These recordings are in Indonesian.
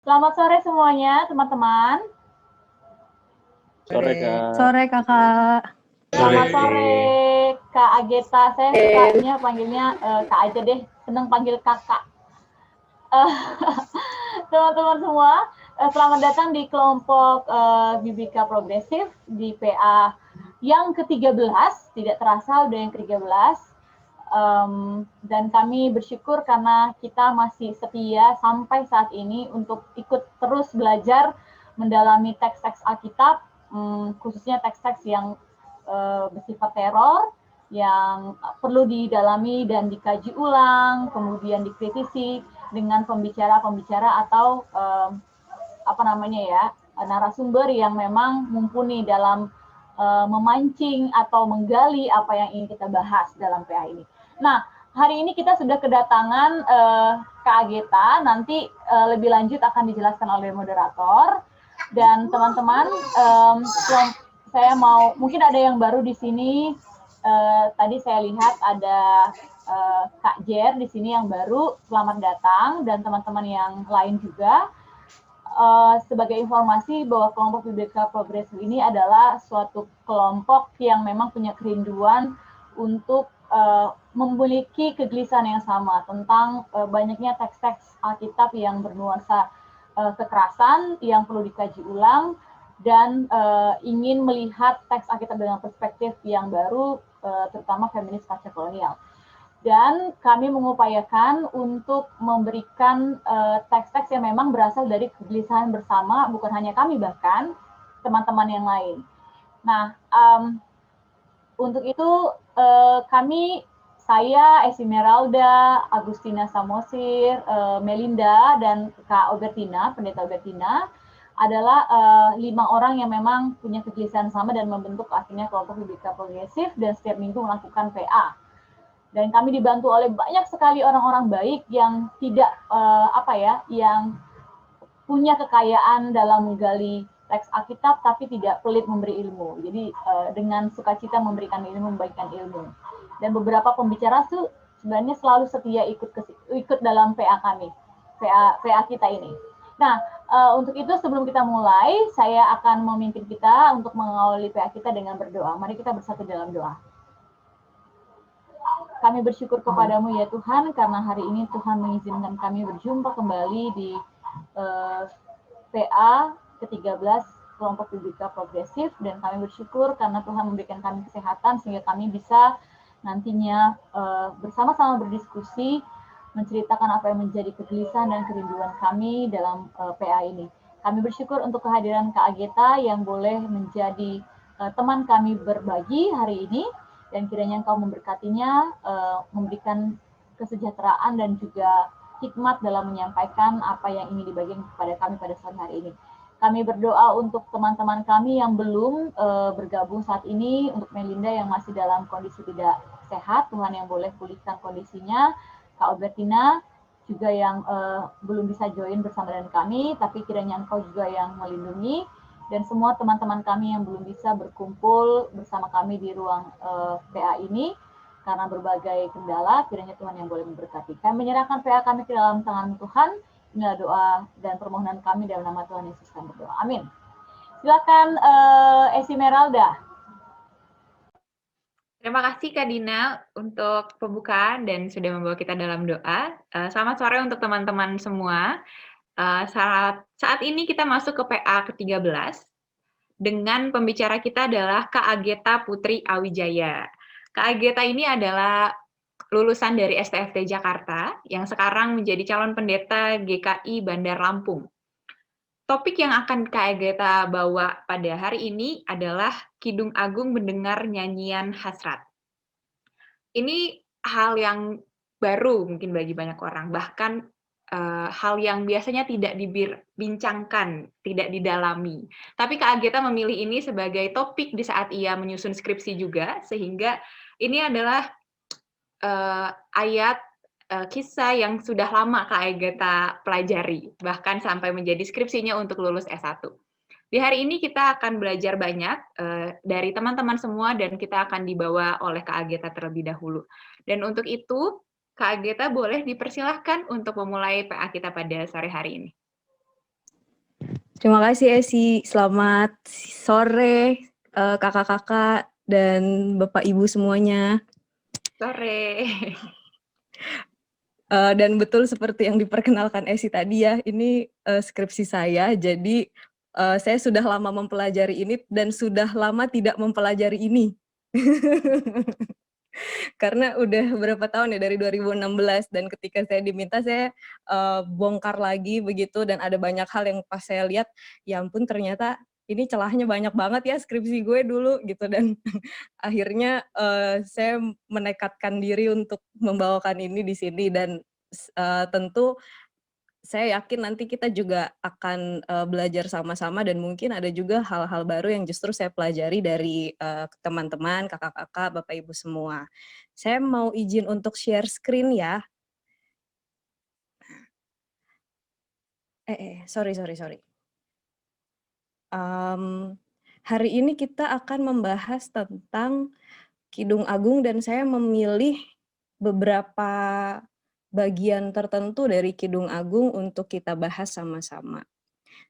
Selamat sore semuanya, teman-teman. Sore, Kak. Sore, Kakak. Selamat sore, Kak Ageta. Saya sukanya panggilnya Kak aja deh. Seneng panggil Kakak. Teman-teman semua, selamat datang di kelompok Bibika Progresif di PA yang ke-13. Tidak terasa udah yang ke-13. Dan kami bersyukur karena kita masih setia sampai saat ini untuk ikut terus belajar mendalami teks-teks Alkitab, khususnya teks-teks yang bersifat teror, yang perlu didalami dan dikaji ulang, kemudian dikritisi dengan pembicara-pembicara atau narasumber yang memang mumpuni dalam memancing atau menggali apa yang ingin kita bahas dalam PA ini. Nah, hari ini kita sudah kedatangan Kak Ageta, nanti lebih lanjut akan dijelaskan oleh moderator. Dan teman-teman, saya mau, mungkin ada yang baru di sini, tadi saya lihat ada Kak Jer di sini yang baru, selamat datang, dan teman-teman yang lain juga. Sebagai informasi bahwa kelompok Bibika Progresif ini adalah suatu kelompok yang memang punya kerinduan untuk memiliki kegelisahan yang sama tentang banyaknya teks-teks Alkitab yang bernuansa kekerasan yang perlu dikaji ulang dan ingin melihat teks Alkitab dengan perspektif yang baru, terutama feminis pasca kolonial. Dan kami mengupayakan untuk memberikan teks-teks yang memang berasal dari kegelisahan bersama, bukan hanya kami, bahkan teman-teman yang lain. Nah, untuk itu kami, saya, Esmeralda, Agustina Samosir, Melinda, dan Kak Obertina, Pendeta Obertina, adalah 5 orang yang memang punya kegelisahan sama dan membentuk akhirnya kelompok Bibika Progresif dan setiap minggu melakukan PA. Dan kami dibantu oleh banyak sekali orang-orang baik yang tidak yang punya kekayaan dalam menggali teks Alkitab tapi tidak pelit memberi ilmu. Jadi dengan sukacita memberikan ilmu, membagikan ilmu. Dan beberapa pembicara tuh sebenarnya selalu setia ikut dalam PA kami, PA kita ini. Nah, untuk itu sebelum kita mulai, saya akan memimpin kita untuk mengawali PA kita dengan berdoa. Mari kita bersatu dalam doa. Kami bersyukur kepadamu ya Tuhan, karena hari ini Tuhan mengizinkan kami berjumpa kembali di PA ke-13 kelompok Bibika Progresif, dan kami bersyukur karena Tuhan memberikan kami kesehatan sehingga kami bisa nantinya bersama-sama berdiskusi, menceritakan apa yang menjadi kegelisahan dan kerinduan kami dalam PA ini. Kami bersyukur untuk kehadiran Kak Ageta yang boleh menjadi teman kami berbagi hari ini, dan kiranya Engkau memberkatinya, memberikan kesejahteraan dan juga hikmat dalam menyampaikan apa yang ingin dibagikan kepada kami pada sore hari ini. Kami berdoa untuk teman-teman kami yang belum bergabung saat ini, untuk Melinda yang masih dalam kondisi tidak sehat, Tuhan yang boleh pulihkan kondisinya, Kak Albertina juga yang belum bisa join bersama dengan kami, tapi kiranya Engkau juga yang melindungi, dan semua teman-teman kami yang belum bisa berkumpul bersama kami di ruang PA ini karena berbagai kendala, kiranya Tuhan yang boleh memberkati. Kami menyerahkan PA kami ke dalam tangan Tuhan. Inilah doa dan permohonan kami dalam nama Tuhan Yesus kami berdoa. Amin. Silakan Esmeralda. Terima kasih Kak Dina untuk pembukaan dan sudah membawa kita dalam doa. Selamat sore untuk teman-teman semua. Saat ini kita masuk ke PA ke-13 dengan pembicara kita adalah Kak Ageta Putri Awijaya. Kak Ageta ini adalah lulusan dari STFT Jakarta yang sekarang menjadi calon pendeta GKI Bandar Lampung. Topik yang akan Kak Ageta bawa pada hari ini adalah Kidung Agung Mendengar Nyanyian Hasrat. Ini hal yang baru mungkin bagi banyak orang, bahkan hal yang biasanya tidak dibincangkan, tidak didalami. Tapi Kak Ageta memilih ini sebagai topik di saat ia menyusun skripsi juga, sehingga ini adalah ayat kisah yang sudah lama Kak Ageta pelajari, bahkan sampai menjadi skripsinya untuk lulus S1. Di hari ini kita akan belajar banyak dari teman-teman semua, dan kita akan dibawa oleh Kak Ageta terlebih dahulu. Dan untuk itu, Kak Ageta boleh dipersilahkan untuk memulai PA kita pada sore hari ini. Terima kasih Esi, selamat sore kakak-kakak dan bapak ibu semuanya. Sore. Dan betul seperti yang diperkenalkan Esi tadi ya, ini skripsi saya, jadi saya sudah lama mempelajari ini dan sudah lama tidak mempelajari ini. Karena udah berapa tahun ya, dari 2016, dan ketika saya diminta saya bongkar lagi begitu, dan ada banyak hal yang pas saya lihat, ya ampun ternyata ini celahnya banyak banget ya skripsi gue dulu gitu, dan akhirnya saya menekadkan diri untuk membawakan ini di sini, dan tentu saya yakin nanti kita juga akan belajar sama-sama, dan mungkin ada juga hal-hal baru yang justru saya pelajari dari teman-teman, kakak-kakak, bapak ibu semua. Saya mau izin untuk share screen ya. Sorry. Hari ini kita akan membahas tentang Kidung Agung, dan saya memilih beberapa bagian tertentu dari Kidung Agung untuk kita bahas sama-sama.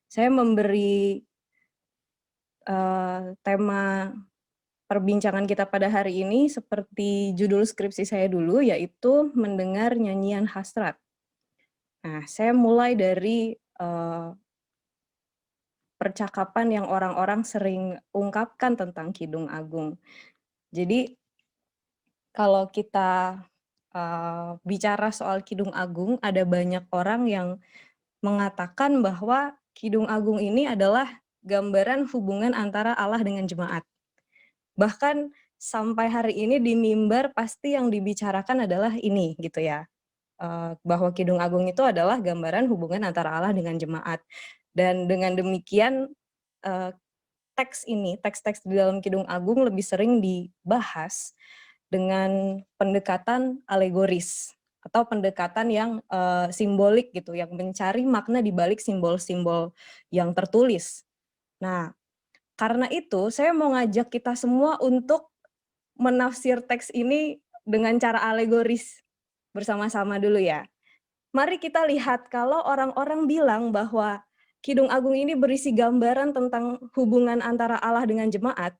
Saya memberi tema perbincangan kita pada hari ini seperti judul skripsi saya dulu, yaitu mendengar nyanyian hasrat. Nah, saya mulai dari percakapan yang orang-orang sering ungkapkan tentang Kidung Agung. Jadi kalau kita bicara soal Kidung Agung, ada banyak orang yang mengatakan bahwa Kidung Agung ini adalah gambaran hubungan antara Allah dengan jemaat. Bahkan sampai hari ini di mimbar pasti yang dibicarakan adalah ini gitu ya, bahwa Kidung Agung itu adalah gambaran hubungan antara Allah dengan jemaat. Dan dengan demikian teks-teks di dalam Kidung Agung lebih sering dibahas dengan pendekatan alegoris atau pendekatan yang simbolik gitu, yang mencari makna di balik simbol-simbol yang tertulis. Nah, karena itu saya mau ngajak kita semua untuk menafsir teks ini dengan cara alegoris bersama-sama dulu ya. Mari kita lihat, kalau orang-orang bilang bahwa Kidung Agung ini berisi gambaran tentang hubungan antara Allah dengan jemaat,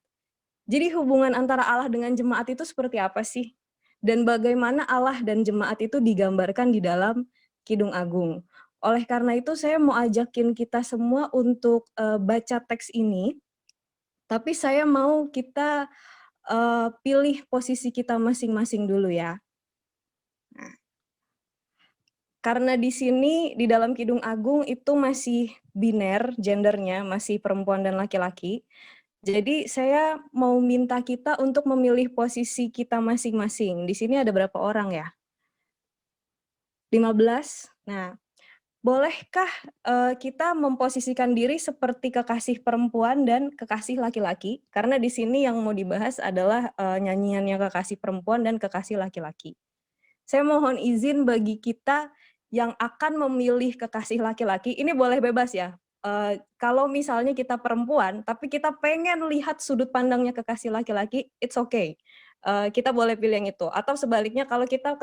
jadi hubungan antara Allah dengan jemaat itu seperti apa sih? Dan bagaimana Allah dan jemaat itu digambarkan di dalam Kidung Agung? Oleh karena itu saya mau ajakin kita semua untuk baca teks ini, tapi saya mau kita pilih posisi kita masing-masing dulu ya. Nah, karena di sini di dalam Kidung Agung itu masih biner gendernya, masih perempuan dan laki-laki. Jadi saya mau minta kita untuk memilih posisi kita masing-masing. Di sini ada berapa orang ya? 15. Nah, bolehkah kita memposisikan diri seperti kekasih perempuan dan kekasih laki-laki? Karena di sini yang mau dibahas adalah nyanyiannya kekasih perempuan dan kekasih laki-laki. Saya mohon izin bagi kita yang akan memilih kekasih laki-laki, ini boleh bebas ya. Kalau misalnya kita perempuan, tapi kita pengen lihat sudut pandangnya kekasih laki-laki, it's okay. Kita boleh pilih yang itu. Atau sebaliknya, kalau kita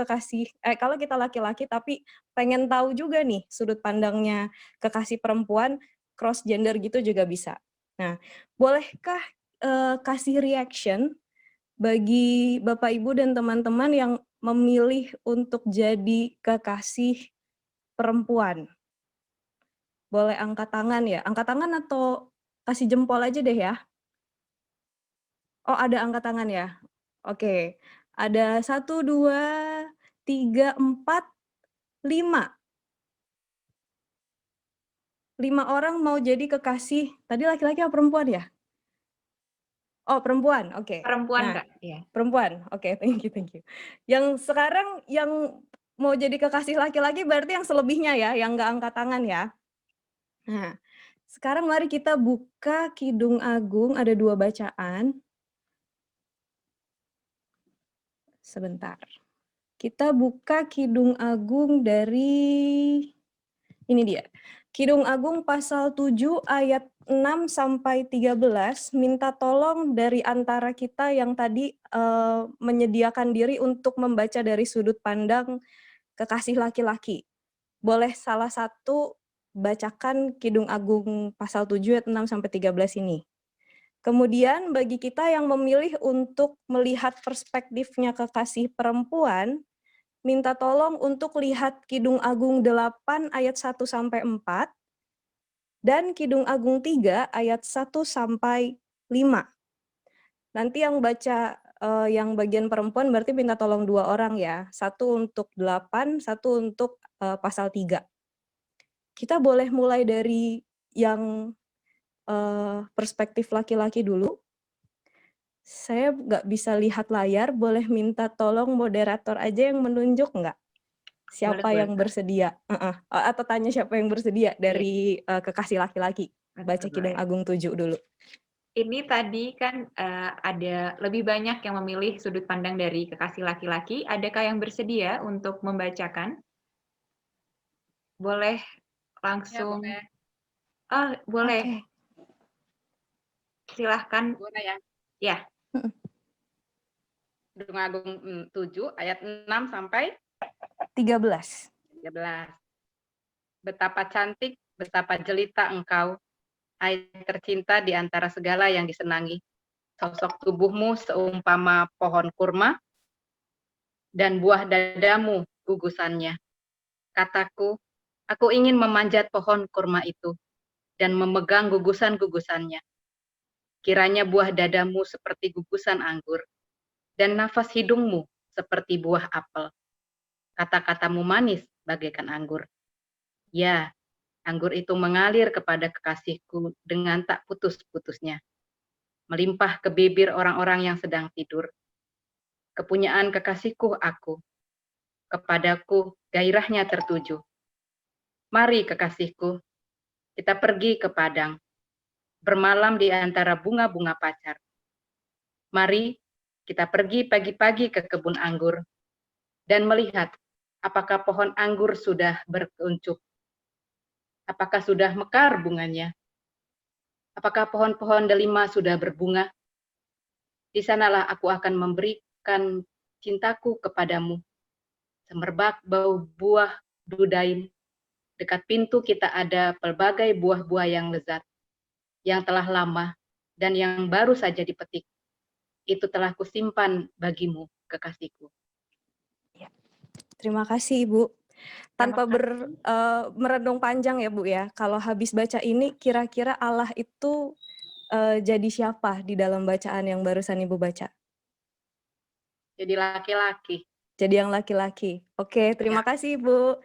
kalau kita laki-laki tapi pengen tahu juga nih sudut pandangnya kekasih perempuan, cross gender gitu juga bisa. Nah, bolehkah kasih reaction bagi Bapak Ibu dan teman-teman yang memilih untuk jadi kekasih perempuan? Boleh angkat tangan ya? Angkat tangan atau kasih jempol aja deh ya? Oh, ada angkat tangan ya? Oke. Ada 1, 2, 3, 4, 5. 5 orang mau jadi kekasih. Tadi laki-laki atau perempuan ya? Oh, perempuan. Oke. Perempuan, Nah, Kak. Ya. perempuan. Oke, thank you. Yang sekarang yang mau jadi kekasih laki-laki berarti yang selebihnya ya, yang nggak angkat tangan ya. Nah, sekarang mari kita buka Kidung Agung, ada 2 bacaan. Sebentar. Kita buka Kidung Agung dari, ini dia. Kidung Agung pasal 7 ayat 6 sampai 13, minta tolong dari antara kita yang tadi menyediakan diri untuk membaca dari sudut pandang kekasih laki-laki. Boleh salah satu bacakan Kidung Agung pasal 7 ayat 6 sampai 13 ini. Kemudian bagi kita yang memilih untuk melihat perspektifnya kekasih perempuan, minta tolong untuk lihat Kidung Agung 8 ayat 1 sampai 4 dan Kidung Agung 3 ayat 1 sampai 5. Nanti yang baca yang bagian perempuan berarti minta tolong 2 orang ya. Satu untuk 8, satu untuk pasal 3. Kita boleh mulai dari yang perspektif laki-laki dulu. Saya nggak bisa lihat layar, boleh minta tolong moderator aja yang menunjuk nggak? Siapa Boleh, yang bersedia? Atau tanya siapa yang bersedia dari kekasih laki-laki. Baca Kidung Agung 7 dulu. Ini tadi kan ada lebih banyak yang memilih sudut pandang dari kekasih laki-laki. Adakah yang bersedia untuk membacakan? Boleh langsung. Ya, boleh. Oh, boleh. Oke. Silahkan. Boleh ya. Ya. Kidung Agung 7 ayat 6 sampai 13. 13. Betapa cantik, betapa jelita engkau, hai tercinta di antara segala yang disenangi. Sosok tubuhmu seumpama pohon kurma, dan buah dadamu gugusannya. Kataku, aku ingin memanjat pohon kurma itu, dan memegang gugusan-gugusannya. Kiranya buah dadamu seperti gugusan anggur, dan nafas hidungmu seperti buah apel. Kata-katamu manis bagaikan anggur. Ya, anggur itu mengalir kepada kekasihku dengan tak putus-putusnya. Melimpah ke bibir orang-orang yang sedang tidur. Kepunyaan kekasihku aku. Kepadaku gairahnya tertuju. Mari kekasihku, kita pergi ke padang. Bermalam di antara bunga-bunga pacar. Mari kita pergi pagi-pagi ke kebun anggur dan melihat apakah pohon anggur sudah berkuncup. Apakah sudah mekar bunganya? Apakah pohon-pohon delima sudah berbunga? Di sanalah aku akan memberikan cintaku kepadamu. Semerbak bau buah dudaim. Dekat pintu kita ada pelbagai buah-buah yang lezat, yang telah lama dan yang baru saja dipetik. Itu telah kusimpan bagimu, kekasihku. Ya. Terima kasih, Ibu. Tanpa merenung panjang ya, Bu ya. Kalau habis baca ini, kira-kira Allah itu jadi siapa di dalam bacaan yang barusan Ibu baca? Jadi laki-laki. Jadi yang laki-laki. Oke, terima kasih, Bu.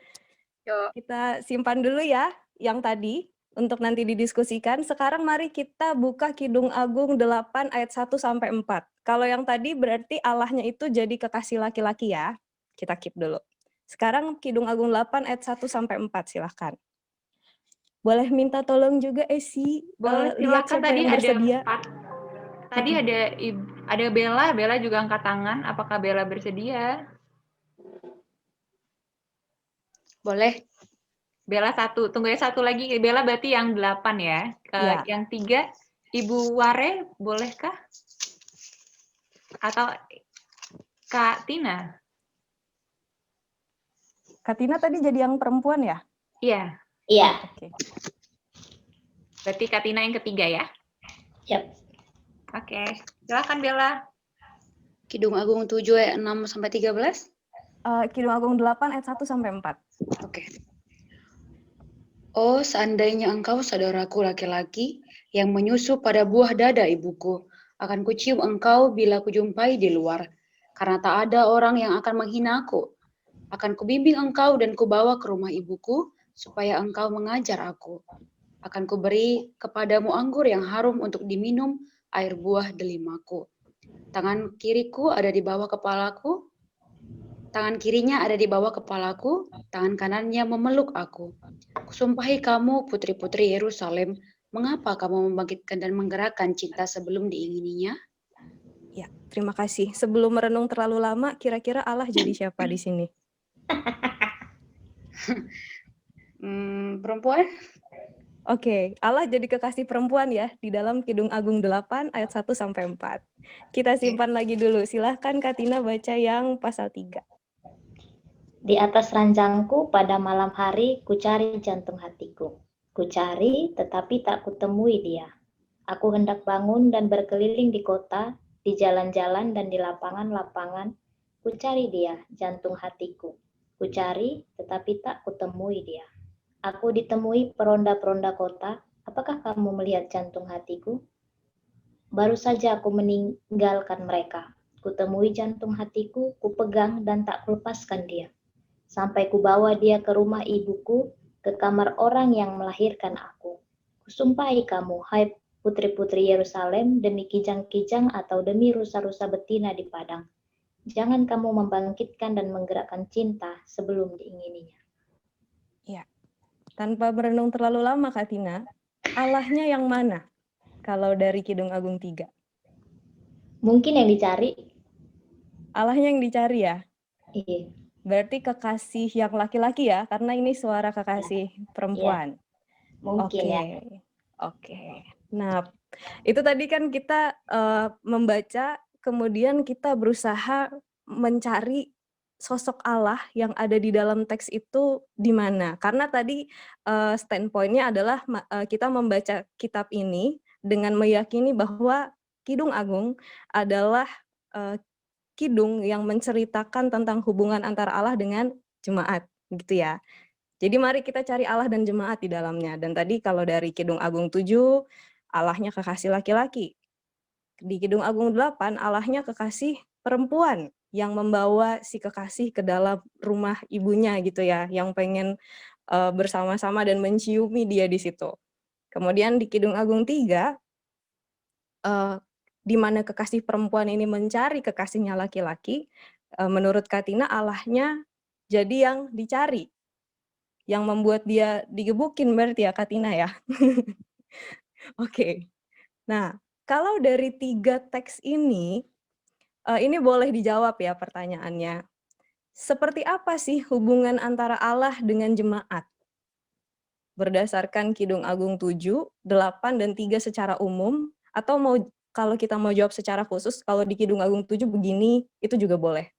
Yuk. Kita simpan dulu ya yang tadi untuk nanti didiskusikan. Sekarang mari kita buka Kidung Agung 8 ayat 1 sampai 4. Kalau yang tadi berarti Allahnya itu jadi kekasih laki-laki ya. Kita keep dulu. Sekarang Kidung Agung 8 ayat 1 sampai 4 silahkan. Boleh minta tolong juga Esi lihat siapa tadi yang bersedia. Tadi ada Bella juga angkat tangan. Apakah Bella bersedia? Boleh. Bella 1, tunggu ya, satu lagi. Bella berarti yang 8 ya. Ya. Yang 3, Ibu Ware, bolehkah? Atau Kak Tina? Kak Tina tadi jadi yang perempuan ya? Iya. Iya. Oke. Berarti Kak Tina yang ketiga ya? Yap. Oke. Silakan Bella. Kidung Agung 7 ayat 6 sampai 13. Kidung Agung 8 ayat 1 sampai 4. Oke. Oh, seandainya engkau saudaraku laki-laki yang menyusup pada buah dada ibuku, akan kucium engkau bila kujumpai di luar, karena tak ada orang yang akan menghinaku. Akan kubimbing engkau dan kubawa ke rumah ibuku, supaya engkau mengajar aku. Akan kuberi kepadamu anggur yang harum untuk diminum, air buah delimaku. Tangan kiriku ada di bawah kepalaku, tangan kirinya ada di bawah kepalaku, tangan kanannya memeluk aku. Kusumpahi kamu, putri-putri Yerusalem, mengapa kamu membangkitkan dan menggerakkan cinta sebelum diingininya? Ya, terima kasih. Sebelum merenung terlalu lama, kira-kira Allah jadi siapa di sini? Perempuan? Oke, Allah jadi kekasih perempuan ya di dalam Kidung Agung 8 ayat 1 sampai 4. Kita simpan lagi dulu. Silahkan Kak Tina baca yang pasal 3. Di atas ranjangku pada malam hari kucari jantung hatiku. Kucari tetapi tak kutemui dia. Aku hendak bangun dan berkeliling di kota, di jalan-jalan dan di lapangan-lapangan. Kucari dia, jantung hatiku. Kucari tetapi tak kutemui dia. Aku ditemui peronda-peronda kota. Apakah kamu melihat jantung hatiku? Baru saja aku meninggalkan mereka. Kutemui jantung hatiku, kupegang dan tak kulepaskan dia. Sampai kubawa dia ke rumah ibuku, ke kamar orang yang melahirkan aku. Kusumpahi kamu, hai putri-putri Yerusalem, demi kijang-kijang atau demi rusa-rusa betina di padang. Jangan kamu membangkitkan dan menggerakkan cinta sebelum diingininya. Ya, tanpa berenung terlalu lama Kak Tina, Allahnya yang mana kalau dari Kidung Agung 3? Mungkin yang dicari, Allahnya yang dicari ya? iya, Berarti kekasih yang laki-laki ya, karena ini suara kekasih perempuan. mungkin ya. Oke. Nah, itu tadi kan kita membaca, kemudian kita berusaha mencari sosok Allah yang ada di dalam teks itu di mana. Karena tadi standpoint-nya adalah kita membaca kitab ini dengan meyakini bahwa Kidung Agung adalah kidung yang menceritakan tentang hubungan antara Allah dengan jemaat, gitu ya. Jadi mari kita cari Allah dan jemaat di dalamnya. Dan tadi kalau dari Kidung Agung 7, Allahnya kekasih laki-laki. Di Kidung Agung 8, Allahnya kekasih perempuan yang membawa si kekasih ke dalam rumah ibunya gitu ya, yang pengen bersama-sama dan menciumi dia di situ. Kemudian di Kidung Agung 3, di mana kekasih perempuan ini mencari kekasihnya laki-laki, menurut Katina Allahnya jadi yang dicari, yang membuat dia digebukin berarti ya Katina ya. Oke. Nah, kalau dari 3 teks ini boleh dijawab ya pertanyaannya. Seperti apa sih hubungan antara Allah dengan jemaat? Berdasarkan Kidung Agung 7, 8, dan 3 secara umum, atau kalau kita mau jawab secara khusus, kalau di Kidung Agung 7 begini, itu juga boleh.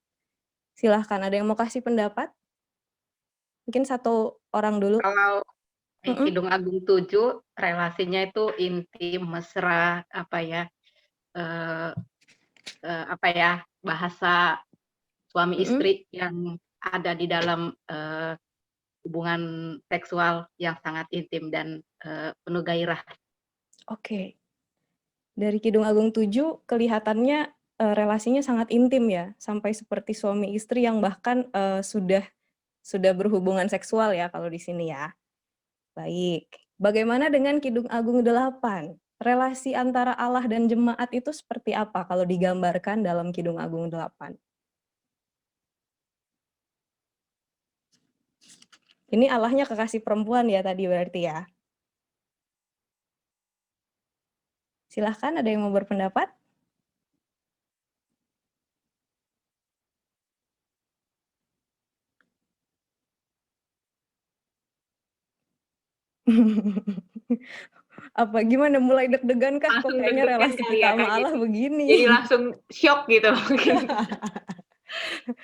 Silahkan, ada yang mau kasih pendapat? Mungkin satu orang dulu. Kalau di Kidung Agung 7 relasinya itu intim, mesra, bahasa suami istri yang ada di dalam hubungan seksual yang sangat intim dan penuh gairah. Oke. Dari Kidung Agung 7 kelihatannya relasinya sangat intim ya, sampai seperti suami istri yang bahkan sudah berhubungan seksual ya kalau di sini ya. Baik. Bagaimana dengan Kidung Agung 8? Relasi antara Allah dan jemaat itu seperti apa kalau digambarkan dalam Kidung Agung 8? Ini Allahnya kekasih perempuan ya tadi berarti ya. Silahkan, ada yang mau berpendapat? Apa gimana, mulai deg-degan kah? Kok Langsung kayaknya deg-degan relasi kali kita ya, sama Kak, Allah jadi begini. langsung syok gitu mungkin.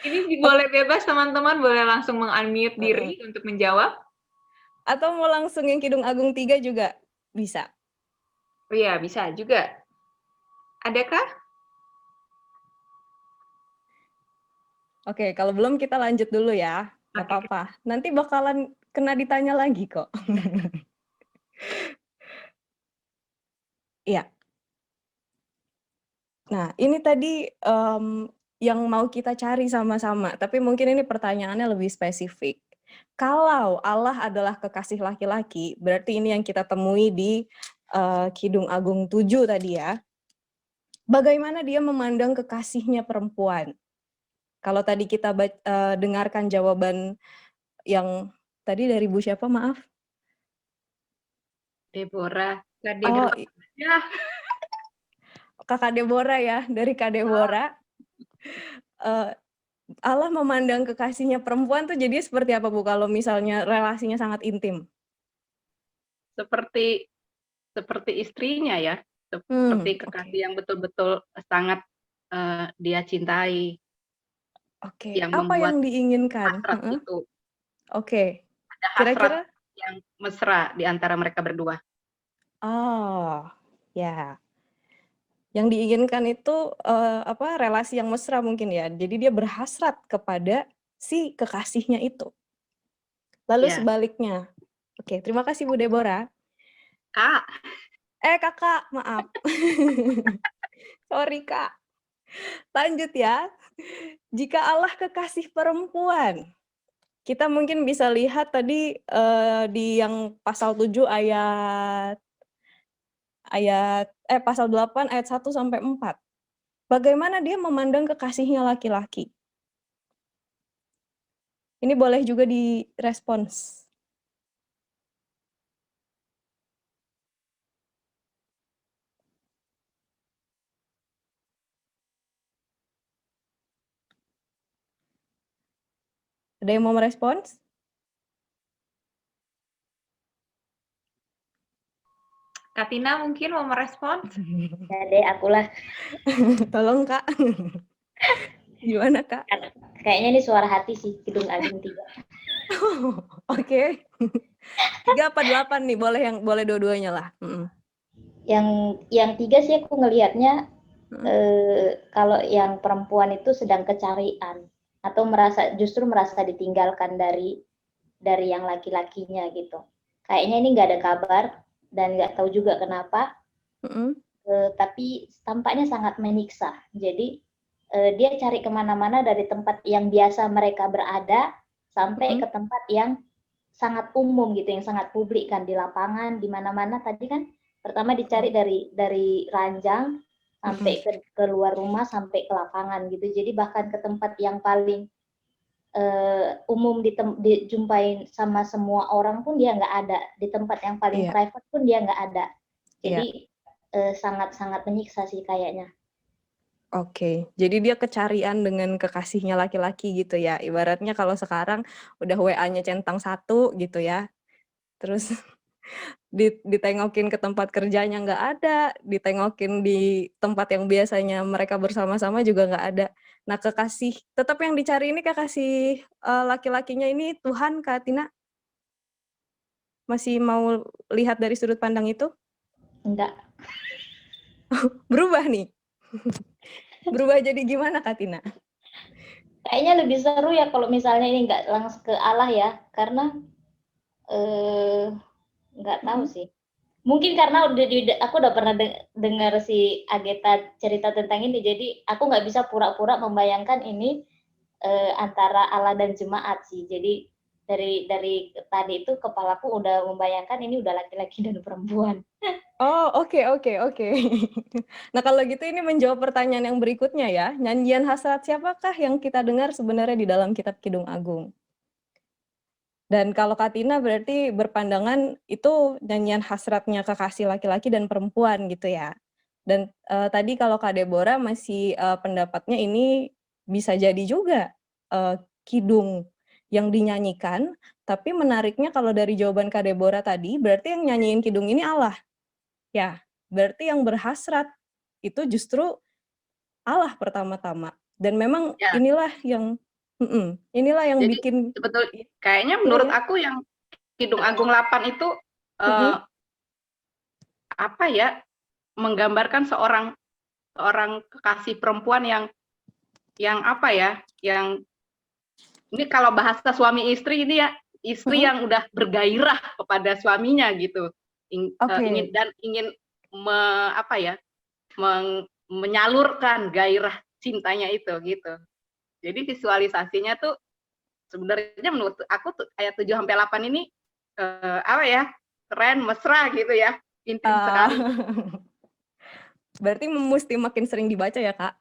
Ini boleh bebas teman-teman, boleh langsung meng-unmute diri untuk menjawab. Atau mau langsung yang Kidung Agung 3 juga bisa? Oh iya, bisa juga. Adakah? Oke, kalau belum kita lanjut dulu ya. Nggak Oke. apa-apa. Nanti bakalan kena ditanya lagi kok. Iya. Nah, ini tadi yang mau kita cari sama-sama, tapi mungkin ini pertanyaannya lebih spesifik. Kalau Allah adalah kekasih laki-laki, berarti ini yang kita temui di Kidung Agung 7 tadi ya. Bagaimana dia memandang kekasihnya perempuan? Kalau tadi kita dengarkan jawaban yang tadi dari Bu siapa, maaf? Deborah. Oh, Ya. Kakak Deborah ya, dari Kak Deborah. Allah memandang kekasihnya perempuan tuh jadi seperti apa Bu kalau misalnya relasinya sangat intim? Seperti istrinya ya, seperti kekasih yang betul-betul sangat dia cintai. Oke, yang apa membuat yang diinginkan? hasrat Heeh. itu. Oke, Ada hasrat kira-kira? yang mesra di antara mereka berdua. Oh, ya. Yang diinginkan itu, relasi yang mesra mungkin ya. Jadi dia berhasrat kepada si kekasihnya itu. Lalu Ya, sebaliknya. Oke, terima kasih Bu Deborah. Kak, Kakak, maaf. Sorry, Kak. Lanjut ya. Jika Allah kekasih perempuan, kita mungkin bisa lihat tadi, di yang pasal 7 pasal 8 ayat 1-4. Bagaimana dia memandang kekasihnya laki-laki? Ini boleh juga direspons. Ada yang mau merespons? Katina mungkin mau merespons? Ya deh, akulah. Tolong, Kak. Gimana, Kak? Kayaknya ini suara hati sih, Kidung Agung 3. Oke. 3 apa 8 nih? Boleh dua-duanya lah. Yang 3 sih aku ngelihatnya kalau yang perempuan itu sedang kecarian atau justru merasa ditinggalkan dari yang laki-lakinya gitu. Kayaknya ini nggak ada kabar dan nggak tahu juga kenapa. Tapi tampaknya sangat menyiksa. Jadi dia cari kemana-mana dari tempat yang biasa mereka berada sampai ke tempat yang sangat umum gitu, yang sangat publik kan, di lapangan, di mana-mana. Tadi kan pertama dicari dari ranjang sampai ke luar rumah sampai ke lapangan gitu. Jadi bahkan ke tempat yang paling umum dijumpain sama semua orang pun dia nggak ada. Di tempat yang paling private pun dia nggak ada. Jadi sangat-sangat menyiksa sih kayaknya. Oke, jadi dia kecarian dengan kekasihnya laki-laki gitu ya. Ibaratnya kalau sekarang udah WA-nya centang 1 gitu ya. Terus ditengokin ke tempat kerjanya nggak ada, ditengokin di tempat yang biasanya mereka bersama-sama juga nggak ada. Nah, kekasih tetap yang dicari ini kekasih, laki-lakinya ini Tuhan, Kak Tina? Masih mau lihat dari sudut pandang itu? Enggak. Berubah nih? Berubah jadi gimana, Kak Tina? Kayaknya lebih seru ya kalau misalnya ini nggak langsung ke Allah ya, karena nggak tahu sih. Mungkin karena aku udah pernah dengar si Agatha cerita tentang ini, jadi aku nggak bisa pura-pura membayangkan ini antara Allah dan jemaat sih. Jadi dari tadi itu kepalaku udah membayangkan ini udah laki-laki dan perempuan. Oh, oke. Nah, kalau gitu ini menjawab pertanyaan yang berikutnya ya. Nyanyian hasrat siapakah yang kita dengar sebenarnya di dalam kitab Kidung Agung? Dan kalau Kak Tina berarti berpandangan itu nyanyian hasratnya kekasih laki-laki dan perempuan gitu ya. Dan tadi kalau Kak Deborah masih pendapatnya ini bisa jadi juga kidung yang dinyanyikan, tapi menariknya kalau dari jawaban Kak Deborah tadi berarti yang nyanyiin kidung ini Allah. Ya, berarti yang berhasrat itu justru Allah pertama-tama. Dan memang ya. inilah yang Jadi, bikin kayaknya menurut aku yang Kidung Agung 8 itu apa ya, menggambarkan seorang kekasih perempuan yang apa ya, yang ini kalau bahasa suami istri ini ya, istri yang udah bergairah kepada suaminya gitu. Ingin menyalurkan gairah cintanya itu gitu. Jadi visualisasinya tuh sebenarnya menurut aku tuh ayat 7-8 ini keren, mesra gitu ya, intim sekali. Berarti mesti makin sering dibaca ya, Kak?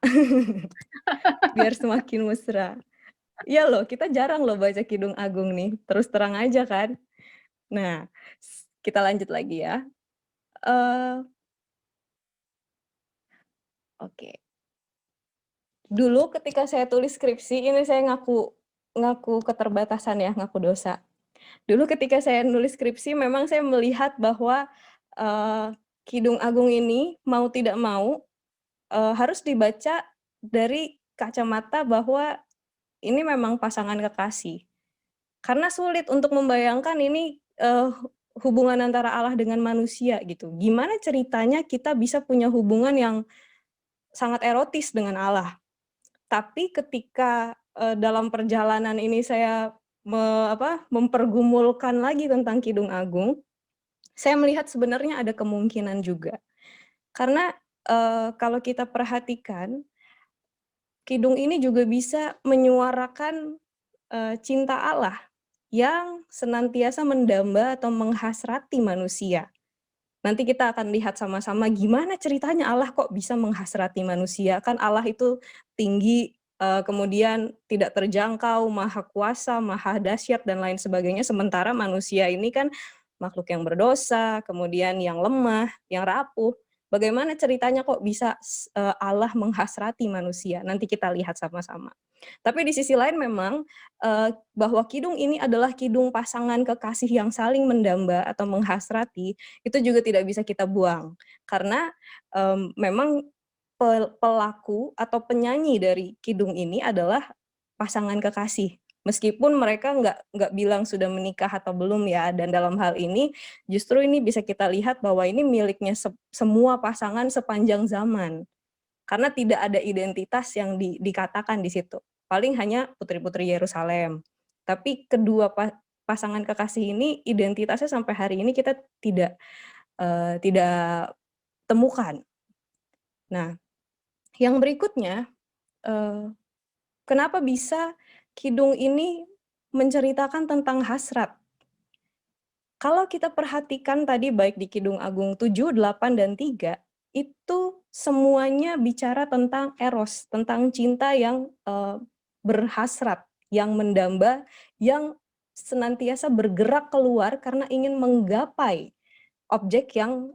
Biar semakin mesra. Iya loh, kita jarang loh baca Kidung Agung nih, terus terang aja kan. Nah, kita lanjut lagi ya. Oke. Dulu ketika saya tulis skripsi, ini saya ngaku keterbatasan ya, ngaku dosa. Dulu ketika saya nulis skripsi memang saya melihat bahwa Kidung Agung ini mau tidak mau harus dibaca dari kacamata bahwa ini memang pasangan kekasih. Karena sulit untuk membayangkan ini hubungan antara Allah dengan manusia gitu. Gimana ceritanya kita bisa punya hubungan yang sangat erotis dengan Allah. Tapi ketika dalam perjalanan ini saya mempergumulkan lagi tentang Kidung Agung, saya melihat sebenarnya ada kemungkinan juga. Karena kalau kita perhatikan, Kidung ini juga bisa menyuarakan cinta Allah yang senantiasa mendamba atau menghasrati manusia. Nanti kita akan lihat sama-sama gimana ceritanya Allah kok bisa menghasrati manusia. Kan Allah itu tinggi, kemudian tidak terjangkau, maha kuasa, maha dahsyat, dan lain sebagainya. Sementara manusia ini kan makhluk yang berdosa, kemudian yang lemah, yang rapuh. Bagaimana ceritanya kok bisa Allah menghasrati manusia? Nanti kita lihat sama-sama. Tapi di sisi lain memang bahwa kidung ini adalah kidung pasangan kekasih yang saling mendamba atau menghasrati, itu juga tidak bisa kita buang. Karena memang pelaku atau penyanyi dari kidung ini adalah pasangan kekasih. Meskipun mereka nggak bilang sudah menikah atau belum ya, dan dalam hal ini justru ini bisa kita lihat bahwa ini miliknya semua pasangan sepanjang zaman. Karena tidak ada identitas yang dikatakan di situ. Paling hanya putri-putri Yerusalem. Tapi kedua pasangan kekasih ini identitasnya sampai hari ini kita tidak temukan. Nah, yang berikutnya, kenapa bisa kidung ini menceritakan tentang hasrat? Kalau kita perhatikan tadi baik di Kidung Agung 7, 8, dan 3, itu semuanya bicara tentang eros, tentang cinta yang berhasrat, yang mendamba, yang senantiasa bergerak keluar karena ingin menggapai objek yang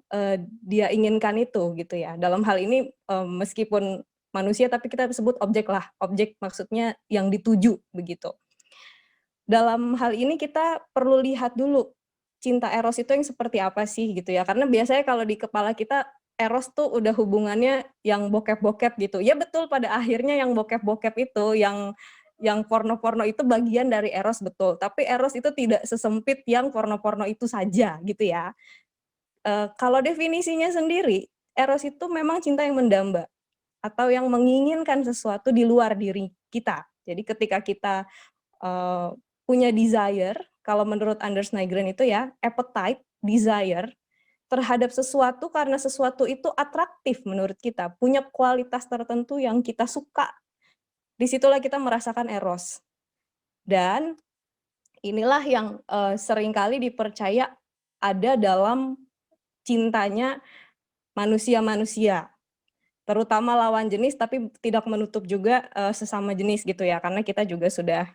dia inginkan itu gitu ya. Dalam hal ini meskipun manusia tapi kita sebut objek lah, objek maksudnya yang dituju begitu. Dalam hal ini kita perlu lihat dulu cinta eros itu yang seperti apa sih gitu ya. Karena biasanya kalau di kepala kita eros tuh udah hubungannya yang bokep-bokep gitu. Ya betul, pada akhirnya yang bokep-bokep itu, yang porno-porno itu bagian dari eros, betul. Tapi eros itu tidak sesempit yang porno-porno itu saja gitu ya. Kalau definisinya sendiri, eros itu memang cinta yang mendamba atau yang menginginkan sesuatu di luar diri kita. Jadi ketika kita punya desire, kalau menurut Anders Nygren itu ya, appetite, desire, terhadap sesuatu karena sesuatu itu atraktif menurut kita, punya kualitas tertentu yang kita suka. Disitulah kita merasakan eros. Dan inilah yang seringkali dipercaya ada dalam cintanya manusia-manusia, terutama lawan jenis, tapi tidak menutup juga sesama jenis gitu ya, karena kita juga sudah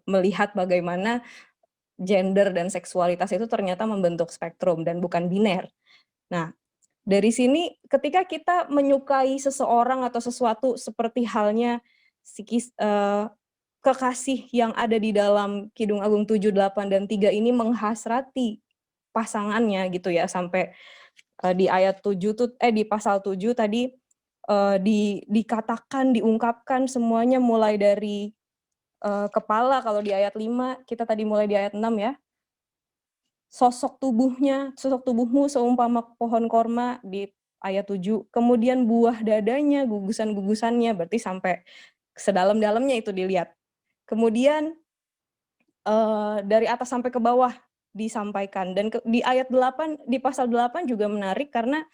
melihat bagaimana gender dan seksualitas itu ternyata membentuk spektrum dan bukan biner. Nah, dari sini ketika kita menyukai seseorang atau sesuatu seperti halnya kekasih yang ada di dalam Kidung Agung 7, 8, dan 3 ini menghasrati pasangannya gitu ya, sampai di ayat 7 tuh di pasal 7 tadi dikatakan, diungkapkan semuanya mulai dari kepala. Kalau di ayat 5, kita tadi mulai di ayat 6 ya. Sosok tubuhmu seumpama pohon korma di ayat 7. Kemudian buah dadanya, gugusan-gugusannya, berarti sampai sedalam-dalamnya itu dilihat. Kemudian dari atas sampai ke bawah disampaikan. Dan di ayat 8, di pasal 8 juga menarik karena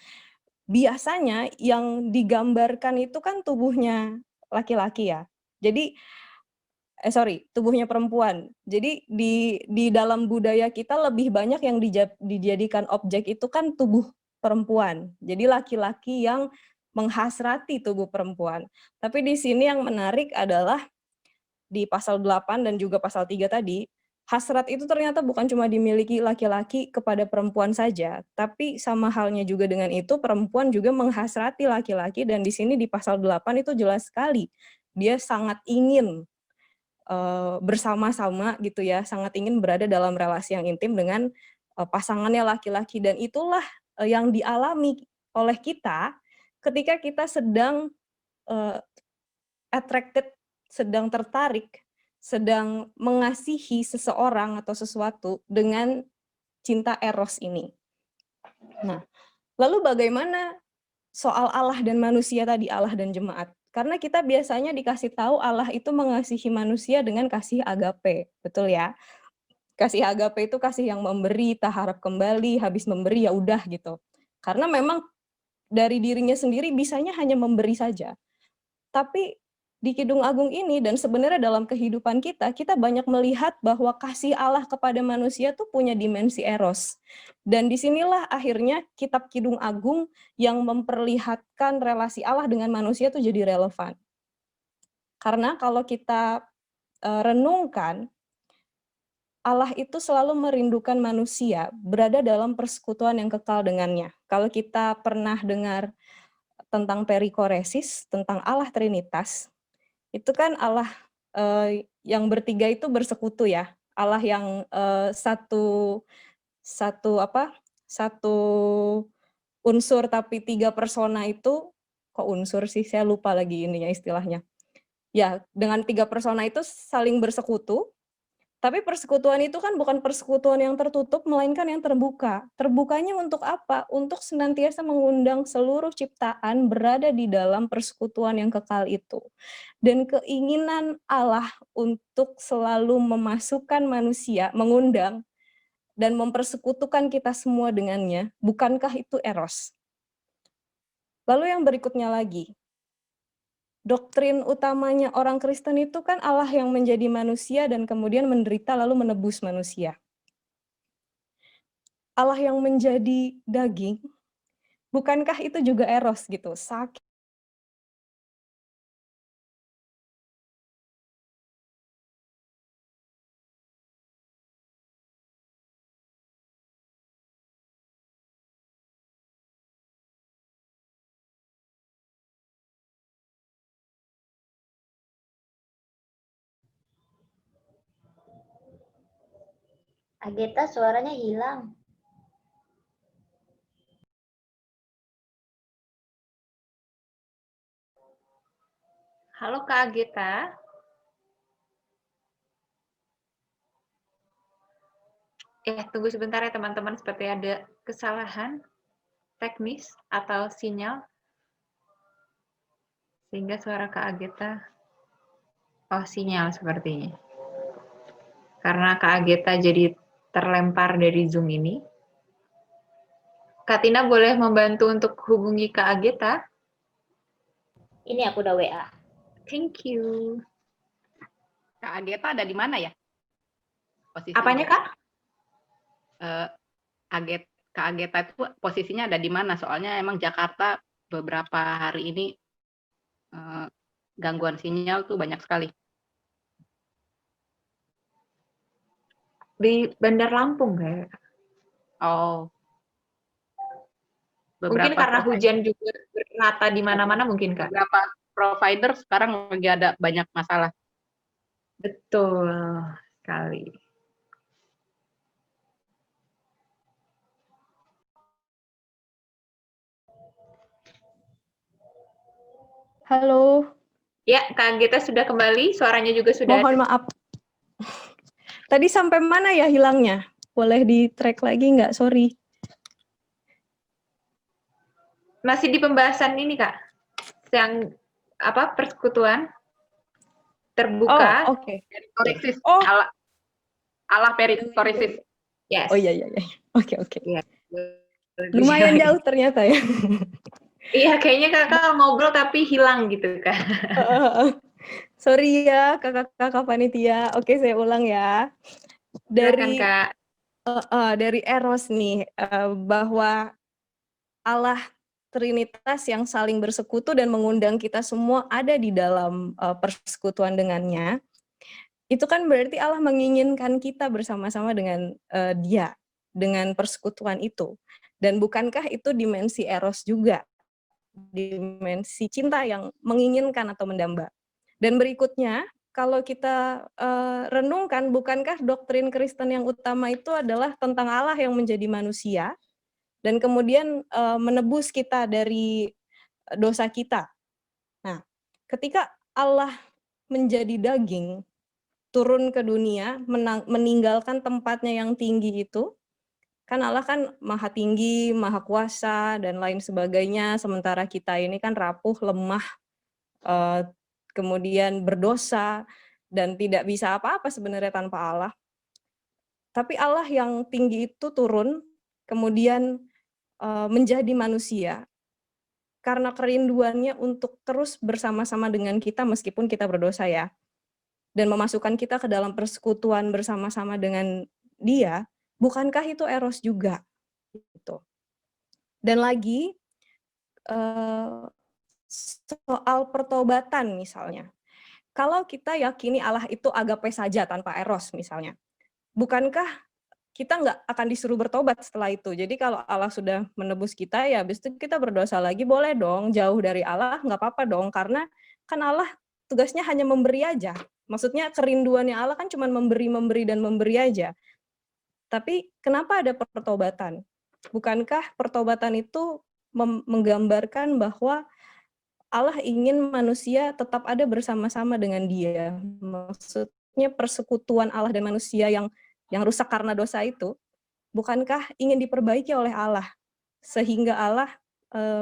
biasanya yang digambarkan itu kan tubuhnya laki-laki ya. Jadi tubuhnya perempuan. Jadi di dalam budaya kita lebih banyak yang dijadikan objek itu kan tubuh perempuan. Jadi laki-laki yang menghasrati tubuh perempuan. Tapi di sini yang menarik adalah di pasal 8 dan juga pasal 3 tadi, hasrat itu ternyata bukan cuma dimiliki laki-laki kepada perempuan saja, tapi sama halnya juga dengan itu perempuan juga menghasrati laki-laki, dan di sini di pasal 8 itu jelas sekali. Dia sangat ingin bersama-sama gitu ya, sangat ingin berada dalam relasi yang intim dengan pasangannya laki-laki, dan itulah yang dialami oleh kita ketika kita sedang attracted sedang tertarik, sedang mengasihi seseorang atau sesuatu dengan cinta eros ini. Nah, lalu bagaimana soal Allah dan manusia tadi, Allah dan jemaat? Karena kita biasanya dikasih tahu Allah itu mengasihi manusia dengan kasih agape, betul ya? Kasih agape itu kasih yang memberi, tak harap kembali, habis memberi ya udah gitu. Karena memang dari dirinya sendiri bisanya hanya memberi saja. Tapi di Kidung Agung ini dan sebenarnya dalam kehidupan kita, kita banyak melihat bahwa kasih Allah kepada manusia tuh punya dimensi eros. Dan disinilah akhirnya kitab Kidung Agung yang memperlihatkan relasi Allah dengan manusia tuh jadi relevan. Karena kalau kita renungkan, Allah itu selalu merindukan manusia berada dalam persekutuan yang kekal dengannya. Kalau kita pernah dengar tentang perikoresis, tentang Allah Trinitas, itu kan Allah yang bertiga itu bersekutu ya. Allah yang satu unsur tapi tiga persona itu, kok unsur sih, saya lupa lagi ininya istilahnya. Ya, dengan tiga persona itu saling bersekutu. Tapi persekutuan itu kan bukan persekutuan yang tertutup, melainkan yang terbuka. Terbukanya untuk apa? Untuk senantiasa mengundang seluruh ciptaan berada di dalam persekutuan yang kekal itu. Dan keinginan Allah untuk selalu memasukkan manusia, mengundang, dan mempersekutukan kita semua dengannya, bukankah itu eros? Lalu yang berikutnya lagi, doktrin utamanya orang Kristen itu kan Allah yang menjadi manusia dan kemudian menderita lalu menebus manusia. Allah yang menjadi daging, bukankah itu juga eros gitu? Sakit. Ageta suaranya hilang. Halo Kak Ageta. Tunggu sebentar ya teman-teman, seperti ada kesalahan teknis atau sinyal sehingga suara Kak Ageta, sinyal sepertinya. Karena Kak Ageta jadi terlempar dari Zoom ini. Kak Tina boleh membantu untuk hubungi Kak Ageta? Ini aku udah WA. Thank you. Kak Ageta ada di mana ya? Posisinya? Apanya Kak? Kak Ageta itu posisinya ada di mana? Soalnya emang Jakarta beberapa hari ini gangguan sinyal tuh banyak sekali. Di Bandar Lampung kayak. Oh. Mungkin karena hujan juga rata di mana-mana mungkin Kak. Beberapa provider sekarang lagi ada banyak masalah. Betul sekali. Halo. Ya, Kak Ageta sudah kembali, suaranya juga sudah. Mohon maaf. Tadi sampai mana ya hilangnya? Boleh di-track lagi nggak? Sorry. Masih di pembahasan ini, Kak. Yang persekutuan terbuka. Oh, oke. Perikoresis. Oh. Allah perikoresis. Yes. Oh iya. Oke. Ya. Lumayan jauh ternyata ya. Iya, kayaknya Kakak ngobrol tapi hilang gitu, Kak. Sorry ya, kakak panitia. Oke, saya ulang ya. Dari Kak. Dari eros nih, bahwa Allah Trinitas yang saling bersekutu dan mengundang kita semua ada di dalam persekutuan dengannya. Itu kan berarti Allah menginginkan kita bersama-sama dengan Dia, dengan persekutuan itu. Dan bukankah itu dimensi eros juga? Dimensi cinta yang menginginkan atau mendamba. Dan berikutnya, kalau kita renungkan, bukankah doktrin Kristen yang utama itu adalah tentang Allah yang menjadi manusia, dan kemudian menebus kita dari dosa kita. Nah, ketika Allah menjadi daging, turun ke dunia, meninggalkan tempatnya yang tinggi itu. Kan Allah kan maha tinggi, maha kuasa, dan lain sebagainya, sementara kita ini kan rapuh, lemah, kemudian berdosa, dan tidak bisa apa-apa sebenarnya tanpa Allah. Tapi Allah yang tinggi itu turun, kemudian menjadi manusia, karena kerinduannya untuk terus bersama-sama dengan kita meskipun kita berdosa ya, dan memasukkan kita ke dalam persekutuan bersama-sama dengan Dia, bukankah itu eros juga? Gitu. Dan lagi, soal pertobatan misalnya, kalau kita yakini Allah itu agape saja tanpa eros misalnya, bukankah kita nggak akan disuruh bertobat setelah itu? Jadi kalau Allah sudah menebus kita, ya habis itu kita berdosa lagi, boleh dong, jauh dari Allah, nggak apa-apa dong, karena kan Allah tugasnya hanya memberi aja. Maksudnya kerinduannya Allah kan cuma memberi, memberi, dan memberi aja. Tapi kenapa ada pertobatan? Bukankah pertobatan itu menggambarkan bahwa Allah ingin manusia tetap ada bersama-sama dengan Dia. Maksudnya persekutuan Allah dan manusia yang rusak karena dosa itu, bukankah ingin diperbaiki oleh Allah? Sehingga Allah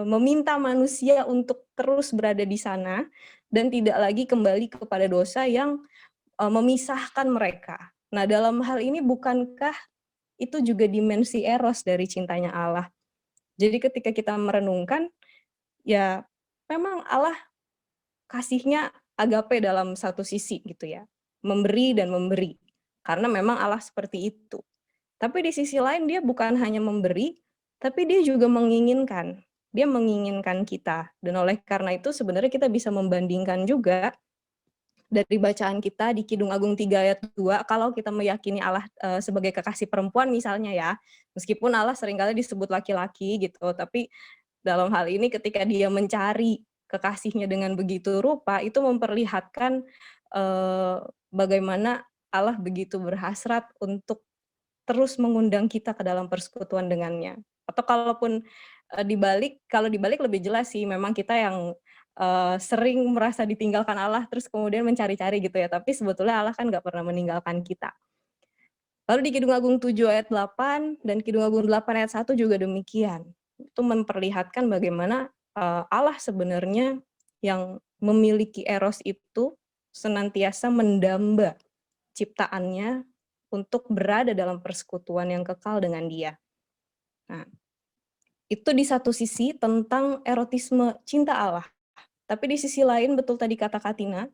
meminta manusia untuk terus berada di sana dan tidak lagi kembali kepada dosa yang memisahkan mereka. Nah, dalam hal ini bukankah itu juga dimensi eros dari cintanya Allah? Jadi ketika kita merenungkan, ya memang Allah kasihnya agape dalam satu sisi gitu ya, memberi dan memberi, karena memang Allah seperti itu. Tapi di sisi lain dia bukan hanya memberi, tapi dia juga menginginkan. Dia menginginkan kita, dan oleh karena itu sebenarnya kita bisa membandingkan juga dari bacaan kita di Kidung Agung 3 ayat 2, kalau kita meyakini Allah sebagai kekasih perempuan misalnya ya, meskipun Allah seringkali disebut laki-laki gitu, tapi dalam hal ini ketika dia mencari kekasihnya dengan begitu rupa, itu memperlihatkan bagaimana Allah begitu berhasrat untuk terus mengundang kita ke dalam persekutuan dengannya. Atau kalaupun kalau dibalik lebih jelas sih, memang kita yang sering merasa ditinggalkan Allah, terus kemudian mencari-cari gitu ya, tapi sebetulnya Allah kan nggak pernah meninggalkan kita. Lalu di Kidung Agung 7 ayat 8 dan Kidung Agung 8 ayat 1 juga demikian. Itu memperlihatkan bagaimana Allah sebenarnya yang memiliki eros itu senantiasa mendamba ciptaannya untuk berada dalam persekutuan yang kekal dengan Dia. Nah, itu di satu sisi tentang erotisme cinta Allah. Tapi di sisi lain, betul tadi kata Katina,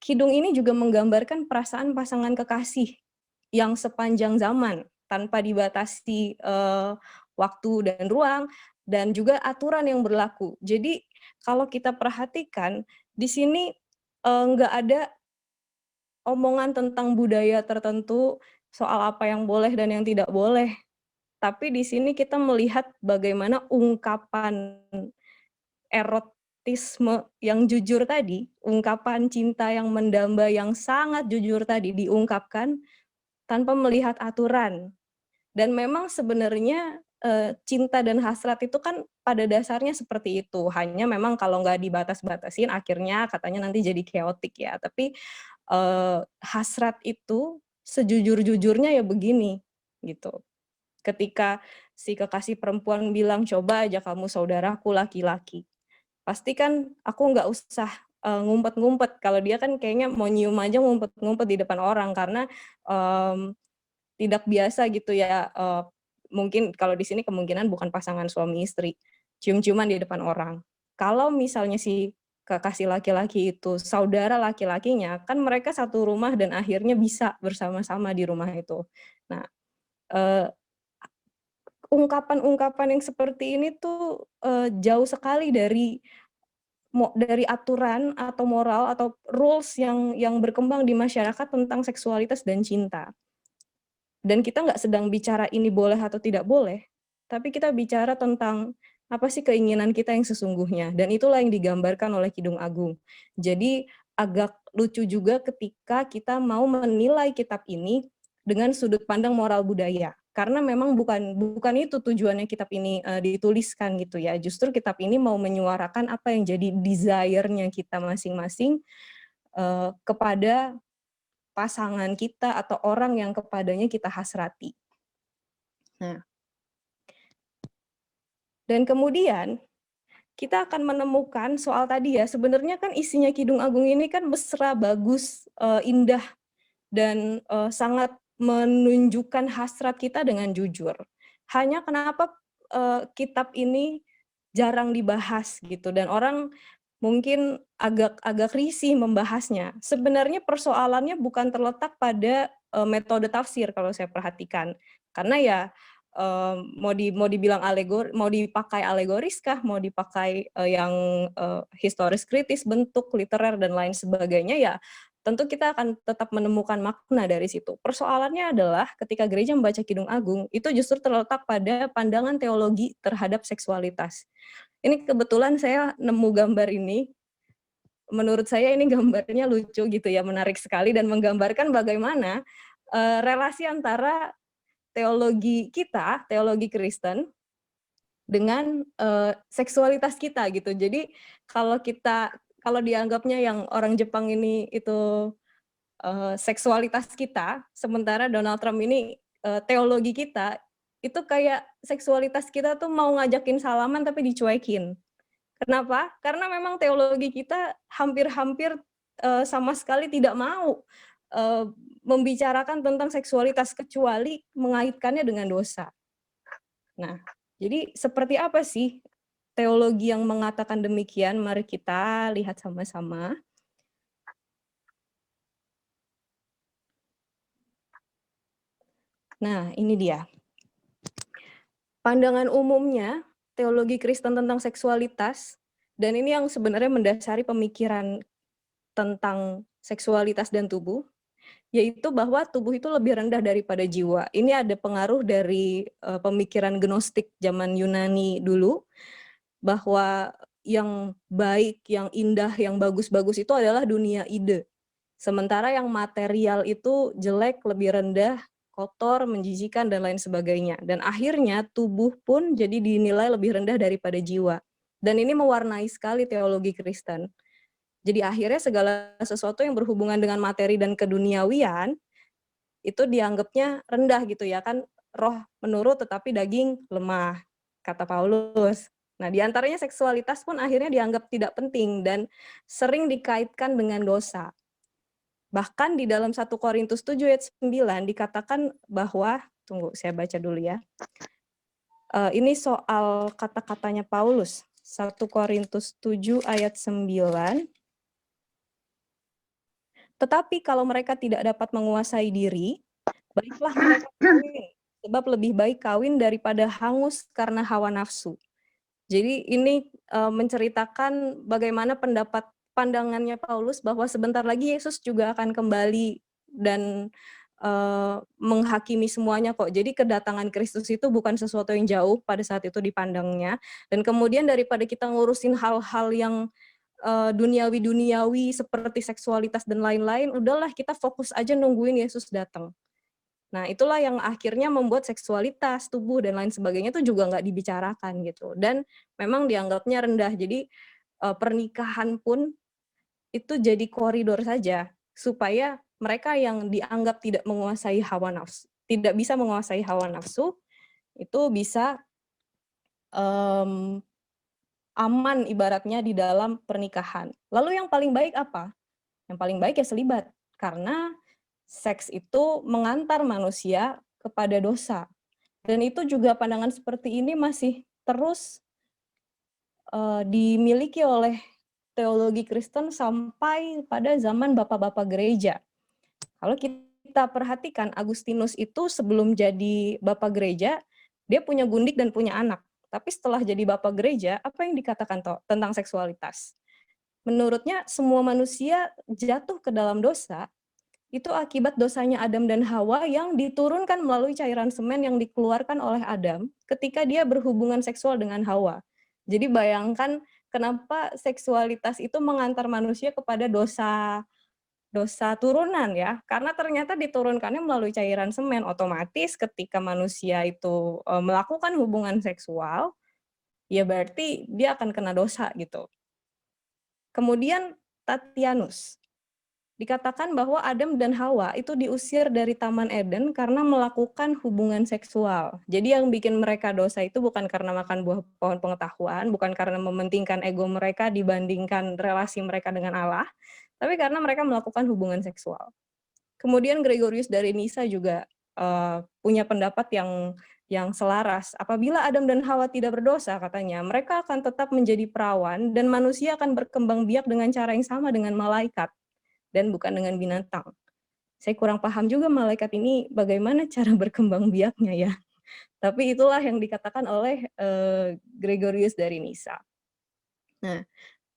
Kidung ini juga menggambarkan perasaan pasangan kekasih yang sepanjang zaman, tanpa dibatasi waktu dan ruang, dan juga aturan yang berlaku. Jadi kalau kita perhatikan, di sini nggak ada omongan tentang budaya tertentu, soal apa yang boleh dan yang tidak boleh. Tapi di sini kita melihat bagaimana ungkapan erotisme yang jujur tadi, ungkapan cinta yang mendamba yang sangat jujur tadi diungkapkan tanpa melihat aturan. Dan memang sebenarnya cinta dan hasrat itu kan pada dasarnya seperti itu. Hanya memang kalau nggak dibatas-batasin akhirnya katanya nanti jadi chaotic ya. Tapi hasrat itu sejujur-jujurnya ya begini gitu. Ketika si kekasih perempuan bilang, coba aja kamu saudaraku laki-laki. Pasti kan aku nggak usah ngumpet-ngumpet. Kalau dia kan kayaknya mau nyium aja ngumpet-ngumpet di depan orang, karena tidak biasa gitu ya. Mungkin kalau di sini kemungkinan bukan pasangan suami istri, cium-ciuman di depan orang. Kalau misalnya si kekasih laki-laki itu saudara laki-lakinya, kan mereka satu rumah dan akhirnya bisa bersama-sama di rumah itu. Nah, ungkapan-ungkapan yang seperti ini tuh jauh sekali dari aturan atau moral atau rules yang berkembang di masyarakat tentang seksualitas dan cinta. Dan kita nggak sedang bicara ini boleh atau tidak boleh, tapi kita bicara tentang apa sih keinginan kita yang sesungguhnya, dan itulah yang digambarkan oleh Kidung Agung. Jadi agak lucu juga ketika kita mau menilai kitab ini dengan sudut pandang moral budaya, karena memang bukan itu tujuannya kitab ini dituliskan gitu ya. Justru kitab ini mau menyuarakan apa yang jadi desire-nya kita masing-masing kepada pasangan kita atau orang yang kepadanya kita hasrati. Nah, dan kemudian kita akan menemukan soal tadi ya, sebenarnya kan isinya Kidung Agung ini kan mesra, bagus, indah, dan sangat menunjukkan hasrat kita dengan jujur. Hanya kenapa kitab ini jarang dibahas gitu, dan orang mungkin agak risih membahasnya. Sebenarnya persoalannya bukan terletak pada metode tafsir kalau saya perhatikan, karena ya mau dibilang mau dipakai alegoris kah, mau dipakai yang historis kritis, bentuk literer dan lain sebagainya, ya tentu kita akan tetap menemukan makna dari situ. Persoalannya adalah ketika gereja membaca Kidung Agung, itu justru terletak pada pandangan teologi terhadap seksualitas. Ini kebetulan saya nemu gambar ini, menurut saya ini gambarnya lucu gitu ya, menarik sekali dan menggambarkan bagaimana relasi antara teologi kita, teologi Kristen, dengan seksualitas kita gitu. Jadi kalau dianggapnya yang orang Jepang ini itu seksualitas kita, sementara Donald Trump ini teologi kita, itu kayak seksualitas kita tuh mau ngajakin salaman tapi dicuekin. Kenapa? Karena memang teologi kita hampir-hampir sama sekali tidak mau membicarakan tentang seksualitas kecuali mengaitkannya dengan dosa. Nah, jadi seperti apa sih teologi yang mengatakan demikian? Mari kita lihat sama-sama. Nah, ini dia. Pandangan umumnya teologi Kristen tentang seksualitas, dan ini yang sebenarnya mendasari pemikiran tentang seksualitas dan tubuh, yaitu bahwa tubuh itu lebih rendah daripada jiwa. Ini ada pengaruh dari pemikiran gnostik zaman Yunani dulu, bahwa yang baik, yang indah, yang bagus-bagus itu adalah dunia ide. Sementara yang material itu jelek, lebih rendah, kotor, menjijikan, dan lain sebagainya. Dan akhirnya tubuh pun jadi dinilai lebih rendah daripada jiwa. Dan ini mewarnai sekali teologi Kristen. Jadi akhirnya segala sesuatu yang berhubungan dengan materi dan keduniawian itu dianggapnya rendah gitu ya kan, roh menurut tetapi daging lemah, kata Paulus. Nah, diantaranya seksualitas pun akhirnya dianggap tidak penting dan sering dikaitkan dengan dosa. Bahkan di dalam 1 Korintus 7 ayat 9 dikatakan bahwa, tunggu saya baca dulu ya. Ini soal kata-katanya Paulus, 1 Korintus 7 ayat 9. Tetapi kalau mereka tidak dapat menguasai diri, baiklah mereka kawin, sebab lebih baik kawin daripada hangus karena hawa nafsu. Jadi ini menceritakan bagaimana pandangannya Paulus bahwa sebentar lagi Yesus juga akan kembali dan menghakimi semuanya kok. Jadi kedatangan Kristus itu bukan sesuatu yang jauh pada saat itu dipandangnya. Dan kemudian daripada kita ngurusin hal-hal yang duniawi-duniawi seperti seksualitas dan lain-lain, udahlah kita fokus aja nungguin Yesus datang. Nah, itulah yang akhirnya membuat seksualitas, tubuh, dan lain sebagainya itu juga nggak dibicarakan gitu. Dan memang dianggapnya rendah. Jadi pernikahan pun itu jadi koridor saja supaya mereka yang dianggap tidak menguasai hawa nafsu, tidak bisa menguasai hawa nafsu, itu bisa aman ibaratnya di dalam pernikahan. Lalu yang paling baik apa? Yang paling baik ya selibat. Karena seks itu mengantar manusia kepada dosa. Dan itu juga pandangan seperti ini masih terus dimiliki oleh teologi Kristen sampai pada zaman bapak-bapak gereja. Kalau kita perhatikan, Agustinus itu sebelum jadi bapak gereja, dia punya gundik dan punya anak. Tapi setelah jadi bapak gereja, apa yang dikatakan tentang seksualitas? Menurutnya semua manusia jatuh ke dalam dosa, itu akibat dosanya Adam dan Hawa yang diturunkan melalui cairan semen yang dikeluarkan oleh Adam ketika dia berhubungan seksual dengan Hawa. Jadi bayangkan kenapa seksualitas itu mengantar manusia kepada dosa turunan ya, karena ternyata diturunkannya melalui cairan semen. Otomatis ketika manusia itu melakukan hubungan seksual, ya berarti dia akan kena dosa gitu. Kemudian Tatianus. dikatakan bahwa Adam dan Hawa itu diusir dari Taman Eden karena melakukan hubungan seksual. Jadi yang bikin mereka dosa itu bukan karena makan buah pohon pengetahuan, bukan karena mementingkan ego mereka dibandingkan relasi mereka dengan Allah, tapi karena mereka melakukan hubungan seksual. Kemudian Gregorius dari Nyssa juga punya pendapat yang selaras. Apabila Adam dan Hawa tidak berdosa, katanya, mereka akan tetap menjadi perawan dan manusia akan berkembang biak dengan cara yang sama dengan malaikat dan bukan dengan binatang. Saya kurang paham juga malaikat ini bagaimana cara berkembang biaknya ya. Tapi itulah yang dikatakan oleh Gregorius dari Nyssa. Nah,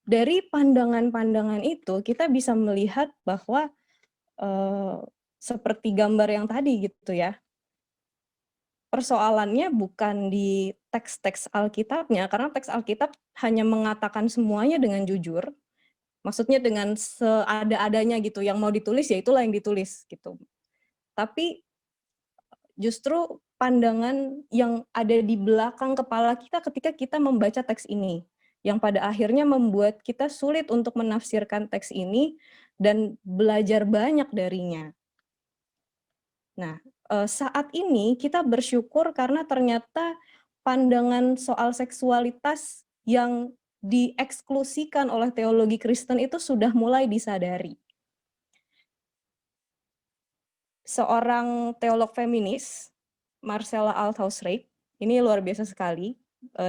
dari pandangan-pandangan itu kita bisa melihat bahwa seperti gambar yang tadi gitu ya. Persoalannya bukan di teks-teks Alkitabnya, karena teks Alkitab hanya mengatakan semuanya dengan jujur. Maksudnya dengan seada-adanya gitu, yang mau ditulis ya itulah yang ditulis gitu. Tapi justru pandangan yang ada di belakang kepala kita ketika kita membaca teks ini, yang pada akhirnya membuat kita sulit untuk menafsirkan teks ini dan belajar banyak darinya. Nah, saat ini kita bersyukur karena ternyata pandangan soal seksualitas yang dieksklusikan oleh teologi Kristen itu sudah mulai disadari. Seorang teolog feminis, Marcella Althaus-Reid, ini luar biasa sekali.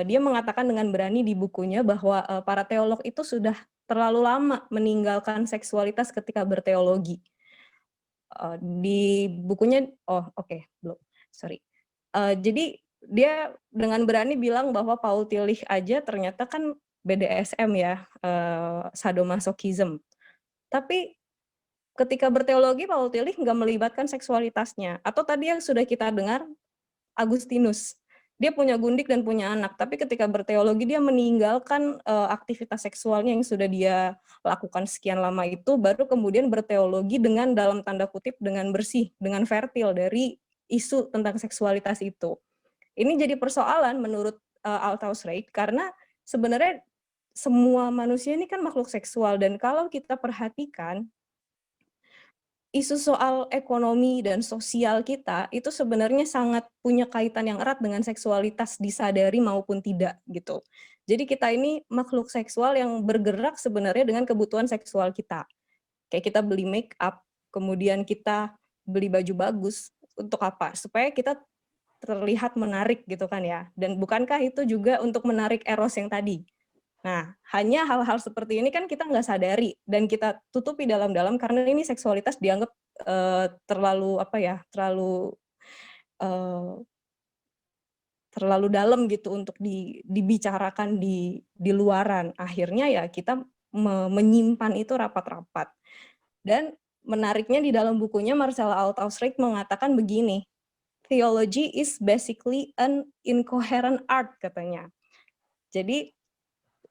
Dia mengatakan dengan berani di bukunya bahwa para teolog itu sudah terlalu lama meninggalkan seksualitas ketika berteologi. Di bukunya, belum, sorry. Jadi dia dengan berani bilang bahwa Paul Tillich aja ternyata kan BDSM ya, sadomasochism. Tapi ketika berteologi Paul Tillich nggak melibatkan seksualitasnya. Atau tadi yang sudah kita dengar, Agustinus. Dia punya gundik dan punya anak, tapi ketika berteologi dia meninggalkan aktivitas seksualnya yang sudah dia lakukan sekian lama itu, baru kemudian berteologi dengan dalam tanda kutip dengan bersih, dengan fertil dari isu tentang seksualitas itu. Ini jadi persoalan menurut Althaus-Reid karena sebenarnya semua manusia ini kan makhluk seksual, dan kalau kita perhatikan isu soal ekonomi dan sosial kita itu sebenarnya sangat punya kaitan yang erat dengan seksualitas, disadari maupun tidak gitu. Jadi kita ini makhluk seksual yang bergerak sebenarnya dengan kebutuhan seksual kita. Kayak kita beli make up, kemudian kita beli baju bagus untuk apa? Supaya kita terlihat menarik gitu kan ya. Dan bukankah itu juga untuk menarik eros yang tadi? Nah, hanya hal-hal seperti ini kan kita nggak sadari dan kita tutupi dalam-dalam karena ini seksualitas dianggap terlalu terlalu dalam gitu untuk dibicarakan di luaran. Akhirnya ya kita menyimpan itu rapat-rapat. Dan menariknya di dalam bukunya Marcella Althaus-Reid mengatakan begini, theology is basically an incoherent art, katanya. Jadi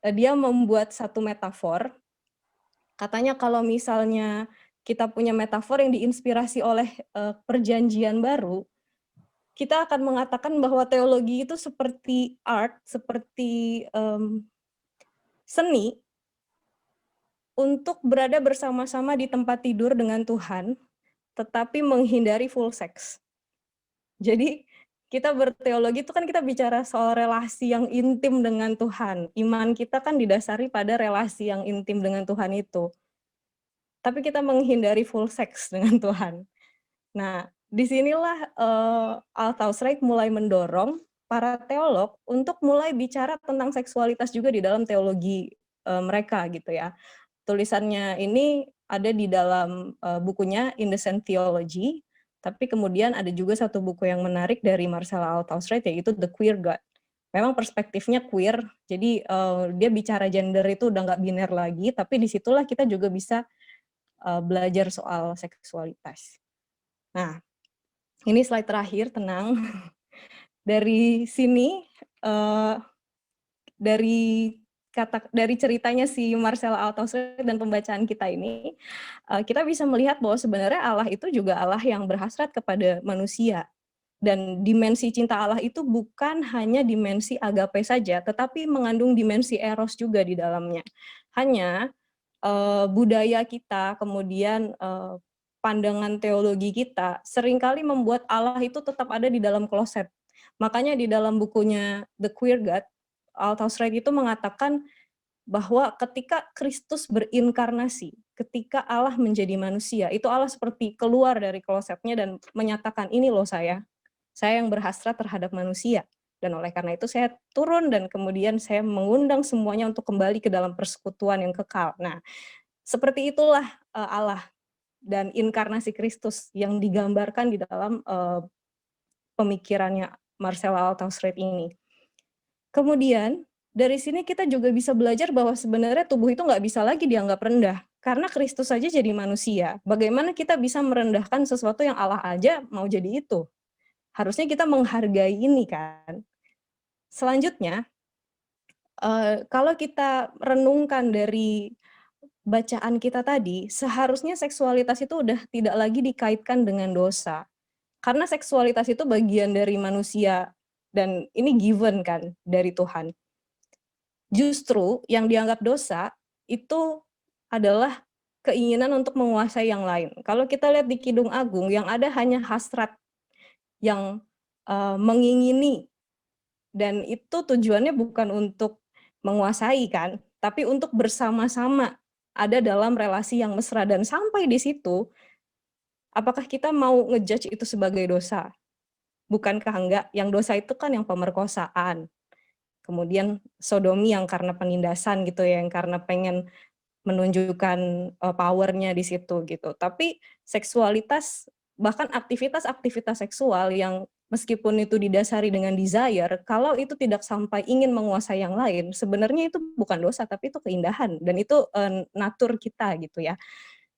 dia membuat satu metafor, katanya kalau misalnya kita punya metafor yang diinspirasi oleh perjanjian baru, kita akan mengatakan bahwa teologi itu seperti art, seperti seni, untuk berada bersama-sama di tempat tidur dengan Tuhan, tetapi menghindari full sex. Jadi kita berteologi itu kan kita bicara soal relasi yang intim dengan Tuhan. Iman kita kan didasari pada relasi yang intim dengan Tuhan itu. Tapi kita menghindari full sex dengan Tuhan. Nah, disinilah Althaus-Reid mulai mendorong para teolog untuk mulai bicara tentang seksualitas juga di dalam teologi mereka gitu ya. Tulisannya ini ada di dalam bukunya Indecent Theology. Tapi kemudian ada juga satu buku yang menarik dari Marcella Althaus-Reid, yaitu The Queer God. Memang perspektifnya queer, jadi dia bicara gender itu udah nggak biner lagi, tapi disitulah kita juga bisa belajar soal seksualitas. Nah, ini slide terakhir, tenang. Dari sini, dari ceritanya si Marcella Althaus-Reid dan pembacaan kita ini, kita bisa melihat bahwa sebenarnya Allah itu juga Allah yang berhasrat kepada manusia. Dan dimensi cinta Allah itu bukan hanya dimensi agape saja, tetapi mengandung dimensi eros juga di dalamnya. Hanya budaya kita, kemudian pandangan teologi kita seringkali membuat Allah itu tetap ada di dalam kloset. Makanya di dalam bukunya The Queer God, Aldous Wright itu mengatakan bahwa ketika Kristus berinkarnasi, ketika Allah menjadi manusia, itu Allah seperti keluar dari klosetnya dan menyatakan, ini loh saya yang berhasrat terhadap manusia. Dan oleh karena itu saya turun dan kemudian saya mengundang semuanya untuk kembali ke dalam persekutuan yang kekal. Nah, seperti itulah Allah dan inkarnasi Kristus yang digambarkan di dalam pemikirannya Marcella Aldous Wright ini. Kemudian dari sini kita juga bisa belajar bahwa sebenarnya tubuh itu nggak bisa lagi dianggap rendah. Karena Kristus saja jadi manusia. Bagaimana kita bisa merendahkan sesuatu yang Allah aja mau jadi itu? Harusnya kita menghargai ini kan. Selanjutnya, kalau kita renungkan dari bacaan kita tadi, seharusnya seksualitas itu udah tidak lagi dikaitkan dengan dosa. Karena seksualitas itu bagian dari manusia, dan ini given kan dari Tuhan. Justru yang dianggap dosa itu adalah keinginan untuk menguasai yang lain. Kalau kita lihat di Kidung Agung, yang ada hanya hasrat yang mengingini, dan itu tujuannya bukan untuk menguasai kan, tapi untuk bersama-sama ada dalam relasi yang mesra. Dan sampai di situ, apakah kita mau ngejudge itu sebagai dosa? Bukankah enggak? Yang dosa itu kan yang pemerkosaan, kemudian sodomi yang karena penindasan gitu ya, yang karena pengen menunjukkan powernya di situ gitu. Tapi seksualitas, bahkan aktivitas-aktivitas seksual yang meskipun itu didasari dengan desire, kalau itu tidak sampai ingin menguasai yang lain, sebenarnya itu bukan dosa, tapi itu keindahan, dan itu natur kita gitu ya.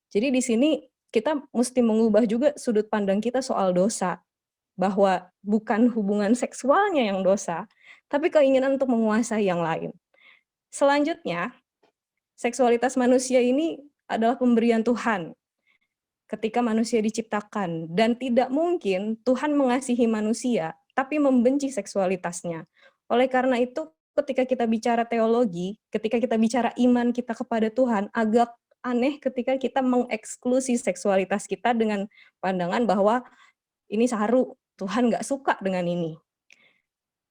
Jadi di sini kita mesti mengubah juga sudut pandang kita soal dosa, bahwa bukan hubungan seksualnya yang dosa, tapi keinginan untuk menguasai yang lain. Selanjutnya, seksualitas manusia ini adalah pemberian Tuhan ketika manusia diciptakan, dan tidak mungkin Tuhan mengasihi manusia tapi membenci seksualitasnya. Oleh karena itu, ketika kita bicara teologi, ketika kita bicara iman kita kepada Tuhan, agak aneh ketika kita mengeksklusi seksualitas kita dengan pandangan bahwa ini saru, Tuhan nggak suka dengan ini.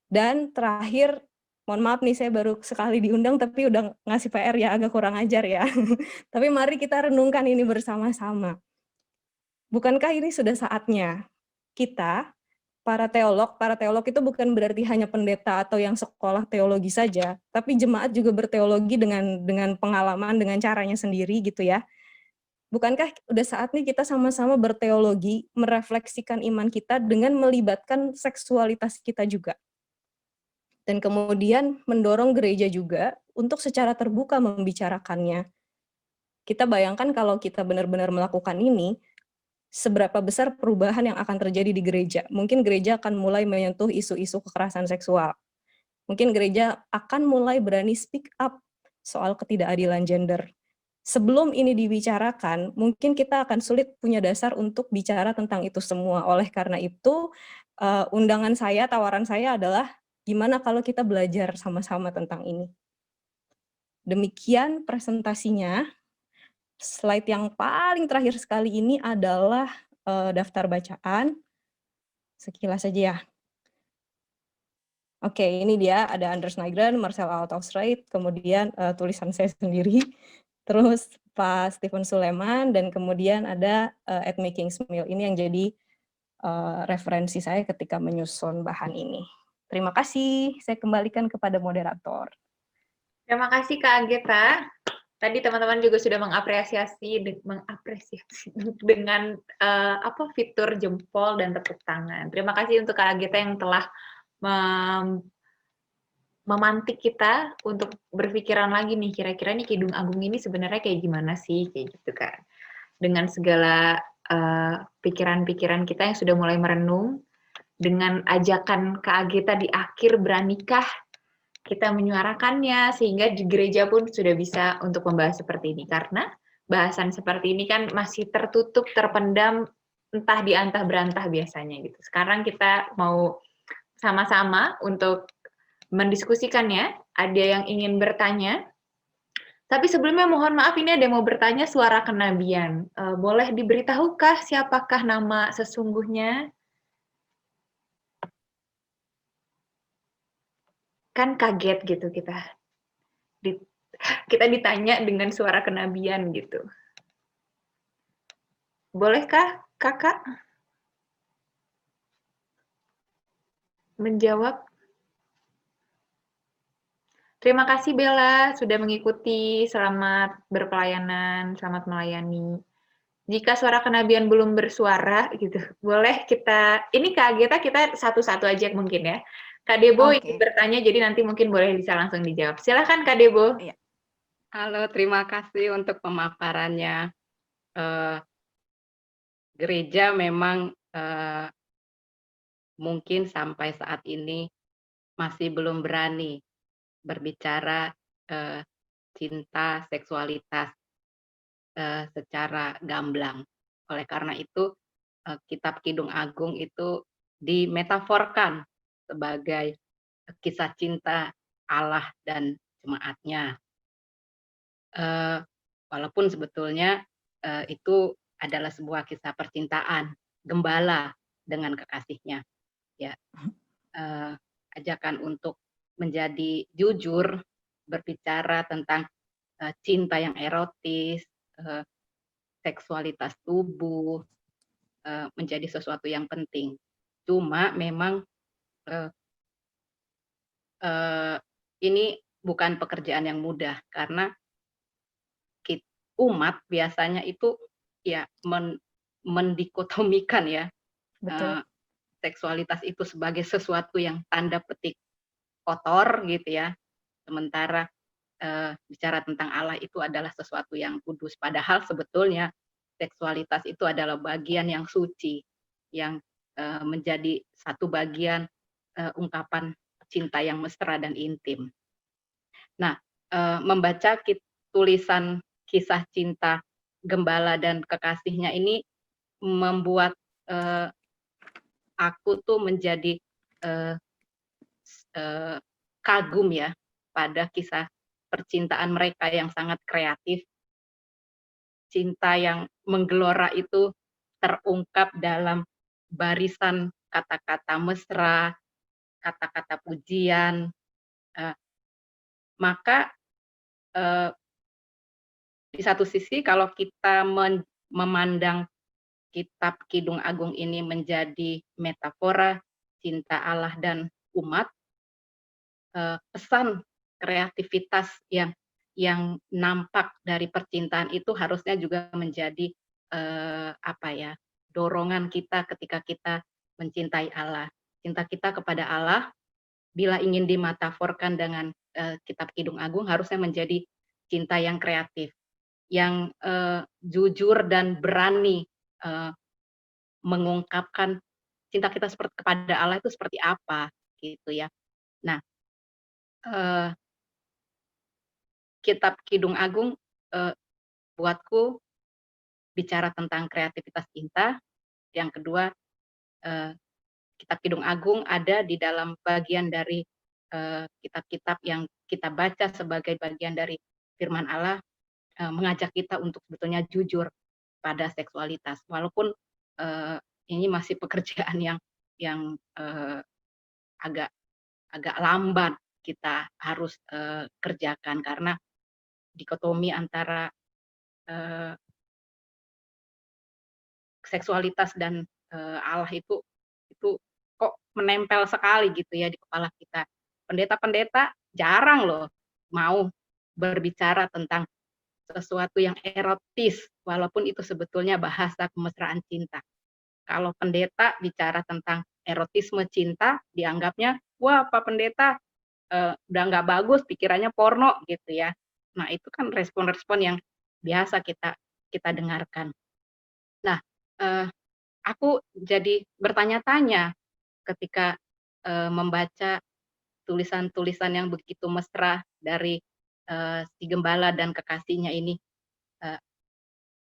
Dan terakhir, mohon maaf nih saya baru sekali diundang tapi udah ngasih PR ya, agak kurang ajar ya. Tapi mari kita renungkan ini bersama-sama. Bukankah ini sudah saatnya kita, para teolog itu bukan berarti hanya pendeta atau yang sekolah teologi saja, tapi jemaat juga berteologi dengan pengalaman, dengan caranya sendiri gitu ya. Bukankah udah saatnya kita sama-sama berteologi, merefleksikan iman kita dengan melibatkan seksualitas kita juga. Dan kemudian mendorong gereja juga untuk secara terbuka membicarakannya. Kita bayangkan kalau kita benar-benar melakukan ini, seberapa besar perubahan yang akan terjadi di gereja. Mungkin gereja akan mulai menyentuh isu-isu kekerasan seksual. Mungkin gereja akan mulai berani speak up soal ketidakadilan gender. Sebelum ini dibicarakan, mungkin kita akan sulit punya dasar untuk bicara tentang itu semua. Oleh karena itu, undangan saya, tawaran saya adalah gimana kalau kita belajar sama-sama tentang ini. Demikian presentasinya. Slide yang paling terakhir sekali ini adalah daftar bacaan. Sekilas saja ya. Oke, ini dia ada Anders Nygren, Marcella Aldous Wright, kemudian tulisan saya sendiri, terus Pak Stephen Suleman, dan kemudian ada Edme Kingsmill. Ini yang jadi referensi saya ketika menyusun bahan ini. Terima kasih, saya kembalikan kepada moderator. Terima kasih Kak Ageta. Tadi teman-teman juga sudah mengapresiasi dengan fitur jempol dan tepuk tangan. Terima kasih untuk Kak Ageta yang telah memantik kita untuk berpikiran lagi nih, kira-kira nih Kidung Agung ini sebenarnya kayak gimana sih, kayak gitu kan. Dengan segala pikiran-pikiran kita yang sudah mulai merenung, dengan ajakan Kak Ageta di akhir, beranikah kita menyuarakannya, sehingga di gereja pun sudah bisa untuk membahas seperti ini. Karena bahasan seperti ini kan masih tertutup, terpendam, entah diantah berantah biasanya gitu. Sekarang kita mau sama-sama untuk mendiskusikannya. Ada yang ingin bertanya, Tapi sebelumnya mohon maaf, ini ada yang mau bertanya suara kenabian. Boleh diberitahukah siapakah nama sesungguhnya? Kan kaget gitu kita. Kita ditanya dengan suara kenabian gitu. Bolehkah Kakak menjawab? Terima kasih Bella sudah mengikuti. Selamat berpelayanan, selamat melayani. Jika suara kenabian belum bersuara gitu, boleh kita, ini Kak Ageta kita satu-satu aja mungkin ya. Kak Debo ingin bertanya, jadi nanti mungkin boleh bisa langsung dijawab. Silakan Kak Debo. Iya. Halo, terima kasih untuk pemaparannya. Gereja memang mungkin sampai saat ini masih belum berani berbicara cinta, seksualitas secara gamblang. Oleh karena itu, Kitab Kidung Agung itu dimetaforkan sebagai kisah cinta Allah dan jemaatnya. Walaupun sebetulnya itu adalah sebuah kisah percintaan gembala dengan kekasihnya. Ya, ajakan untuk menjadi jujur, berbicara tentang cinta yang erotis, seksualitas tubuh, menjadi sesuatu yang penting. Cuma memang ini bukan pekerjaan yang mudah karena umat biasanya itu ya mendikotomikan ya seksualitas itu sebagai sesuatu yang tanda petik kotor gitu ya. Sementara bicara tentang Allah itu adalah sesuatu yang kudus. Padahal sebetulnya seksualitas itu adalah bagian yang suci, yang menjadi satu bagian ungkapan cinta yang mesra dan intim. Nah, membaca tulisan kisah cinta gembala dan kekasihnya ini membuat aku tuh menjadi kagum ya pada kisah percintaan mereka yang sangat kreatif. Cinta yang menggelora itu terungkap dalam barisan kata-kata mesra, kata-kata pujian. Maka di satu sisi kalau kita memandang Kitab Kidung Agung ini menjadi metafora cinta Allah dan umat, pesan kreativitas yang nampak dari percintaan itu harusnya juga menjadi dorongan kita ketika kita mencintai Allah. Cinta kita kepada Allah bila ingin dimetaforkan dengan Kitab Kidung Agung harusnya menjadi cinta yang kreatif, yang jujur dan berani mengungkapkan cinta kita kepada Allah itu seperti apa gitu ya. Nah, Kitab Kidung Agung buatku bicara tentang kreativitas cinta. Yang kedua, Kitab Kidung Agung ada di dalam bagian dari kitab-kitab yang kita baca sebagai bagian dari firman Allah, mengajak kita untuk sebetulnya jujur pada seksualitas. Walaupun ini masih pekerjaan yang agak lambat kita harus kerjakan karena dikotomi antara seksualitas dan Allah itu kok menempel sekali gitu ya di kepala kita. Pendeta-pendeta jarang loh mau berbicara tentang sesuatu yang erotis, walaupun itu sebetulnya bahasa kemesraan cinta. Kalau pendeta bicara tentang erotisme cinta, dianggapnya, wah Pak Pendeta udah nggak bagus, pikirannya porno gitu ya. Nah itu kan respon-respon yang biasa kita dengarkan. Nah, aku jadi bertanya-tanya ketika membaca tulisan-tulisan yang begitu mesra dari si gembala dan kekasihnya ini.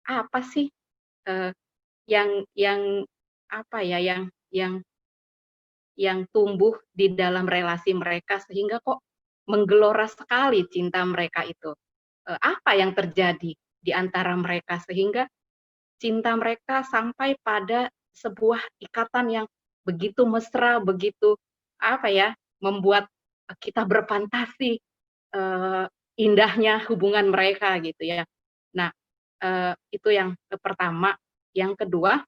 Apa sih yang tumbuh di dalam relasi mereka sehingga kok menggelora sekali cinta mereka itu. apa yang terjadi di antara mereka sehingga cinta mereka sampai pada sebuah ikatan yang begitu mesra, begitu apa ya, membuat kita berfantasi indahnya hubungan mereka gitu ya. Nah, itu yang pertama. Yang kedua,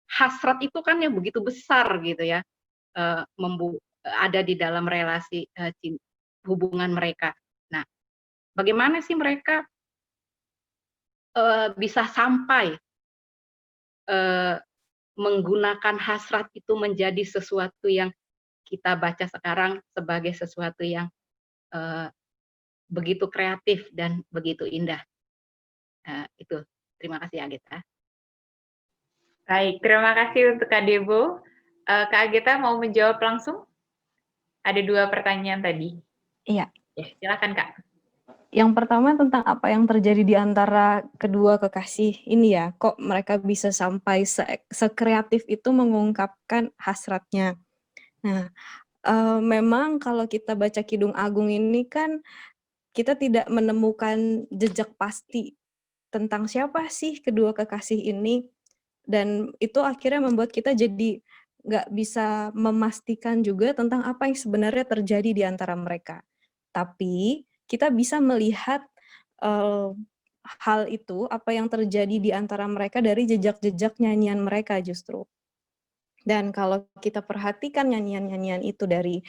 hasrat itu kan yang begitu besar gitu ya, ada di dalam relasi hubungan mereka. Nah, bagaimana sih mereka bisa sampai menggunakan hasrat itu menjadi sesuatu yang kita baca sekarang sebagai sesuatu yang begitu kreatif dan begitu indah. Itu. Terima kasih Agita. Baik, terima kasih untuk Kak Debo. Kak Agita mau menjawab langsung? Ada 2 pertanyaan tadi. Iya. Ya, silakan Kak. Yang pertama tentang apa yang terjadi di antara kedua kekasih ini ya, kok mereka bisa sampai sekreatif itu mengungkapkan hasratnya. Nah, memang kalau kita baca Kidung Agung ini kan kita tidak menemukan jejak pasti tentang siapa sih kedua kekasih ini, dan itu akhirnya membuat kita jadi nggak bisa memastikan juga tentang apa yang sebenarnya terjadi di antara mereka. Tapi kita bisa melihat hal itu, apa yang terjadi di antara mereka dari jejak-jejak nyanyian mereka justru. Dan kalau kita perhatikan nyanyian-nyanyian itu dari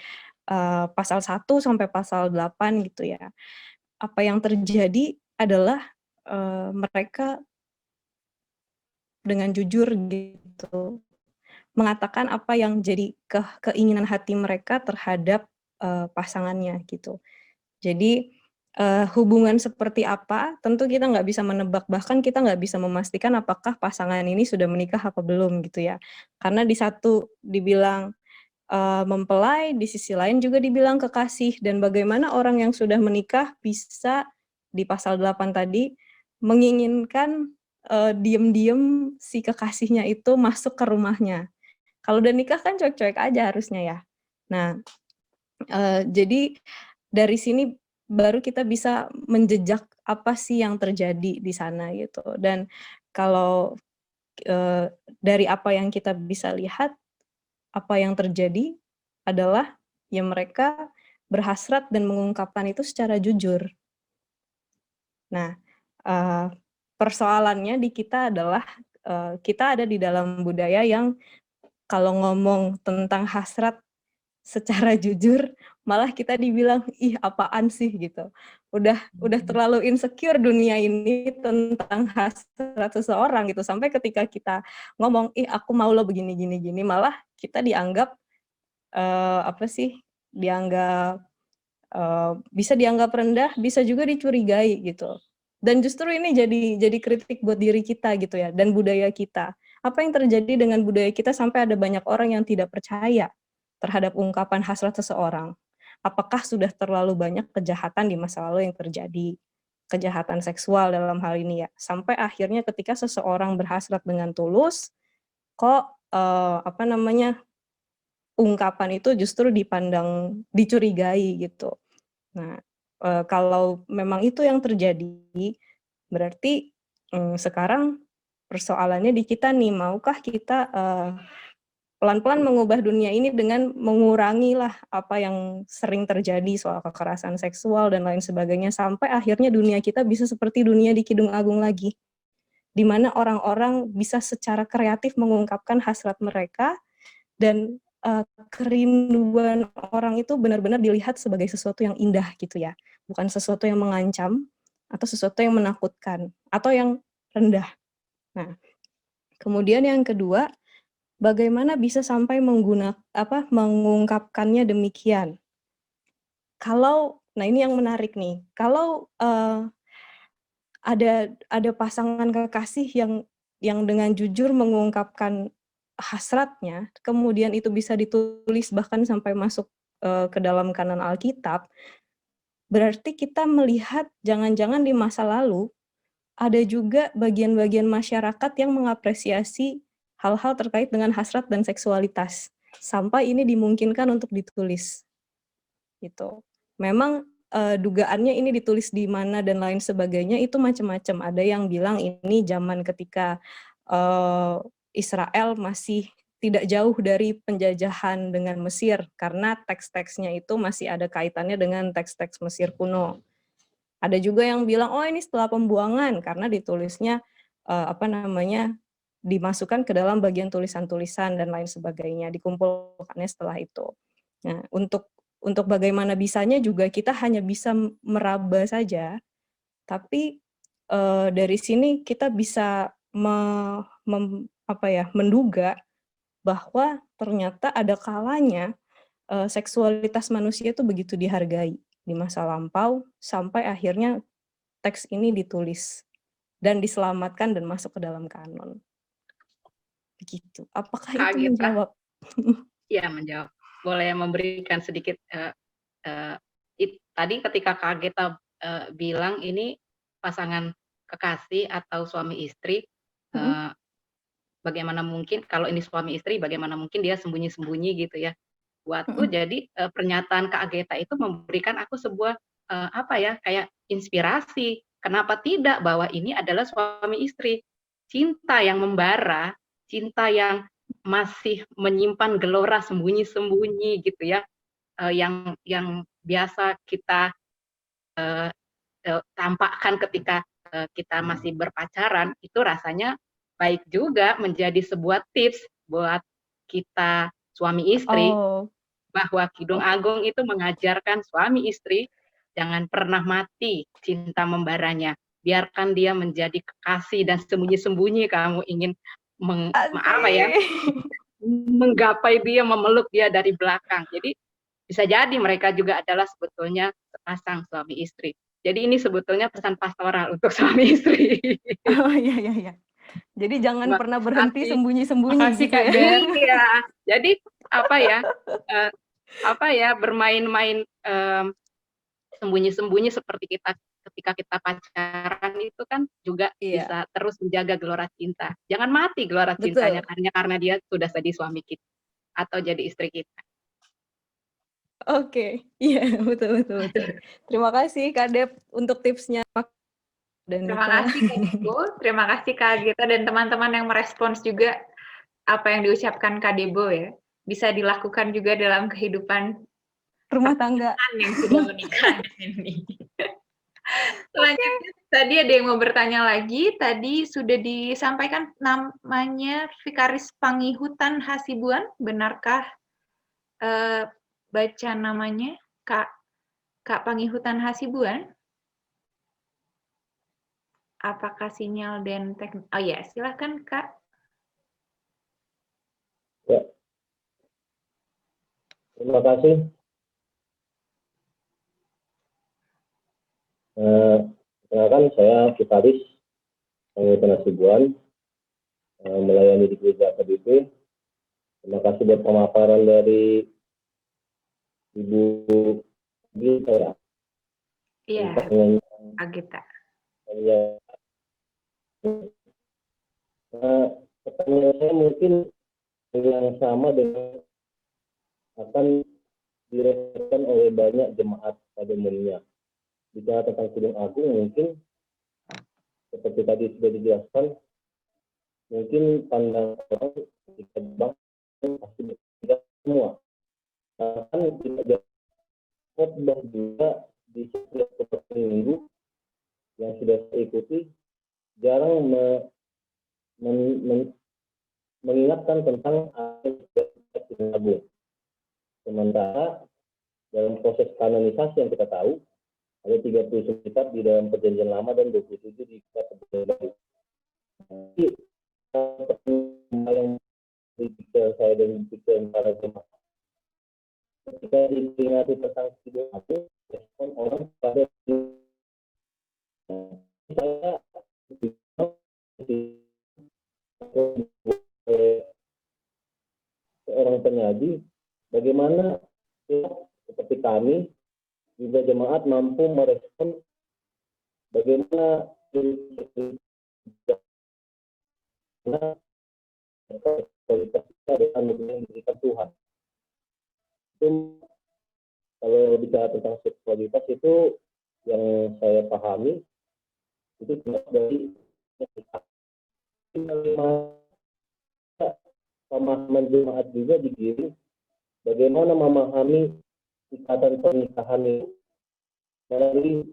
pasal 1 sampai pasal 8 gitu ya, apa yang terjadi adalah mereka dengan jujur gitu mengatakan apa yang jadi keinginan hati mereka terhadap pasangannya gitu. Jadi hubungan seperti apa tentu kita nggak bisa menebak, bahkan kita nggak bisa memastikan apakah pasangan ini sudah menikah apa belum gitu ya. Karena di satu dibilang mempelai, di sisi lain juga dibilang kekasih, dan bagaimana orang yang sudah menikah bisa di pasal 8 tadi menginginkan diem-diem si kekasihnya itu masuk ke rumahnya. Kalau udah nikah kan cuek-cuek aja harusnya ya. Nah, jadi dari sini baru kita bisa menjejak apa sih yang terjadi di sana gitu. Dan kalau dari apa yang kita bisa lihat, apa yang terjadi adalah ya mereka berhasrat dan mengungkapkan itu secara jujur. Nah, persoalannya di kita adalah kita ada di dalam budaya yang kalau ngomong tentang hasrat secara jujur malah kita dibilang, "Ih, apaan sih?" gitu. Udah terlalu insecure dunia ini tentang hasrat seseorang gitu, sampai ketika kita ngomong, "Ih, aku mau lo begini gini gini," malah kita dianggap apa sih, bisa dianggap rendah, bisa juga dicurigai gitu. Dan justru ini jadi kritik buat diri kita gitu ya, dan budaya kita. Apa yang terjadi dengan budaya kita sampai ada banyak orang yang tidak percaya terhadap ungkapan hasrat seseorang? Apakah sudah terlalu banyak kejahatan di masa lalu yang terjadi? Kejahatan seksual dalam hal ini ya, sampai akhirnya ketika seseorang berhasrat dengan tulus, kok ungkapan itu justru dipandang dicurigai gitu. Nah, kalau memang itu yang terjadi, berarti sekarang persoalannya di kita nih, maukah kita pelan-pelan mengubah dunia ini dengan mengurangilah apa yang sering terjadi soal kekerasan seksual dan lain sebagainya, sampai akhirnya dunia kita bisa seperti dunia di Kidung Agung lagi, di mana orang-orang bisa secara kreatif mengungkapkan hasrat mereka, dan kerinduan orang itu benar-benar dilihat sebagai sesuatu yang indah gitu ya, bukan sesuatu yang mengancam atau sesuatu yang menakutkan atau yang rendah. Nah, kemudian yang kedua, bagaimana bisa sampai mengungkapkannya demikian? Nah ini yang menarik nih, kalau ada pasangan kekasih yang dengan jujur mengungkapkan hasratnya, kemudian itu bisa ditulis bahkan sampai masuk ke dalam kanon Alkitab, berarti kita melihat jangan-jangan di masa lalu ada juga bagian-bagian masyarakat yang mengapresiasi hal-hal terkait dengan hasrat dan seksualitas, sampai ini dimungkinkan untuk ditulis. gitu. Memang dugaannya ini ditulis di mana dan lain sebagainya itu macam-macam. Ada yang bilang ini zaman ketika Israel masih tidak jauh dari penjajahan dengan Mesir karena teks-teksnya itu masih ada kaitannya dengan teks-teks Mesir kuno. Ada juga yang bilang oh ini setelah pembuangan karena ditulisnya dimasukkan ke dalam bagian tulisan-tulisan dan lain sebagainya, dikumpulkannya setelah itu. Nah, untuk bagaimana bisanya juga kita hanya bisa meraba saja, tapi dari sini kita bisa menduga bahwa ternyata ada kalanya seksualitas manusia itu begitu dihargai di masa lampau sampai akhirnya teks ini ditulis dan diselamatkan dan masuk ke dalam kanon. Begitu. Apakah Kak itu Gita, menjawab? ya menjawab. Boleh memberikan sedikit tadi ketika Kak Gita bilang ini pasangan kekasih atau suami istri, bagaimana mungkin kalau ini suami istri, bagaimana mungkin dia sembunyi-sembunyi gitu ya. Buatku jadi pernyataan Kak Gita itu memberikan aku sebuah kayak inspirasi. Kenapa tidak bahwa ini adalah suami istri, cinta yang membara, cinta yang masih menyimpan gelora sembunyi-sembunyi gitu ya, yang biasa kita tampakkan ketika kita masih berpacaran, itu rasanya baik juga menjadi sebuah tips buat kita suami istri, bahwa Kidung Agung itu mengajarkan suami istri jangan pernah mati cinta membaranya. Biarkan dia menjadi kekasih dan sembunyi-sembunyi kamu ingin menggapai dia, memeluk dia dari belakang. Jadi bisa jadi mereka juga adalah sebetulnya sepasang suami istri. Jadi ini sebetulnya pesan pastoral untuk suami istri. Oh iya. Jadi jangan pernah berhenti sembunyi-sembunyi Makasih, gitu Kak ya. Del. Iya. Jadi bermain-main sembunyi-sembunyi seperti kita ketika kita pacaran itu kan juga bisa terus menjaga gelora cinta. Jangan mati gelora cintanya karena dia sudah jadi suami kita atau jadi istri kita. Oke, iya betul. Terima kasih Kak Dep untuk tipsnya. Terima kasih Kak Debo, terima kasih Kak Gita dan teman-teman yang merespons juga apa yang diucapkan Kak Debo ya. Bisa dilakukan juga dalam kehidupan rumah tangga yang sudah menikah ini. Selanjutnya tadi ada yang mau bertanya lagi. Tadi sudah disampaikan namanya Vikaris Pangihutan Hasibuan. Benarkah baca namanya Kak Pangihutan Hasibuan? Apakah sinyal dan teknik? Oh ya, silakan Kak. Ya. Terima kasih. Perkenalkan saya Vikaris Pangihutan Hasibuan, melayani di Gereja KBP. Terima kasih buat pemaparan dari Ibu Gita ya. Iya, Agita. Pertanyaan saya mungkin yang sama dengan akan dirasakan oleh banyak jemaat pada umumnya. Bicara tentang Kidung Agung mungkin seperti tadi sudah dijelaskan, mungkin pandangan orang ketika bangun pasti berbeda semua. Bahkan tidak khotbah juga di setiap seperti minggu yang sudah saya ikuti jarang mengingatkan tentang Kidung Agung. Sementara dalam proses kanonisasi yang kita tahu ada 30 kitab di dalam Perjanjian Lama dan 27 di kitab Perjanjian Baru. Jadi yang dipikir saya dan dipikir para jemaat ketika diperingati tentang Kidung Agung, respon orang pada saya seorang penyaji, bagaimana seperti kami juga jemaat mampu merespon bagaimana kualitas kita dengan anugerah yang diberikan Tuhan. Itu kalau bicara tentang seksualitas itu yang saya pahami itu cuma dari pemahaman jemaat juga digiring bagaimana memahami ikatan pernikahan itu melalui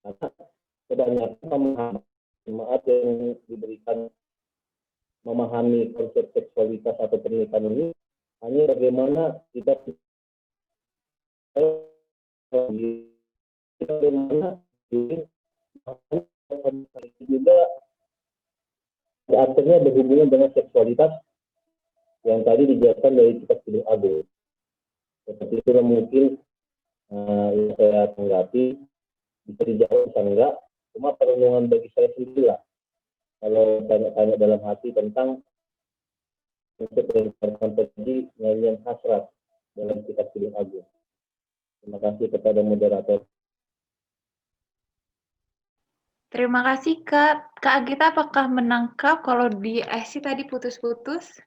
karena kebanyakan pemahaman jemaat yang diberikan memahami konsep seksualitas atau pernikahan ini hanya bagaimana kita bagaimana juga akhirnya berhubungan dengan seksualitas yang tadi dijelaskan dari kitab Kidung Agung. Seperti itu mungkin yang saya tanggapi, bisa dijawab bisa enggak, cuma perenungan bagi saya sendiri lah. Kalau tanya-tanya dalam hati tentang konsep yang tadi nyanyian hasrat dalam kitab Kidung Agung. Terima kasih kepada moderator. Terima kasih Kak. Kak Agita apakah menangkap kalau di IC tadi putus-putus?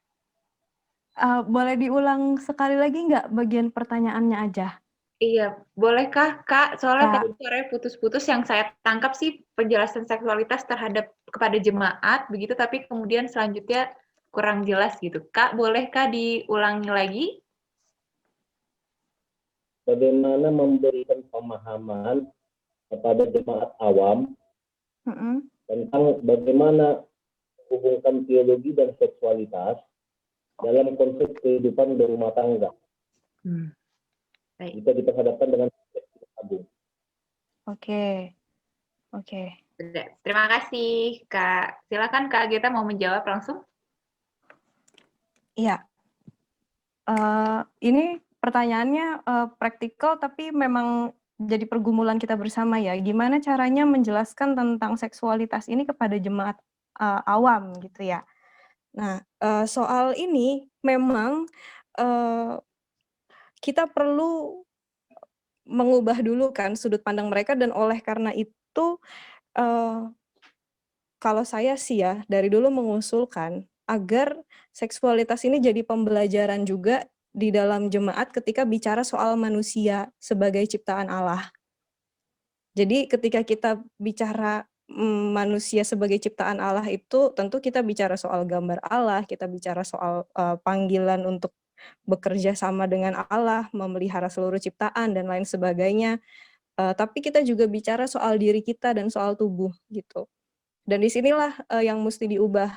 Boleh diulang sekali lagi nggak bagian pertanyaannya aja? Iya, bolehkah Kak? Soalnya Kak. tadi suaranya putus-putus, yang saya tangkap sih penjelasan seksualitas terhadap kepada jemaat, begitu, tapi kemudian selanjutnya kurang jelas gitu. Kak, bolehkah diulangi lagi? Bagaimana memberikan pemahaman kepada jemaat awam tentang bagaimana hubungkan teologi dan seksualitas dalam konsep kehidupan berumah tangga. Baik. Bisa diperhadapkan dengan Agung. Oke. Sudah. Terima kasih Kak. Silakan Kak Agita mau menjawab langsung. Iya. Ini pertanyaannya praktikal tapi memang jadi pergumulan kita bersama ya. Gimana caranya menjelaskan tentang seksualitas ini kepada jemaat awam gitu ya. Nah, soal ini memang kita perlu mengubah dulu kan sudut pandang mereka, dan oleh karena itu kalau saya sih ya dari dulu mengusulkan agar seksualitas ini jadi pembelajaran juga di dalam jemaat ketika bicara soal manusia sebagai ciptaan Allah. Jadi ketika kita bicara manusia sebagai ciptaan Allah itu tentu kita bicara soal gambar Allah, kita bicara soal panggilan untuk bekerja sama dengan Allah, memelihara seluruh ciptaan dan lain sebagainya. Tapi kita juga bicara soal diri kita dan soal tubuh gitu. Dan disinilah yang mesti diubah.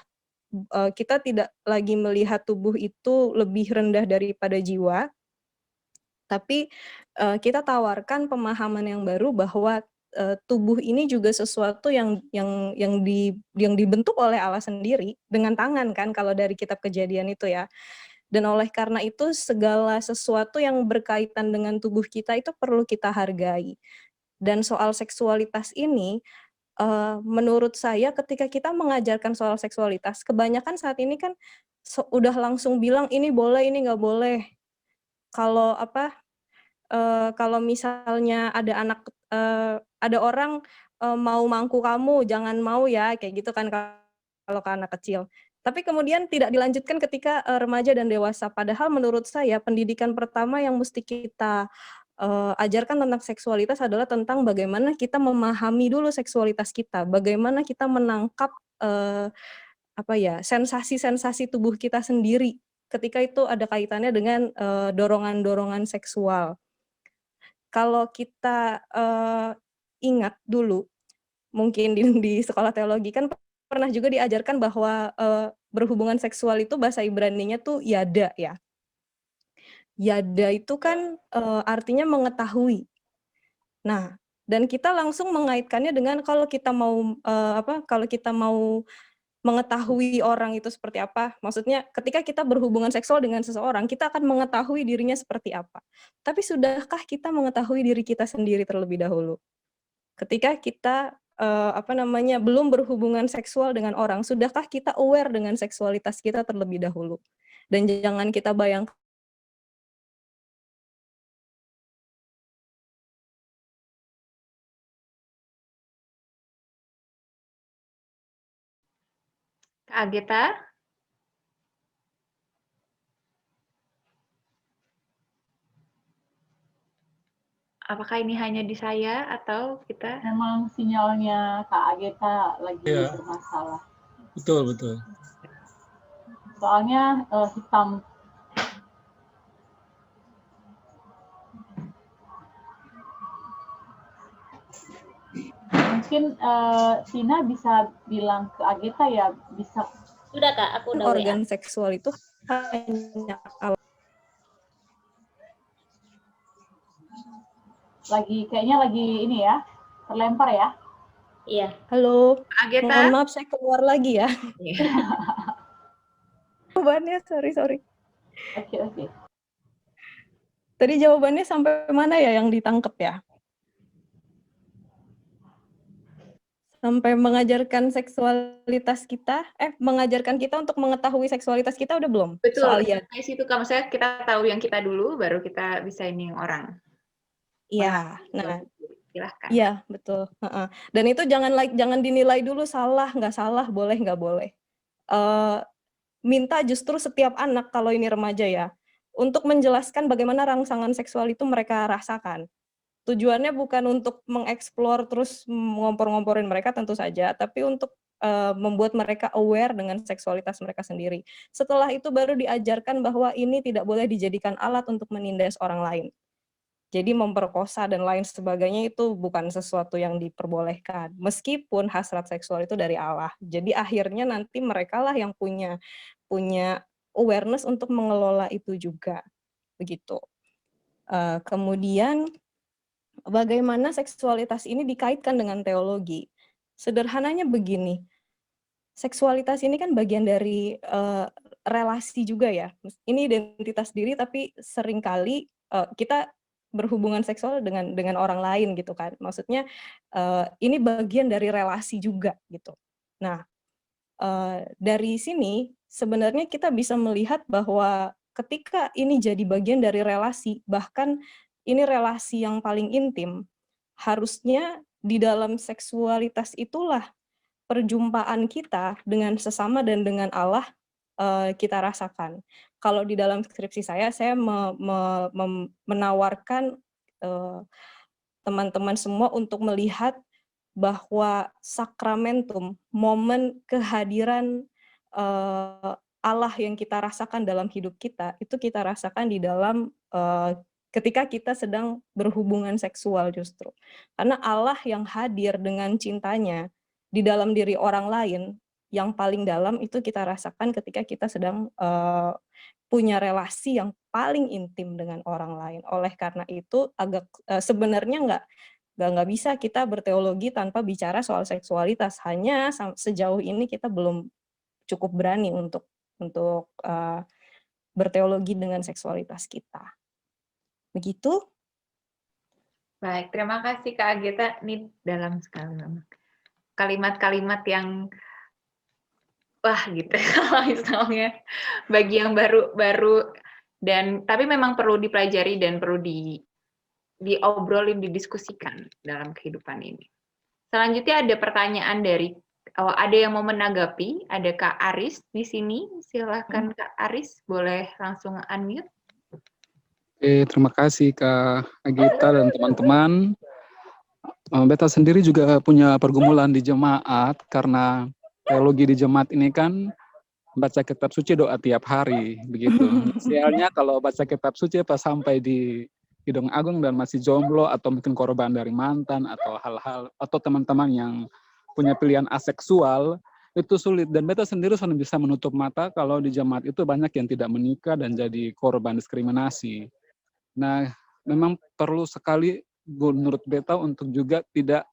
Kita tidak lagi melihat tubuh itu lebih rendah daripada jiwa, tapi kita tawarkan pemahaman yang baru bahwa tubuh ini juga sesuatu yang dibentuk oleh Allah sendiri dengan tangan kan kalau dari kitab Kejadian itu ya. Dan oleh karena itu segala sesuatu yang berkaitan dengan tubuh kita itu perlu kita hargai. Dan soal seksualitas ini menurut saya ketika kita mengajarkan soal seksualitas, kebanyakan saat ini kan udah langsung bilang ini boleh, ini nggak boleh. Kalau kalau misalnya ada orang mau mangku kamu, jangan mau ya, kayak gitu kan kalau ke anak kecil. Tapi kemudian tidak dilanjutkan ketika remaja dan dewasa. Padahal menurut saya pendidikan pertama yang mesti kita ajarkan tentang seksualitas adalah tentang bagaimana kita memahami dulu seksualitas kita, bagaimana kita menangkap sensasi-sensasi tubuh kita sendiri ketika itu ada kaitannya dengan dorongan-dorongan seksual. Kalau kita ingat dulu, mungkin di sekolah teologi kan pernah juga diajarkan bahwa berhubungan seksual itu bahasa Ibraninya tuh yada ya. Yada itu kan artinya mengetahui. Nah, dan kita langsung mengaitkannya dengan kalau kita mau mengetahui orang itu seperti apa, maksudnya ketika kita berhubungan seksual dengan seseorang, kita akan mengetahui dirinya seperti apa. Tapi sudahkah kita mengetahui diri kita sendiri terlebih dahulu? Ketika kita belum berhubungan seksual dengan orang, sudahkah kita aware dengan seksualitas kita terlebih dahulu? Dan jangan kita bayangkan Kak Agita? Apakah ini hanya di saya atau kita? Memang sinyalnya Kak Ageta lagi Iya. bermasalah. Betul, betul. Soalnya hitam. Mungkin Tina bisa bilang ke Ageta ya, bisa. Sudah Kak, aku udah WA. Organ seksual itu hanya Kayaknya lagi ini ya, terlempar ya. Iya. Halo, Ageta? mohon maaf saya keluar lagi ya. Iya. Jawabannya, sorry. Oke. Tadi jawabannya sampai mana ya yang ditangkap ya? Sampai mengajarkan seksualitas kita, mengajarkan kita untuk mengetahui seksualitas kita udah belum? Betul, Soalnya. sampai situ Kak. Maksudnya kita tahu yang kita dulu, baru kita bisa ini yang orang. Iya, nah. Silahkan. Iya, betul. Dan itu jangan dinilai dulu salah, nggak salah, boleh, nggak boleh. Minta justru setiap anak, kalau ini remaja ya, untuk menjelaskan bagaimana rangsangan seksual itu mereka rasakan. Tujuannya bukan untuk mengeksplor terus ngompor-ngomporin mereka tentu saja, tapi untuk membuat mereka aware dengan seksualitas mereka sendiri. Setelah itu baru diajarkan bahwa ini tidak boleh dijadikan alat untuk menindas orang lain. Jadi memperkosa dan lain sebagainya itu bukan sesuatu yang diperbolehkan. Meskipun hasrat seksual itu dari Allah. Jadi akhirnya nanti mereka lah yang punya awareness untuk mengelola itu juga. Begitu. Kemudian bagaimana seksualitas ini dikaitkan dengan teologi? Sederhananya begini, seksualitas ini kan bagian dari relasi juga ya. Ini identitas diri, tapi seringkali kita berhubungan seksual dengan orang lain gitu kan. Maksudnya ini bagian dari relasi juga gitu. Nah, dari sini sebenarnya kita bisa melihat bahwa ketika ini jadi bagian dari relasi, bahkan ini relasi yang paling intim, harusnya di dalam seksualitas itulah perjumpaan kita dengan sesama dan dengan Allah kita rasakan. Kalau di dalam skripsi saya menawarkan teman-teman semua untuk melihat bahwa sakramentum, momen kehadiran Allah yang kita rasakan dalam hidup kita, itu kita rasakan di dalam ketika kita sedang berhubungan seksual justru. Karena Allah yang hadir dengan cintanya di dalam diri orang lain, yang paling dalam itu kita rasakan ketika kita sedang punya relasi yang paling intim dengan orang lain. Oleh karena itu agak sebenarnya nggak bisa kita berteologi tanpa bicara soal seksualitas. Hanya sejauh ini kita belum cukup berani untuk berteologi dengan seksualitas kita. Begitu. Baik, terima kasih Kak Ageta. Ini dalam sekali memang. Kalimat-kalimat yang wah gitu misalnya bagi yang baru dan tapi memang perlu dipelajari dan perlu diobrolin, didiskusikan dalam kehidupan ini. Selanjutnya ada pertanyaan dari ada yang mau menanggapi, ada Kak Aris di sini. Silakan Kak Aris, boleh langsung unmute. Oke, terima kasih Kak Agita dan teman-teman. Beta sendiri juga punya pergumulan di jemaat karena teologi di jemaat ini kan baca kitab suci doa tiap hari begitu. Sialnya kalau baca kitab suci pas sampai di Kidung Agung dan masih jomblo atau mungkin korban dari mantan atau hal-hal atau teman-teman yang punya pilihan aseksual itu sulit, dan beta sendiri sudah bisa menutup mata kalau di jemaat itu banyak yang tidak menikah dan jadi korban diskriminasi. Nah, memang perlu sekali menurut beta untuk juga tidak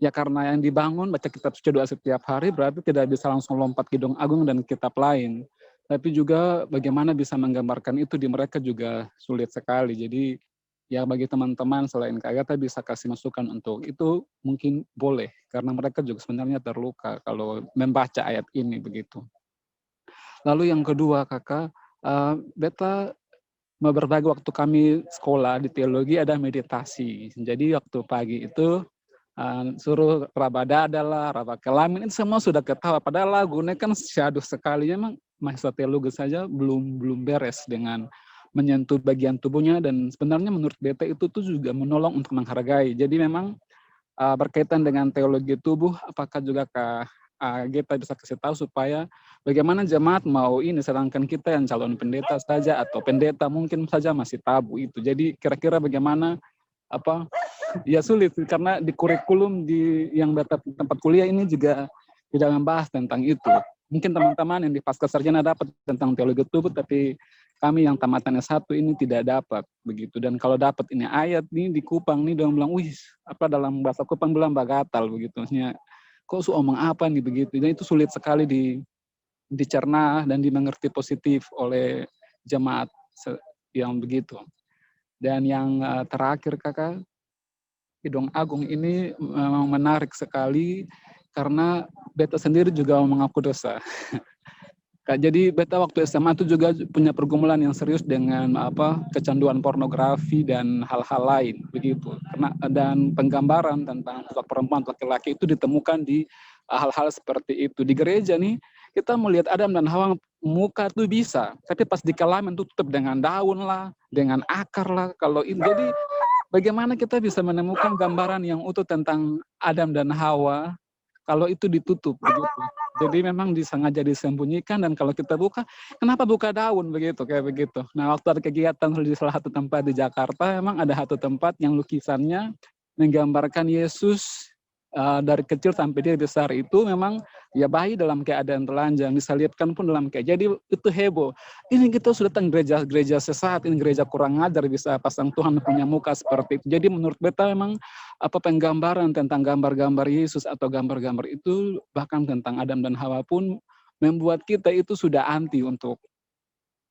ya karena yang dibangun baca kitab suci doa setiap hari berarti tidak bisa langsung lompat Kidung Agung dan kitab lain. Tapi juga bagaimana bisa menggambarkan itu di mereka juga sulit sekali. Jadi ya bagi teman-teman selain Kak Agatha bisa kasih masukan untuk itu mungkin boleh, karena mereka juga sebenarnya terluka kalau membaca ayat ini begitu. Lalu yang kedua Kakak, beta berbagi waktu kami sekolah di teologi ada meditasi. Jadi waktu pagi itu suruh raba dada lah, raba kelamin, itu semua sudah ketawa. Padahal lagunya kan syahdu sekali, memang mahasiswa teologi saja belum beres dengan menyentuh bagian tubuhnya, dan sebenarnya menurut beta itu tuh juga menolong untuk menghargai. Jadi memang berkaitan dengan teologi tubuh, apakah juga kita bisa kasih tahu supaya bagaimana jemaat mau ini, sedangkan kita yang calon pendeta saja atau pendeta mungkin saja masih tabu itu. Jadi kira-kira bagaimana ya sulit karena di kurikulum yang tempat kuliah ini juga tidak membahas tentang itu. Mungkin teman-teman yang di pasca sarjana dapat tentang teologi tubuh, tapi kami yang tamatan S1 ini tidak dapat begitu. Dan kalau dapat ini ayat nih di Kupang nih, dia bilang, wih, dalam bahasa Kupang bilang bagatal begitu. Maksudnya, kok omong apa nih begitu. Dan itu sulit sekali dicerna dan dimengerti positif oleh jemaat yang begitu. Dan yang terakhir kakak, Kidung Agung ini memang menarik sekali karena beta sendiri juga mengaku dosa. Jadi beta waktu SMA itu juga punya pergumulan yang serius dengan kecanduan pornografi dan hal-hal lain begitu. Dan penggambaran tentang sosok perempuan laki-laki itu ditemukan di hal-hal seperti itu. Di gereja nih kita melihat Adam dan Hawa muka tuh bisa, tapi pas di kelamin tuh tutup dengan daun lah, dengan akar lah. Jadi bagaimana kita bisa menemukan gambaran yang utuh tentang Adam dan Hawa kalau itu ditutup begitu. Jadi memang disengaja disembunyikan, dan kalau kita buka, kenapa buka daun begitu, kayak begitu. Nah, waktu ada kegiatan di salah satu tempat di Jakarta, memang ada satu tempat yang lukisannya menggambarkan Yesus dari kecil sampai dia besar itu memang ya bayi dalam keadaan telanjang, disalibkan pun dalam keadaan. Jadi itu heboh. Ini kita sudah datang gereja sesat, ini gereja kurang ajar bisa pasang Tuhan punya muka seperti itu. Jadi menurut beta memang penggambaran tentang gambar-gambar Yesus atau gambar-gambar itu, bahkan tentang Adam dan Hawa pun membuat kita itu sudah anti untuk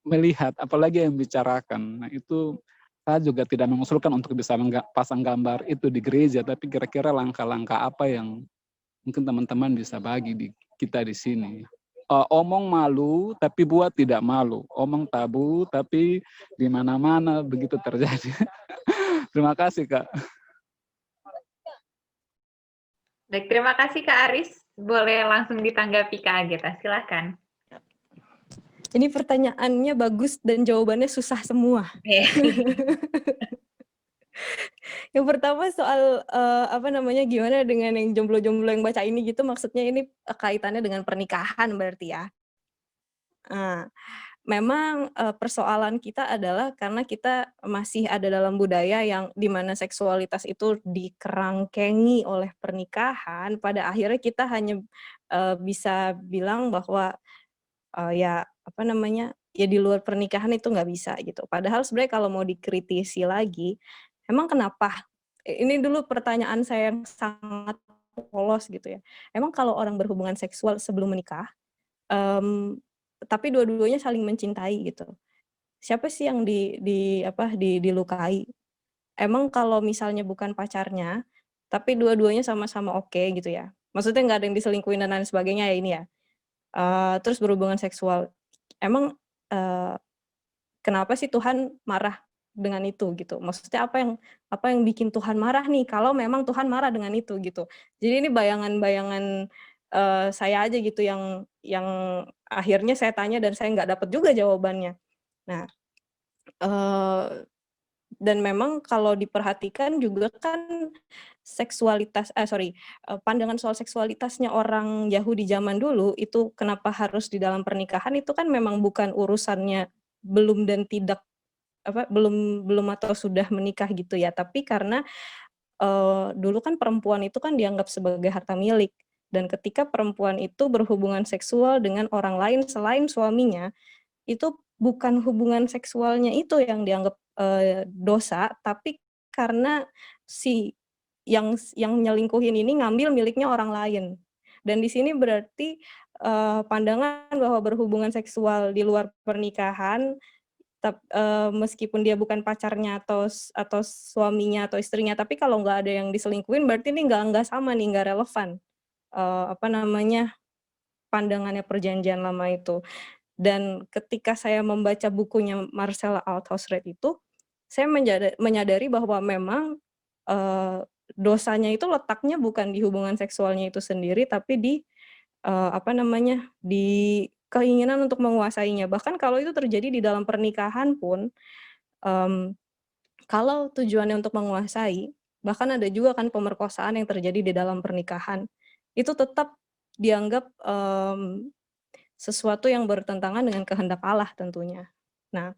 melihat, apalagi yang bicarakan. Nah itu saya juga tidak mengusulkan untuk bisa pasang gambar itu di gereja, tapi kira-kira langkah-langkah apa yang mungkin teman-teman bisa bagi kita di sini. Omong malu, tapi buat tidak malu. Omong tabu, tapi di mana-mana begitu terjadi. Terima kasih, Kak. Baik, terima kasih Kak Aris. Boleh langsung ditanggapi Kak Ageta, silakan. Ini pertanyaannya bagus dan jawabannya susah semua. Yang pertama soal gimana dengan yang jomblo-jomblo yang baca ini gitu, maksudnya ini kaitannya dengan pernikahan berarti ya. Memang persoalan kita adalah karena kita masih ada dalam budaya yang dimana seksualitas itu dikerangkengi oleh pernikahan, pada akhirnya kita hanya bisa bilang bahwa ya di luar pernikahan itu nggak bisa gitu. Padahal sebenarnya kalau mau dikritisi lagi, emang kenapa? Ini dulu pertanyaan saya yang sangat polos gitu ya. Emang kalau orang berhubungan seksual sebelum menikah, tapi dua-duanya saling mencintai gitu, siapa sih yang dilukai? Emang kalau misalnya bukan pacarnya, tapi dua-duanya sama-sama oke gitu ya. Maksudnya nggak ada yang diselingkuhin dan lain sebagainya ya ini ya. Terus berhubungan seksual, emang kenapa sih Tuhan marah dengan itu gitu? Maksudnya apa yang bikin Tuhan marah nih kalau memang Tuhan marah dengan itu gitu. Jadi ini bayangan-bayangan saya aja gitu yang akhirnya saya tanya dan saya nggak dapat juga jawabannya. Nah, dan memang kalau diperhatikan juga kan pandangan soal seksualitasnya orang Yahudi zaman dulu itu kenapa harus di dalam pernikahan itu kan memang bukan urusannya belum dan tidak belum atau sudah menikah gitu ya, tapi karena dulu kan perempuan itu kan dianggap sebagai harta milik, dan ketika perempuan itu berhubungan seksual dengan orang lain selain suaminya, itu bukan hubungan seksualnya itu yang dianggap dosa, tapi karena si yang nyelingkuhin ini ngambil miliknya orang lain. Dan di sini berarti pandangan bahwa berhubungan seksual di luar pernikahan, meskipun dia bukan pacarnya atau suaminya atau istrinya, tapi kalau nggak ada yang diselingkuhin berarti ini nggak sama nih, nggak relevan pandangannya perjanjian lama itu. Dan ketika saya membaca bukunya Marcella Althaus-Reid itu, saya menyadari bahwa memang dosanya itu letaknya bukan di hubungan seksualnya itu sendiri, tapi di keinginan untuk menguasainya. Bahkan kalau itu terjadi di dalam pernikahan pun, kalau tujuannya untuk menguasai, bahkan ada juga kan pemerkosaan yang terjadi di dalam pernikahan, itu tetap dianggap, sesuatu yang bertentangan dengan kehendak Allah tentunya. Nah,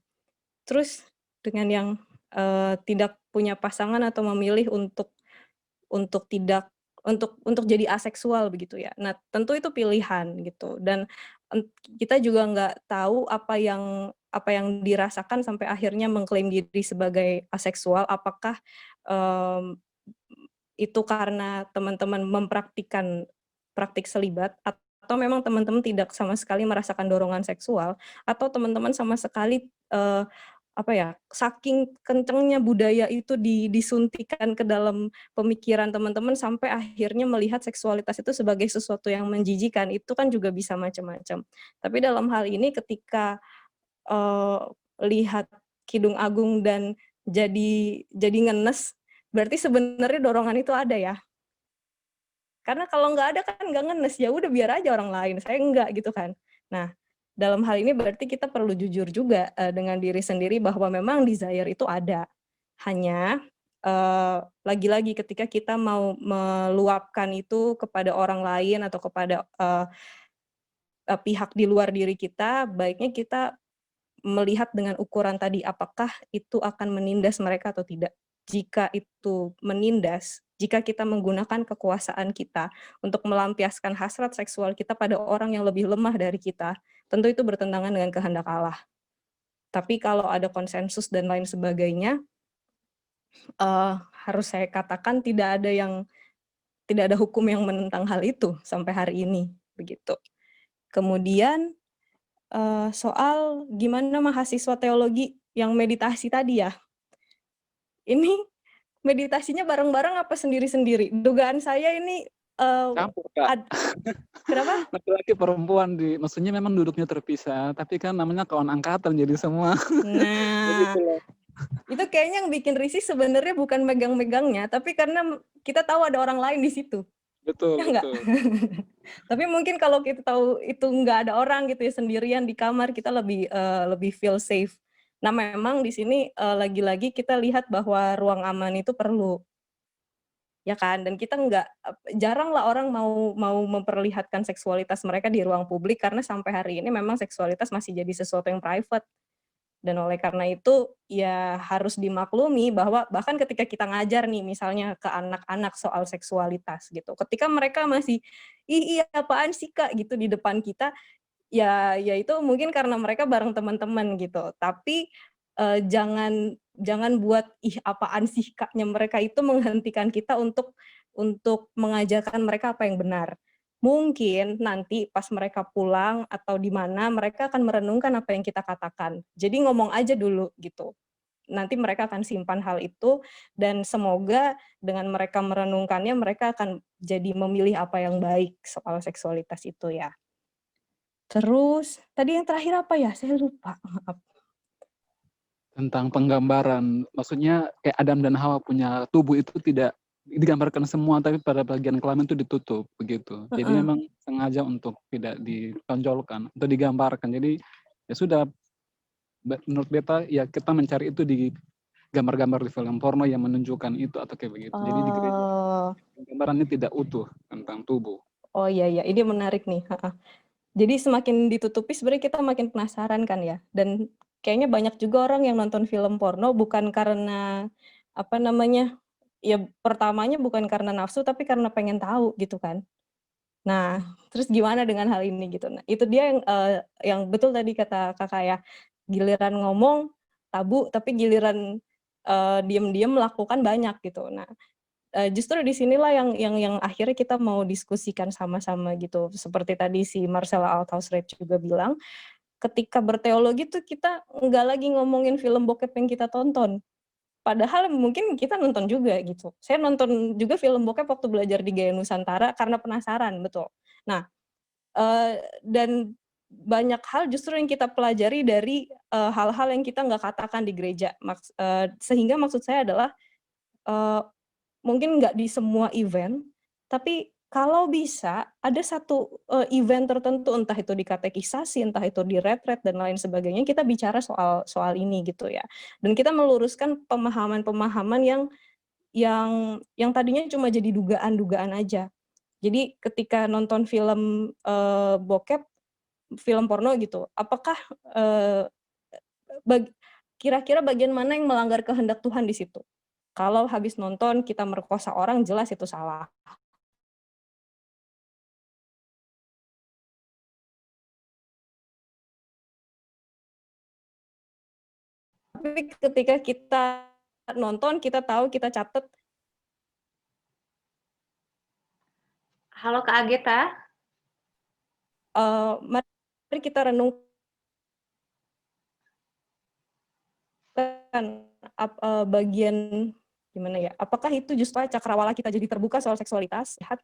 terus dengan yang, tidak punya pasangan atau memilih untuk tidak untuk jadi aseksual begitu ya. Nah, tentu itu pilihan gitu dan, kita juga nggak tahu apa yang dirasakan sampai akhirnya mengklaim diri sebagai aseksual. Apakah, mmm, itu karena teman-teman mempraktikkan praktik selibat atau memang teman-teman tidak sama sekali merasakan dorongan seksual, atau teman-teman sama sekali, apa ya, saking kencengnya budaya itu disuntikan ke dalam pemikiran teman-teman sampai akhirnya melihat seksualitas itu sebagai sesuatu yang menjijikan, itu kan juga bisa macam-macam. Tapi dalam hal ini ketika, eee, lihat Kidung Agung dan jadi ngenes, berarti sebenarnya dorongan itu ada ya? Karena kalau nggak ada kan nggak ngenes, ya udah biar aja orang lain, saya enggak gitu kan. Nah, dalam hal ini berarti kita perlu jujur juga, dengan diri sendiri bahwa memang desire itu ada. Hanya, lagi-lagi ketika kita mau meluapkan itu kepada orang lain atau kepada, pihak di luar diri kita, baiknya kita melihat dengan ukuran tadi, apakah itu akan menindas mereka atau tidak. Jika itu menindas, jika kita menggunakan kekuasaan kita untuk melampiaskan hasrat seksual kita pada orang yang lebih lemah dari kita, tentu itu bertentangan dengan kehendak Allah. Tapi kalau ada konsensus dan lain sebagainya, harus saya katakan tidak ada hukum yang menentang hal itu sampai hari ini, begitu. Kemudian, soal gimana mahasiswa teologi yang meditasi tadi ya, ini meditasinya bareng-bareng apa sendiri-sendiri? Dugaan saya ini, Campur, Kak. kenapa? Laki-laki perempuan maksudnya memang duduknya terpisah, tapi kan namanya kawan angkatan jadi semua. Nah, Begitulah. itu kayaknya yang bikin risih sebenarnya bukan megang-megangnya, tapi karena kita tahu ada orang lain di situ, Betul, ya nggak? betul. Tapi mungkin kalau kita tahu itu nggak ada orang gitu ya, sendirian di kamar, kita lebih feel safe. Nah, memang di sini, lagi-lagi kita lihat bahwa ruang aman itu perlu, ya kan? Dan kita jarang lah orang mau memperlihatkan seksualitas mereka di ruang publik karena sampai hari ini memang seksualitas masih jadi sesuatu yang private. Dan oleh karena itu, ya harus dimaklumi bahwa bahkan ketika kita ngajar nih misalnya ke anak-anak soal seksualitas gitu, ketika mereka masih, "Ih, iya apaan sih Kak?" gitu di depan kita, ya itu mungkin karena mereka bareng teman-teman gitu. Tapi, jangan buat, "Ih apaan sih Kak"-nya mereka itu menghentikan kita untuk mengajarkan mereka apa yang benar. Mungkin nanti pas mereka pulang atau di mana, mereka akan merenungkan apa yang kita katakan. Jadi ngomong aja dulu gitu. Nanti mereka akan simpan hal itu dan semoga dengan mereka merenungkannya, mereka akan jadi memilih apa yang baik soal seksualitas itu ya. Terus, tadi yang terakhir apa ya? Saya lupa, maaf. Tentang penggambaran, maksudnya kayak Adam dan Hawa punya tubuh itu tidak digambarkan semua, tapi pada bagian kelamin itu ditutup, begitu. Jadi Heeh. memang sengaja untuk tidak ditonjolkan, atau digambarkan. Jadi, ya sudah, menurut beta, ya kita mencari itu di gambar-gambar di film porno yang menunjukkan itu atau kayak begitu. Jadi di gereja, Oh. gambarannya tidak utuh tentang tubuh. Oh, iya, ini menarik nih, heeh. Jadi semakin ditutupi sebenarnya kita makin penasaran kan ya, dan kayaknya banyak juga orang yang nonton film porno bukan karena, apa namanya, ya pertamanya bukan karena nafsu tapi karena pengen tahu gitu kan. Nah, terus gimana dengan hal ini gitu. Nah, itu dia yang betul tadi kata Kakak ya, giliran ngomong tabu tapi giliran, diem-diem melakukan banyak gitu. Nah, justru di sinilah yang akhirnya kita mau diskusikan sama-sama gitu. Seperti tadi si Marcella Althaus-Reid juga bilang, ketika berteologi tuh kita nggak lagi ngomongin film bokep yang kita tonton. Padahal mungkin kita nonton juga gitu. Saya nonton juga film bokep waktu belajar di Gaya Nusantara karena penasaran, betul. Nah, dan banyak hal justru yang kita pelajari dari, hal-hal yang kita nggak katakan di gereja. Sehingga maksud saya adalah, eee mungkin nggak di semua event, tapi kalau bisa ada satu event tertentu, entah itu di katekisasi, entah itu di retret dan lain sebagainya, kita bicara soal ini gitu ya. Dan kita meluruskan pemahaman-pemahaman yang tadinya cuma jadi dugaan-dugaan aja. Jadi ketika nonton film bokep, film porno gitu, apakah kira-kira bagian mana yang melanggar kehendak Tuhan di situ? Kalau habis nonton kita merkosa orang, jelas itu salah. Tapi ketika kita nonton, kita tahu, kita catat. Halo Kak Ageta. Mari kita renungkan bagian gimana ya? Apakah itu justru cakrawala kita jadi terbuka soal seksualitas? Lihat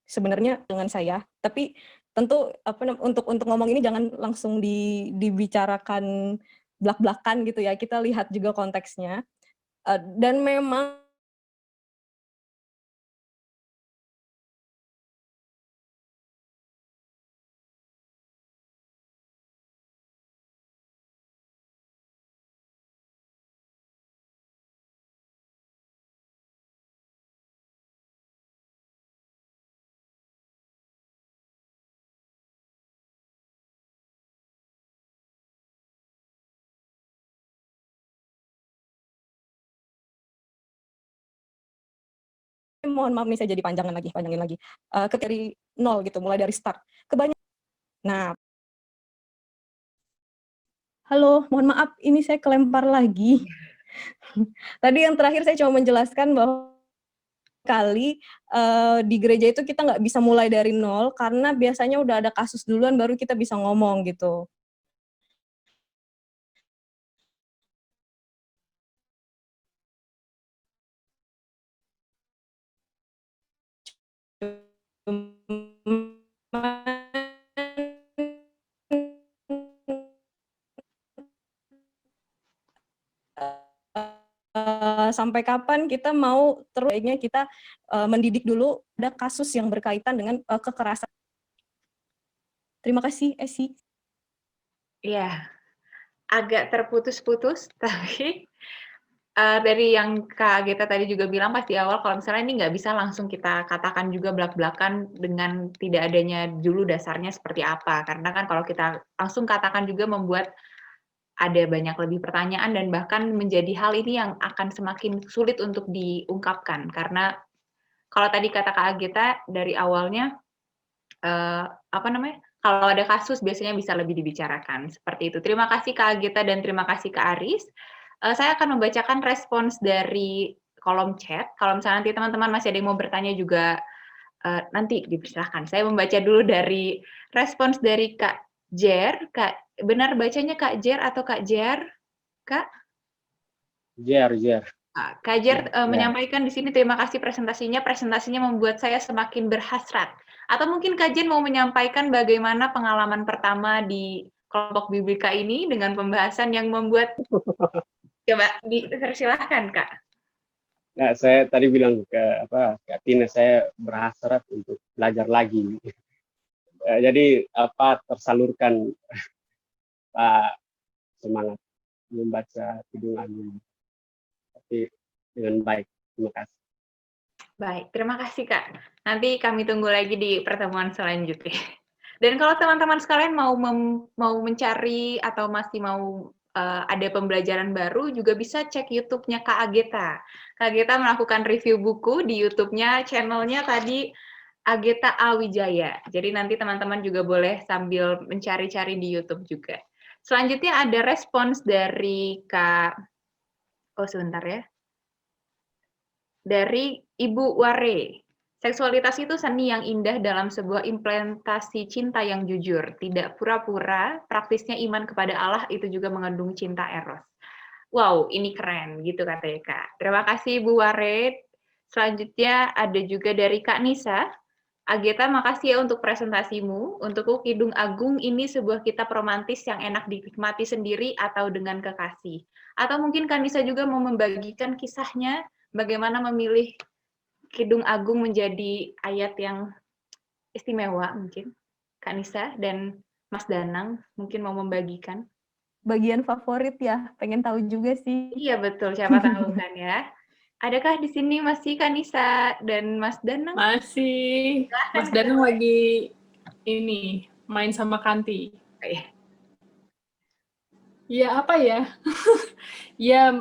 sebenarnya dengan saya, tapi tentu untuk ngomong ini jangan langsung dibicarakan blak-blakan gitu ya. Kita lihat juga konteksnya. Dan memang mohon maaf nih saya jadi panjangin lagi. Dari nol gitu, mulai dari start. Nah, halo, mohon maaf, ini saya kelempar lagi. Tadi yang terakhir saya cuma menjelaskan bahwa di gereja itu kita nggak bisa mulai dari nol, karena biasanya udah ada kasus duluan baru kita bisa ngomong gitu. Sampai kapan kita mau terusnya kita mendidik dulu ada kasus yang berkaitan dengan kekerasan. Terima kasih, Esi. Iya, agak terputus-putus, tapi dari yang Kak Ageta tadi juga bilang pas di awal, kalau misalnya ini nggak bisa langsung kita katakan juga belak-belakan dengan tidak adanya dulu dasarnya seperti apa. Karena kan kalau kita langsung katakan juga membuat ada banyak lebih pertanyaan dan bahkan menjadi hal ini yang akan semakin sulit untuk diungkapkan. Karena kalau tadi kata Kak Ageta dari awalnya, kalau ada kasus biasanya bisa lebih dibicarakan, seperti itu. Terima kasih Kak Ageta dan terima kasih Kak Aris. Saya akan membacakan respons dari kolom chat. Kalau misalnya nanti teman-teman masih ada yang mau bertanya juga, nanti dipersilahkan. Saya membaca dulu dari respons dari Kak Jer. Benar bacanya Kak Jer atau Kak Jer? Kak? Jer. Kak Jer menyampaikan di sini, terima kasih presentasinya. Presentasinya membuat saya semakin berhasrat. Atau mungkin Kak Jer mau menyampaikan bagaimana pengalaman pertama di kelompok Biblika ini dengan pembahasan yang membuat coba dipersilahkan Kak. Nah, saya tadi bilang ke Kak Tina, saya berhasrat untuk belajar lagi. Jadi tersalurkan semangat membaca Kidung Agung. Tapi dengan baik. Terima kasih. Baik, terima kasih Kak. Nanti kami tunggu lagi di pertemuan selanjutnya. Dan kalau teman-teman sekalian mau mencari atau masih mau ada pembelajaran baru, juga bisa cek YouTube-nya Kak Ageta. Kak Ageta melakukan review buku di YouTube-nya, channel-nya tadi Ageta Awijaya. Jadi nanti teman-teman juga boleh sambil mencari-cari di YouTube juga. Selanjutnya ada respons dari dari Ibu Ware. Seksualitas itu seni yang indah dalam sebuah implementasi cinta yang jujur. Tidak pura-pura, praktisnya iman kepada Allah itu juga mengandung cinta eros. Wow, ini keren, gitu katanya Kak. Terima kasih Ibu Ware. Selanjutnya ada juga dari Kak Nisa. Ageta, makasih ya untuk presentasimu. Untukku, Kidung Agung ini sebuah kitab romantis yang enak dinikmati sendiri atau dengan kekasih. Atau mungkin Kak Nisa juga mau membagikan kisahnya, bagaimana memilih Kidung Agung menjadi ayat yang istimewa mungkin? Kak Nisa dan Mas Danang mungkin mau membagikan. Bagian favorit ya, pengen tahu juga sih. Iya betul, siapa tahu kan ya. Adakah di sini masih Kak Nisa dan Mas Danang? Masih. Mas Danang lagi ini main sama Kanti. Ya apa ya? Ya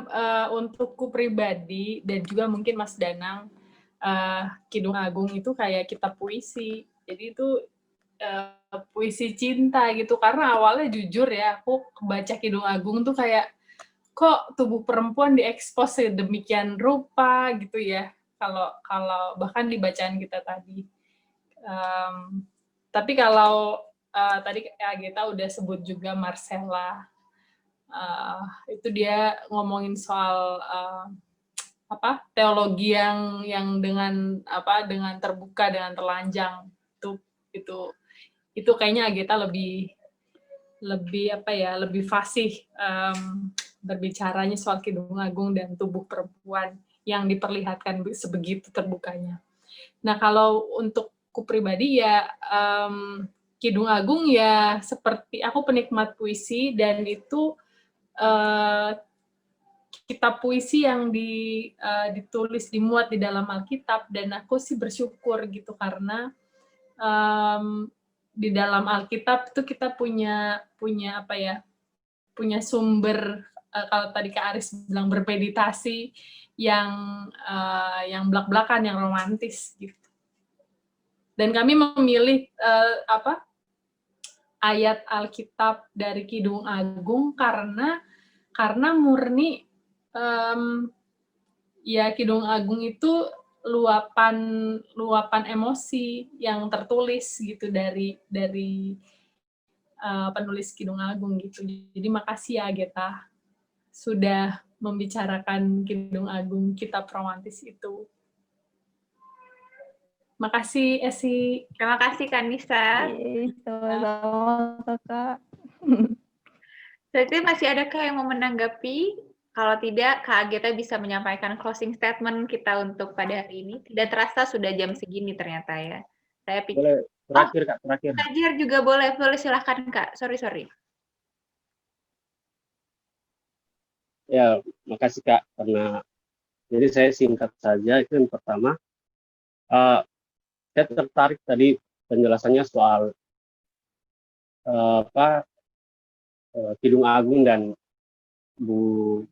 untukku pribadi dan juga mungkin Mas Danang, Kidung Agung itu kayak kitab puisi. Jadi itu puisi cinta gitu. Karena awalnya jujur ya, aku baca Kidung Agung tuh kayak kok tubuh perempuan diekspos sedemikian rupa gitu ya. Kalau bahkan di bacaan kita tadi. Tapi kalau tadi Agita udah sebut juga Marcella, itu dia ngomongin soal teologi yang dengan terbuka, dengan telanjang. Itu kayaknya Agita lebih fasih berbicaranya soal Kidung Agung dan tubuh perempuan yang diperlihatkan sebegitu terbukanya. Nah, kalau untukku pribadi ya Kidung Agung ya seperti aku penikmat puisi, dan itu kitab puisi yang ditulis, dimuat di dalam Alkitab, dan aku sih bersyukur gitu karena di dalam Alkitab itu kita punya sumber, kalau tadi Kak Aris bilang bermeditasi yang belak-belakan, yang romantis gitu. Dan kami memilih ayat Alkitab dari Kidung Agung karena murni ya Kidung Agung itu luapan emosi yang tertulis gitu dari penulis Kidung Agung gitu. Jadi makasih ya Agita sudah membicarakan Kidung Agung, kitab romantis itu. Makasih Esi. Terima kasih Kak Nisa. Sama-sama Kakak. Berarti masih adakah yang mau menanggapi? Kalau tidak, Kak Agita bisa menyampaikan closing statement kita untuk pada hari ini. Tidak terasa sudah jam segini ternyata ya. Saya pikir. Boleh terakhir Kak, terakhir. Terakhir juga boleh silahkan Kak. Sorry. Ya, makasih Kak, karena jadi saya singkat saja. Itu yang pertama, saya tertarik tadi penjelasannya soal Kidung Agung dan Bu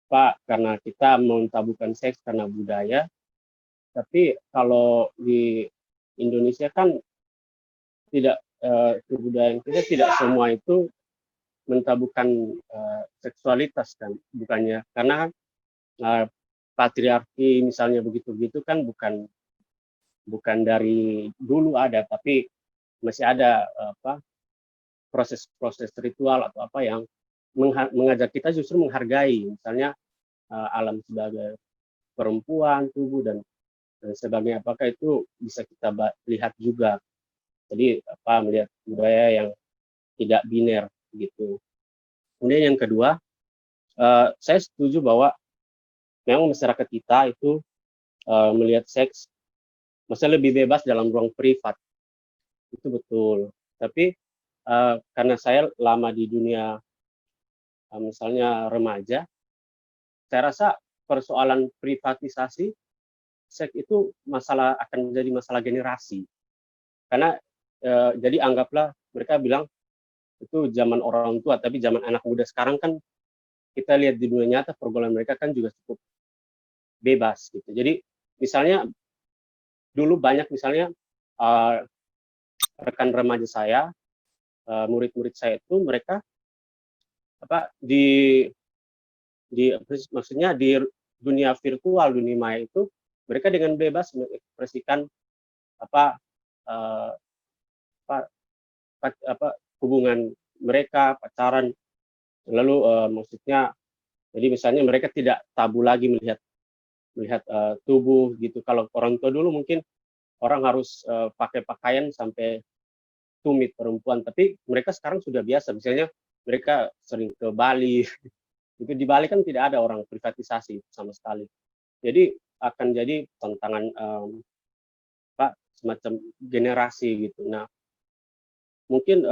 Pak, karena kita mentabukan seks karena budaya. Tapi kalau di Indonesia kan tidak, kebudayaan kita tidak semua itu mentabukan seksualitas kan, bukannya karena patriarki misalnya begitu-begitu kan bukan dari dulu ada, tapi masih ada proses-proses ritual atau apa yang mengajak kita justru menghargai misalnya alam sebagai perempuan, tubuh dan sebagainya. Apakah itu bisa kita lihat juga? Jadi melihat budaya yang tidak biner gitu. Kemudian yang kedua, saya setuju bahwa memang masyarakat kita itu melihat seks maksudnya lebih bebas dalam ruang privat, itu betul. Tapi karena saya lama di dunia misalnya remaja, saya rasa persoalan privatisasi seks itu akan menjadi masalah generasi. Karena jadi anggaplah mereka bilang itu zaman orang tua, tapi zaman anak muda sekarang kan kita lihat di dunia nyata pergaulan mereka kan juga cukup bebas gitu. Jadi misalnya dulu banyak misalnya rekan remaja saya, murid-murid saya itu mereka maksudnya di dunia virtual, dunia maya itu mereka dengan bebas mengekspresikan hubungan mereka, pacaran, lalu maksudnya jadi misalnya mereka tidak tabu lagi melihat tubuh gitu. Kalau orang tua dulu mungkin orang harus pakai pakaian sampai tumit perempuan, tapi mereka sekarang sudah biasa. Misalnya mereka sering ke Bali, itu di Bali kan tidak ada orang privatisasi sama sekali. Jadi akan jadi tantangan semacam generasi gitu. Nah, mungkin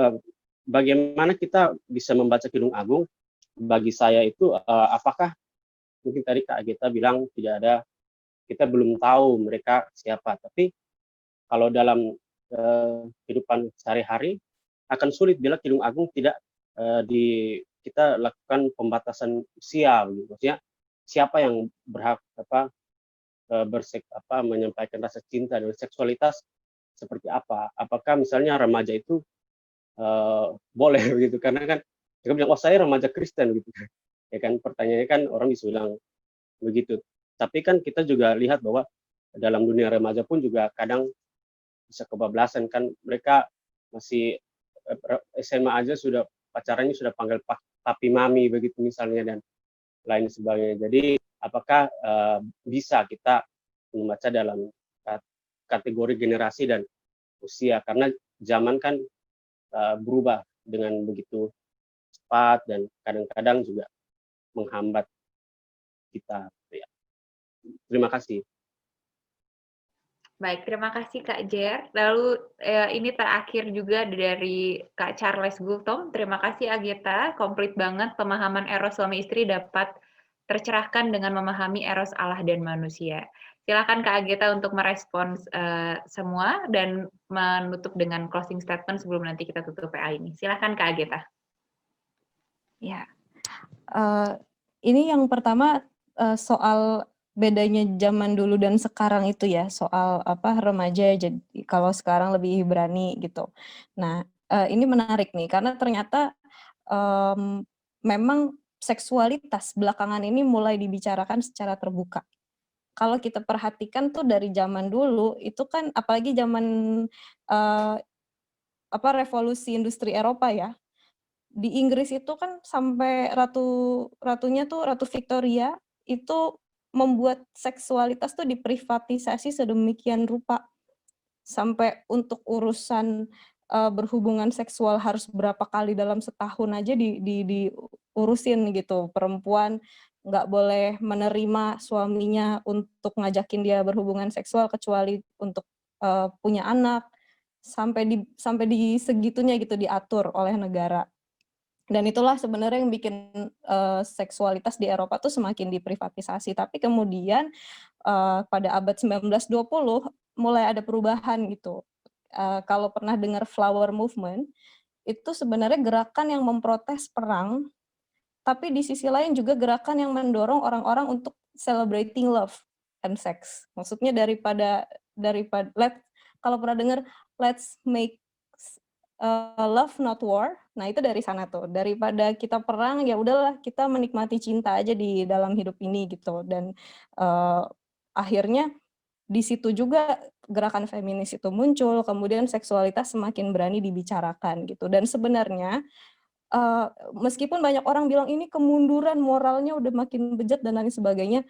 bagaimana kita bisa membaca Kidung Agung? Bagi saya itu apakah mungkin tadi Kak Agita bilang tidak ada, kita belum tahu mereka siapa, tapi kalau dalam kehidupan sehari-hari akan sulit bila Kidung Agung tidak kita lakukan pembatasan usia, begitu. Maksudnya siapa yang berhak menyampaikan rasa cinta dan seksualitas seperti apa? Apakah misalnya remaja itu boleh begitu? Karena kan mereka bilang, oh saya remaja Kristen gitu, ya kan? Pertanyaannya kan orang bisa bilang begitu. Tapi kan kita juga lihat bahwa dalam dunia remaja pun juga kadang bisa kebablasan kan, mereka masih SMA aja sudah pacarannya sudah panggil papi mami begitu misalnya dan lain sebagainya. Jadi apakah bisa kita membaca dalam kategori generasi dan usia, karena zaman kan berubah dengan begitu cepat dan kadang-kadang juga menghambat kita. Ya. Terima kasih. Baik, terima kasih Kak Jer. Lalu ini terakhir juga dari Kak Charles Gultom. Terima kasih Agita, komplit banget pemahaman eros suami istri dapat tercerahkan dengan memahami eros Allah dan manusia. Silakan Kak Agita untuk merespons semua dan menutup dengan closing statement sebelum nanti kita tutup PA ini. Silakan Kak Agita. Ya, ini yang pertama soal bedanya zaman dulu dan sekarang itu ya, soal remaja jadi kalau sekarang lebih berani gitu. Nah, ini menarik nih karena ternyata memang seksualitas belakangan ini mulai dibicarakan secara terbuka. Kalau kita perhatikan tuh dari zaman dulu itu kan apalagi zaman revolusi industri Eropa ya. Di Inggris itu kan sampai ratunya tuh Ratu Victoria itu membuat seksualitas tuh diprivatisasi sedemikian rupa sampai untuk urusan berhubungan seksual harus berapa kali dalam setahun aja diurusin gitu. Perempuan nggak boleh menerima suaminya untuk ngajakin dia berhubungan seksual kecuali untuk punya anak, sampai di segitunya gitu diatur oleh negara. Dan itulah sebenarnya yang bikin seksualitas di Eropa tuh semakin diprivatisasi. Tapi kemudian pada abad 19-20 mulai ada perubahan gitu. Kalau pernah dengar Flower Movement, itu sebenarnya gerakan yang memprotes perang, tapi di sisi lain juga gerakan yang mendorong orang-orang untuk celebrating love and sex. Maksudnya daripada kalau pernah dengar let's make love not war, nah itu dari sana tuh, daripada kita perang ya udahlah kita menikmati cinta aja di dalam hidup ini gitu. Dan akhirnya di situ juga gerakan feminis itu muncul, kemudian seksualitas semakin berani dibicarakan gitu. Dan sebenarnya meskipun banyak orang bilang ini kemunduran moralnya udah makin bejat dan lain sebagainya,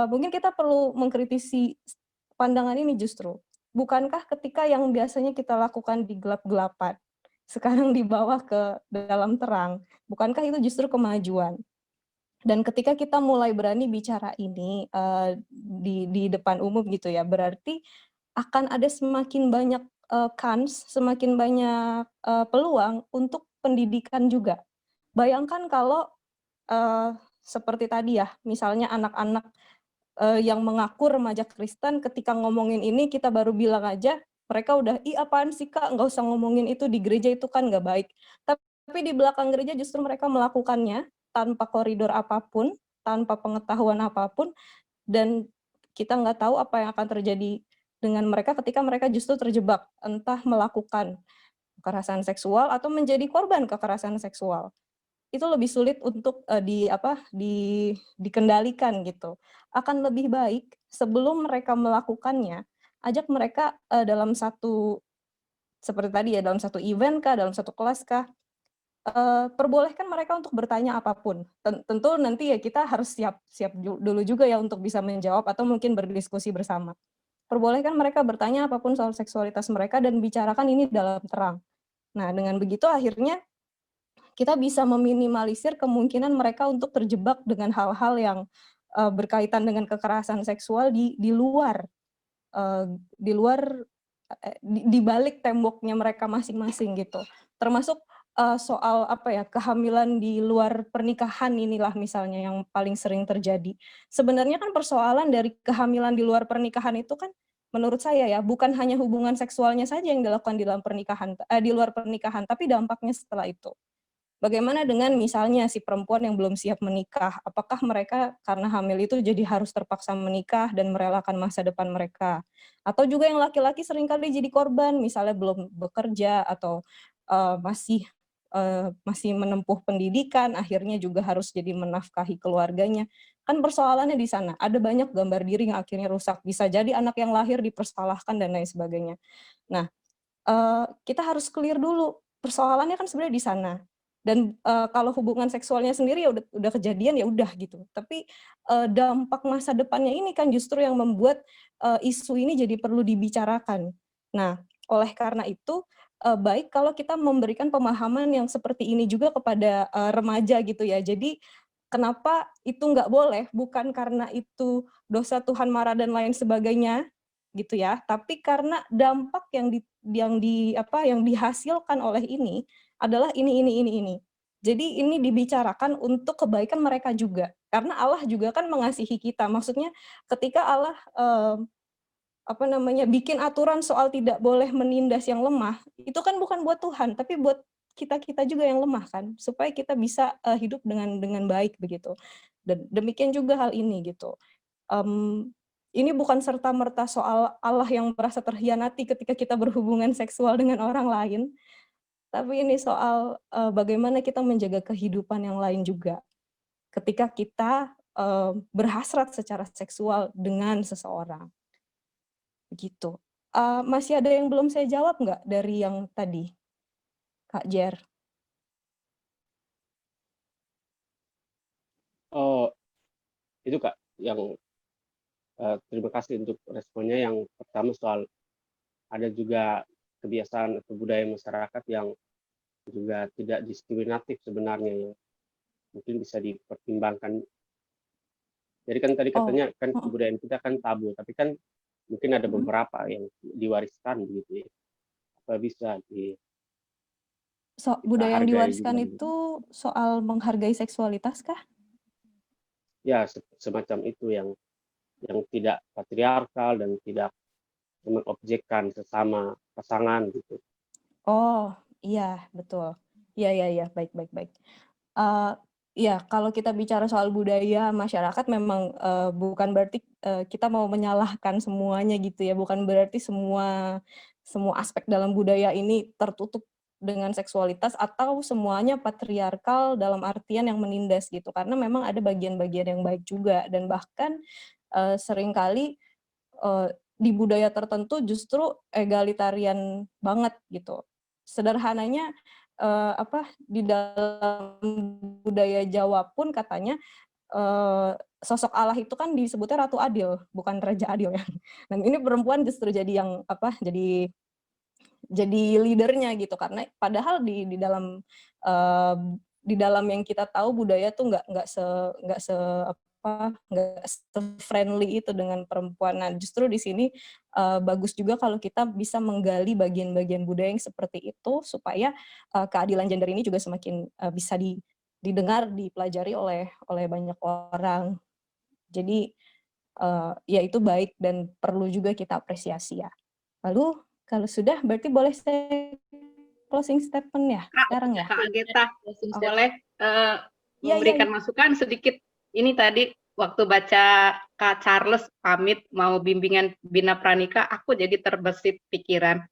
mungkin kita perlu mengkritisi pandangan ini justru. Bukankah ketika yang biasanya kita lakukan di gelap-gelapan, sekarang dibawa ke dalam terang, bukankah itu justru kemajuan? Dan ketika kita mulai berani bicara ini di depan umum gitu ya, berarti akan ada semakin banyak kans, semakin banyak peluang untuk pendidikan juga. Bayangkan kalau seperti tadi ya, misalnya anak-anak yang mengaku remaja Kristen ketika ngomongin ini kita baru bilang aja, mereka udah, ih apaan sih Kak, nggak usah ngomongin itu di gereja itu kan nggak baik. Tapi di belakang gereja justru mereka melakukannya tanpa koridor apapun, tanpa pengetahuan apapun, dan kita nggak tahu apa yang akan terjadi dengan mereka ketika mereka justru terjebak, entah melakukan kekerasan seksual atau menjadi korban kekerasan seksual. Itu lebih sulit untuk dikendalikan gitu. Akan lebih baik sebelum mereka melakukannya, ajak mereka dalam satu, seperti tadi ya, dalam satu event kah, dalam satu kelas kah, perbolehkan mereka untuk bertanya apapun. Tentu nanti ya kita harus siap dulu juga ya untuk bisa menjawab atau mungkin berdiskusi bersama. Perbolehkan mereka bertanya apapun soal seksualitas mereka dan bicarakan ini dalam terang. Nah, dengan begitu akhirnya kita bisa meminimalisir kemungkinan mereka untuk terjebak dengan hal-hal yang berkaitan dengan kekerasan seksual di luar di balik temboknya mereka masing-masing gitu. Termasuk soal apa ya, kehamilan di luar pernikahan inilah misalnya yang paling sering terjadi. Sebenarnya kan persoalan dari kehamilan di luar pernikahan itu kan menurut saya ya bukan hanya hubungan seksualnya saja yang dilakukan di dalam pernikahan di luar pernikahan, tapi dampaknya setelah itu. Bagaimana dengan misalnya si perempuan yang belum siap menikah, apakah mereka karena hamil itu jadi harus terpaksa menikah dan merelakan masa depan mereka? Atau juga yang laki-laki seringkali jadi korban, misalnya belum bekerja atau masih menempuh pendidikan, akhirnya juga harus jadi menafkahi keluarganya. Kan persoalannya di sana, ada banyak gambar diri yang akhirnya rusak, bisa jadi anak yang lahir dipersalahkan dan lain sebagainya. Nah, kita harus clear dulu, persoalannya kan sebenarnya di sana. Dan kalau hubungan seksualnya sendiri ya udah kejadian ya udah gitu. Tapi dampak masa depannya ini kan justru yang membuat isu ini jadi perlu dibicarakan. Nah, oleh karena itu baik kalau kita memberikan pemahaman yang seperti ini juga kepada remaja gitu ya. Jadi kenapa itu nggak boleh? Bukan karena itu dosa Tuhan marah dan lain sebagainya gitu ya. Tapi karena dampak yang dihasilkan oleh ini adalah ini. Jadi ini dibicarakan untuk kebaikan mereka juga. Karena Allah juga kan mengasihi kita. Maksudnya ketika Allah bikin aturan soal tidak boleh menindas yang lemah, itu kan bukan buat Tuhan, tapi buat kita juga yang lemah kan, supaya kita bisa hidup dengan baik begitu. Dan demikian juga hal ini gitu. Ini bukan serta-merta soal Allah yang merasa terhianati ketika kita berhubungan seksual dengan orang lain, tapi ini soal bagaimana kita menjaga kehidupan yang lain juga. Ketika kita berhasrat secara seksual dengan seseorang. Begitu. Masih ada yang belum saya jawab nggak dari yang tadi, Kak Jer? Oh, itu Kak, yang terima kasih untuk responnya. Yang pertama soal ada juga kebiasaan atau budaya masyarakat yang juga tidak diskriminatif sebenarnya, yang mungkin bisa dipertimbangkan. Jadi kan tadi katanya kan kebudayaan kita kan tabu, tapi kan mungkin ada beberapa yang diwariskan begitu ya. Apa bisa budaya yang diwariskan juga, itu soal menghargai seksualitas kah? Ya, semacam itu yang tidak patriarkal dan tidak mengobjekkan sesama pasangan gitu. Oh, iya, betul. Iya, baik. Iya, kalau kita bicara soal budaya masyarakat memang bukan berarti kita mau menyalahkan semuanya gitu ya, bukan berarti semua aspek dalam budaya ini tertutup dengan seksualitas atau semuanya patriarkal dalam artian yang menindas gitu, karena memang ada bagian-bagian yang baik juga, dan bahkan seringkali di budaya tertentu justru egalitarian banget gitu. Sederhananya di dalam budaya Jawa pun katanya sosok Allah itu kan disebutnya Ratu Adil, bukan Raja Adil ya. Dan ini perempuan justru jadi yang jadi leadernya gitu, karena padahal di dalam yang kita tahu budaya tuh nggak se-friendly itu dengan perempuan. Nah, justru di sini bagus juga kalau kita bisa menggali bagian-bagian budaya yang seperti itu supaya keadilan gender ini juga semakin bisa didengar, dipelajari oleh banyak orang. Jadi ya itu baik dan perlu juga kita apresiasi ya. Lalu kalau sudah berarti boleh saya closing statement ya sekarang ya. Kak Ageta, boleh memberikan masukan sedikit. Ini tadi waktu baca Kak Charles pamit mau bimbingan Bina Pranika, aku jadi terbesit pikiran.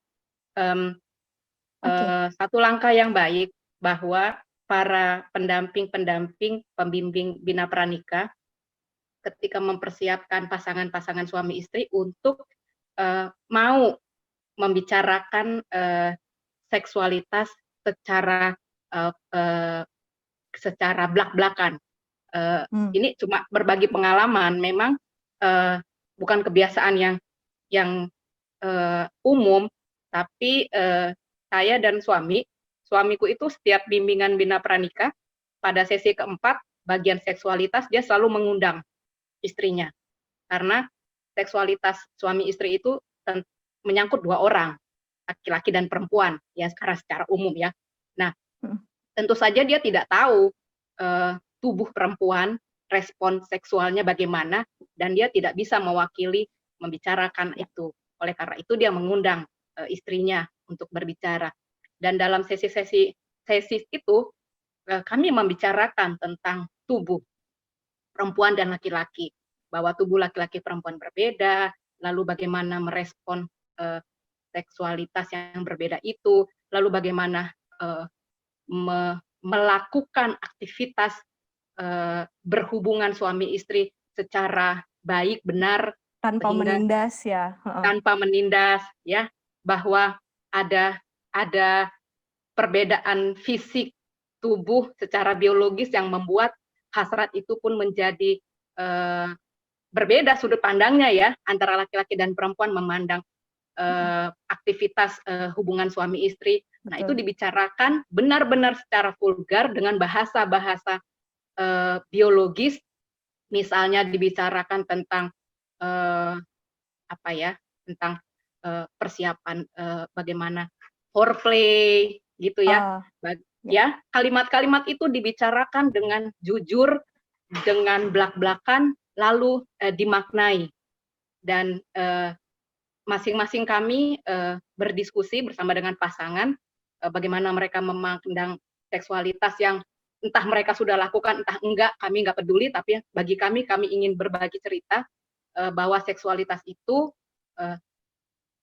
Satu langkah yang baik bahwa para pendamping, pembimbing Bina Pranika ketika mempersiapkan pasangan-pasangan suami istri untuk mau membicarakan seksualitas secara blak-blakan. Ini cuma berbagi pengalaman, memang bukan kebiasaan yang umum, tapi saya dan suamiku itu setiap bimbingan Bina Pranika pada sesi keempat bagian seksualitas dia selalu mengundang istrinya. Karena seksualitas suami istri itu menyangkut dua orang, laki-laki dan perempuan, ya secara umum ya. Nah, tentu saja dia tidak tahu tubuh perempuan, respon seksualnya bagaimana, dan dia tidak bisa mewakili membicarakan itu. Oleh karena itu dia mengundang istrinya untuk berbicara. Dan dalam sesi itu kami membicarakan tentang tubuh perempuan dan laki-laki, bahwa tubuh laki-laki perempuan berbeda, lalu bagaimana merespon seksualitas yang berbeda itu, lalu bagaimana melakukan aktivitas berhubungan suami istri secara baik, benar, Tanpa sehingga menindas ya. tanpa menindas, ya, bahwa ada perbedaan fisik tubuh secara biologis yang membuat hasrat itu pun menjadi berbeda sudut pandangnya ya, antara laki-laki dan perempuan memandang aktivitas hubungan suami istri. Nah, itu dibicarakan benar-benar secara vulgar dengan bahasa-bahasa biologis, misalnya dibicarakan tentang tentang persiapan bagaimana foreplay gitu ya. Ya, kalimat-kalimat itu dibicarakan dengan jujur, dengan belak-belakan, lalu dimaknai. Dan masing-masing kami berdiskusi bersama dengan pasangan bagaimana mereka memandang seksualitas yang entah mereka sudah lakukan, entah enggak, kami enggak peduli, tapi bagi kami ingin berbagi cerita bahwa seksualitas itu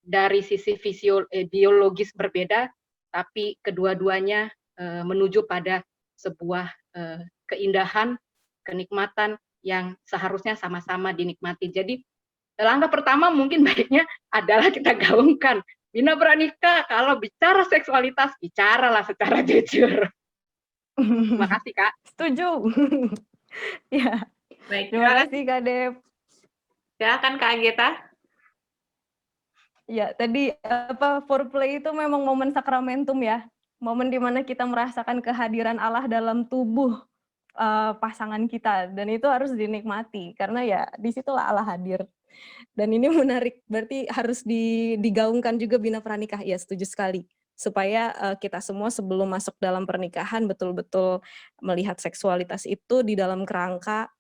dari sisi biologis berbeda, tapi kedua-duanya menuju pada sebuah keindahan, kenikmatan yang seharusnya sama-sama dinikmati. Jadi langkah pertama mungkin baiknya adalah kita gaungkan, Bina Pranika kalau bicara seksualitas, bicaralah secara jujur. Terima kasih, Kak. Setuju. Ya. Baik, Terima kasih Kak Dep. Silakan Kak Agita. Ya, tadi foreplay itu memang momen sakramentum ya. Momen di mana kita merasakan kehadiran Allah dalam tubuh pasangan kita, dan itu harus dinikmati karena ya disitulah Allah hadir. Dan ini menarik, berarti harus digaungkan juga Bina Pranikah. Ya, setuju sekali. Supaya kita semua sebelum masuk dalam pernikahan betul-betul melihat seksualitas itu di dalam kerangka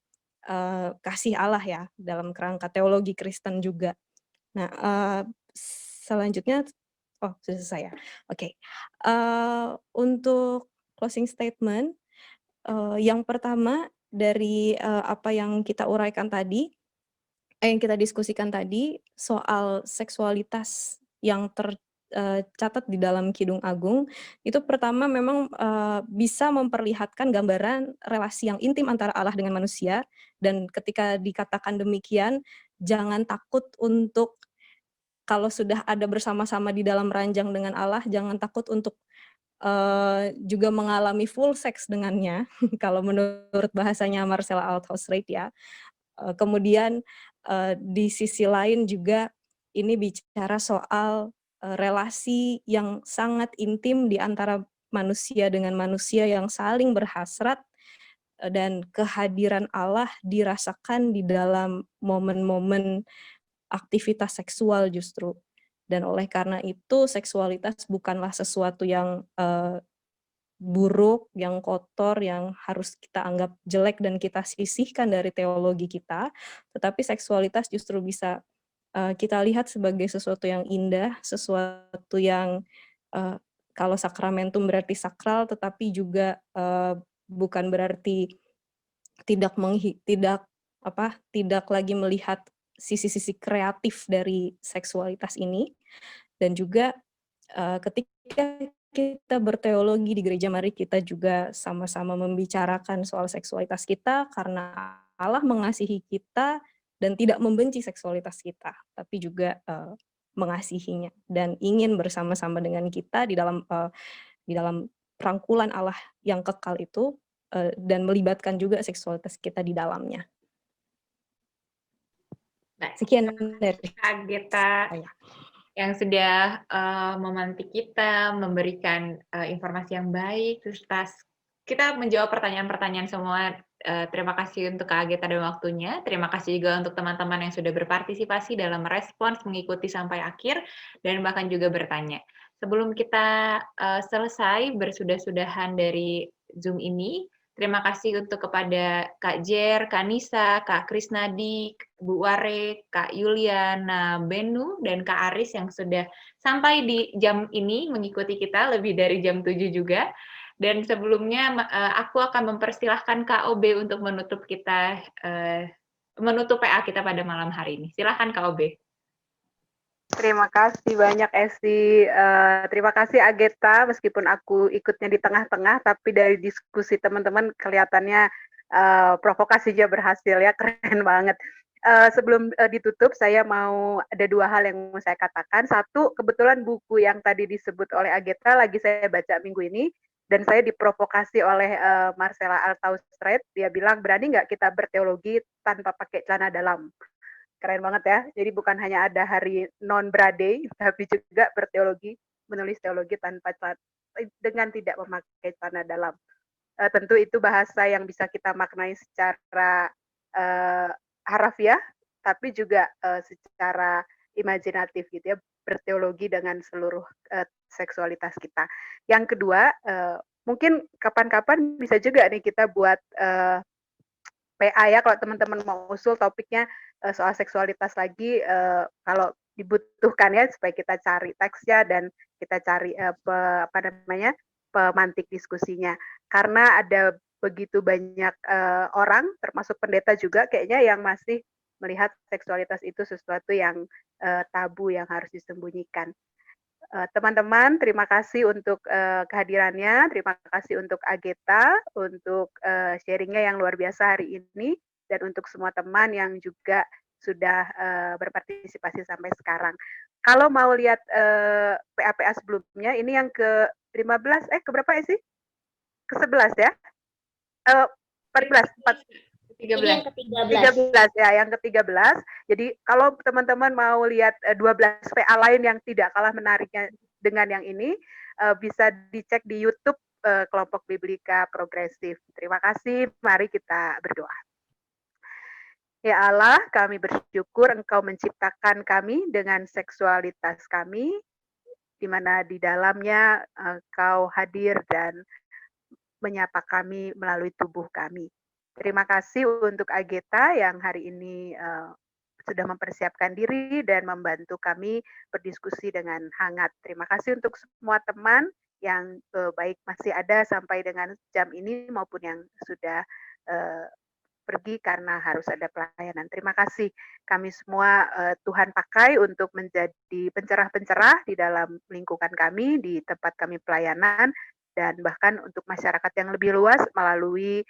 kasih Allah ya, dalam kerangka teologi Kristen juga. Nah, selanjutnya, sudah selesai ya. Oke. Untuk closing statement, yang pertama dari apa yang kita uraikan tadi, yang kita diskusikan tadi soal seksualitas yang tercatat di dalam Kidung Agung, itu pertama memang bisa memperlihatkan gambaran relasi yang intim antara Allah dengan manusia, dan ketika dikatakan demikian, jangan takut untuk kalau sudah ada bersama-sama di dalam ranjang dengan Allah, jangan takut untuk juga mengalami full sex dengannya, kalau menurut bahasanya Marcella Althaus-Reid ya. Kemudian di sisi lain juga ini bicara soal relasi yang sangat intim di antara manusia dengan manusia yang saling berhasrat, dan kehadiran Allah dirasakan di dalam momen-momen aktivitas seksual justru. Dan oleh karena itu seksualitas bukanlah sesuatu yang buruk, yang kotor, yang harus kita anggap jelek dan kita sisihkan dari teologi kita, tetapi seksualitas justru bisa kita lihat sebagai sesuatu yang indah, sesuatu yang kalau sakramentum berarti sakral, tetapi juga bukan berarti tidak lagi melihat sisi-sisi kreatif dari seksualitas ini. Dan juga ketika kita berteologi di gereja, mari kita juga sama-sama membicarakan soal seksualitas kita, karena Allah mengasihi kita dan tidak membenci seksualitas kita, tapi juga mengasihinya dan ingin bersama-sama dengan kita di dalam rangkulan Allah yang kekal itu, dan melibatkan juga seksualitas kita di dalamnya. Sekian dari Agita yang sudah memantik kita, memberikan informasi yang baik, terus kita menjawab pertanyaan-pertanyaan semua Terima kasih untuk Kak Ageta dan waktunya. Terima kasih juga untuk teman-teman yang sudah berpartisipasi dalam merespons, mengikuti sampai akhir, dan bahkan juga bertanya. Sebelum kita selesai bersudah-sudahan dari Zoom ini, terima kasih untuk kepada Kak Jer, Kak Nisa, Kak Krisnadi, Bu Ware, Kak Yuliana Benu, dan Kak Aris yang sudah sampai di jam ini mengikuti kita lebih dari jam 7 juga. Dan sebelumnya aku akan mempersilahkan Kak OB untuk menutup kita, menutup PA kita pada malam hari ini. Silahkan Kak OB. Terima kasih banyak Esi. Terima kasih Ageta, meskipun aku ikutnya di tengah-tengah, tapi dari diskusi teman-teman kelihatannya provokasinya berhasil ya, keren banget. Sebelum ditutup, saya mau ada 2 hal yang mau saya katakan. Satu, kebetulan buku yang tadi disebut oleh Ageta lagi saya baca minggu ini, dan saya diprovokasi oleh Marcella Althaus-Streit. Dia bilang, berani nggak kita berteologi tanpa pakai celana dalam? Keren banget ya. Jadi bukan hanya ada hari non-Brade, tapi juga berteologi, menulis teologi tanpa dengan tidak memakai celana dalam. Tentu itu bahasa yang bisa kita maknai secara harafiah, tapi juga secara imajinatif gitu ya, berteologi dengan seluruh seksualitas kita. Yang kedua, mungkin kapan-kapan bisa juga nih kita buat PA ya, kalau teman-teman mau usul topiknya soal seksualitas lagi, kalau dibutuhkan ya, supaya kita cari teksnya dan kita cari pemantik diskusinya. Karena ada begitu banyak orang, termasuk pendeta juga kayaknya yang masih melihat seksualitas itu sesuatu yang tabu yang harus disembunyikan. Teman-teman, terima kasih untuk kehadirannya, terima kasih untuk Ageta, untuk sharingnya yang luar biasa hari ini, dan untuk semua teman yang juga sudah berpartisipasi sampai sekarang. Kalau mau lihat PA-PA sebelumnya, ini yang ke-15, keberapa sih? Ke-11 ya? 14, Ini yang ke-13. 13 ya, yang ke-13. Jadi kalau teman-teman mau lihat 12 PA lain yang tidak kalah menariknya dengan yang ini, bisa dicek di YouTube Kelompok Biblika Progresif. Terima kasih, mari kita berdoa. Ya Allah, kami bersyukur Engkau menciptakan kami dengan seksualitas kami, di mana di dalamnya Engkau hadir dan menyapa kami melalui tubuh kami. Terima kasih untuk Ageta yang hari ini sudah mempersiapkan diri dan membantu kami berdiskusi dengan hangat. Terima kasih untuk semua teman yang baik masih ada sampai dengan jam ini maupun yang sudah pergi karena harus ada pelayanan. Terima kasih. Kami semua Tuhan pakai untuk menjadi pencerah-pencerah di dalam lingkungan kami, di tempat kami pelayanan, dan bahkan untuk masyarakat yang lebih luas melalui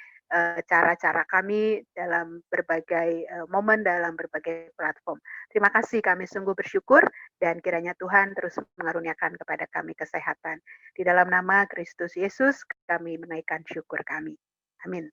cara-cara kami dalam berbagai momen, dalam berbagai platform. Terima kasih, kami sungguh bersyukur, dan kiranya Tuhan terus mengaruniakan kepada kami kesehatan. Di dalam nama Kristus Yesus, kami menaikkan syukur kami. Amin.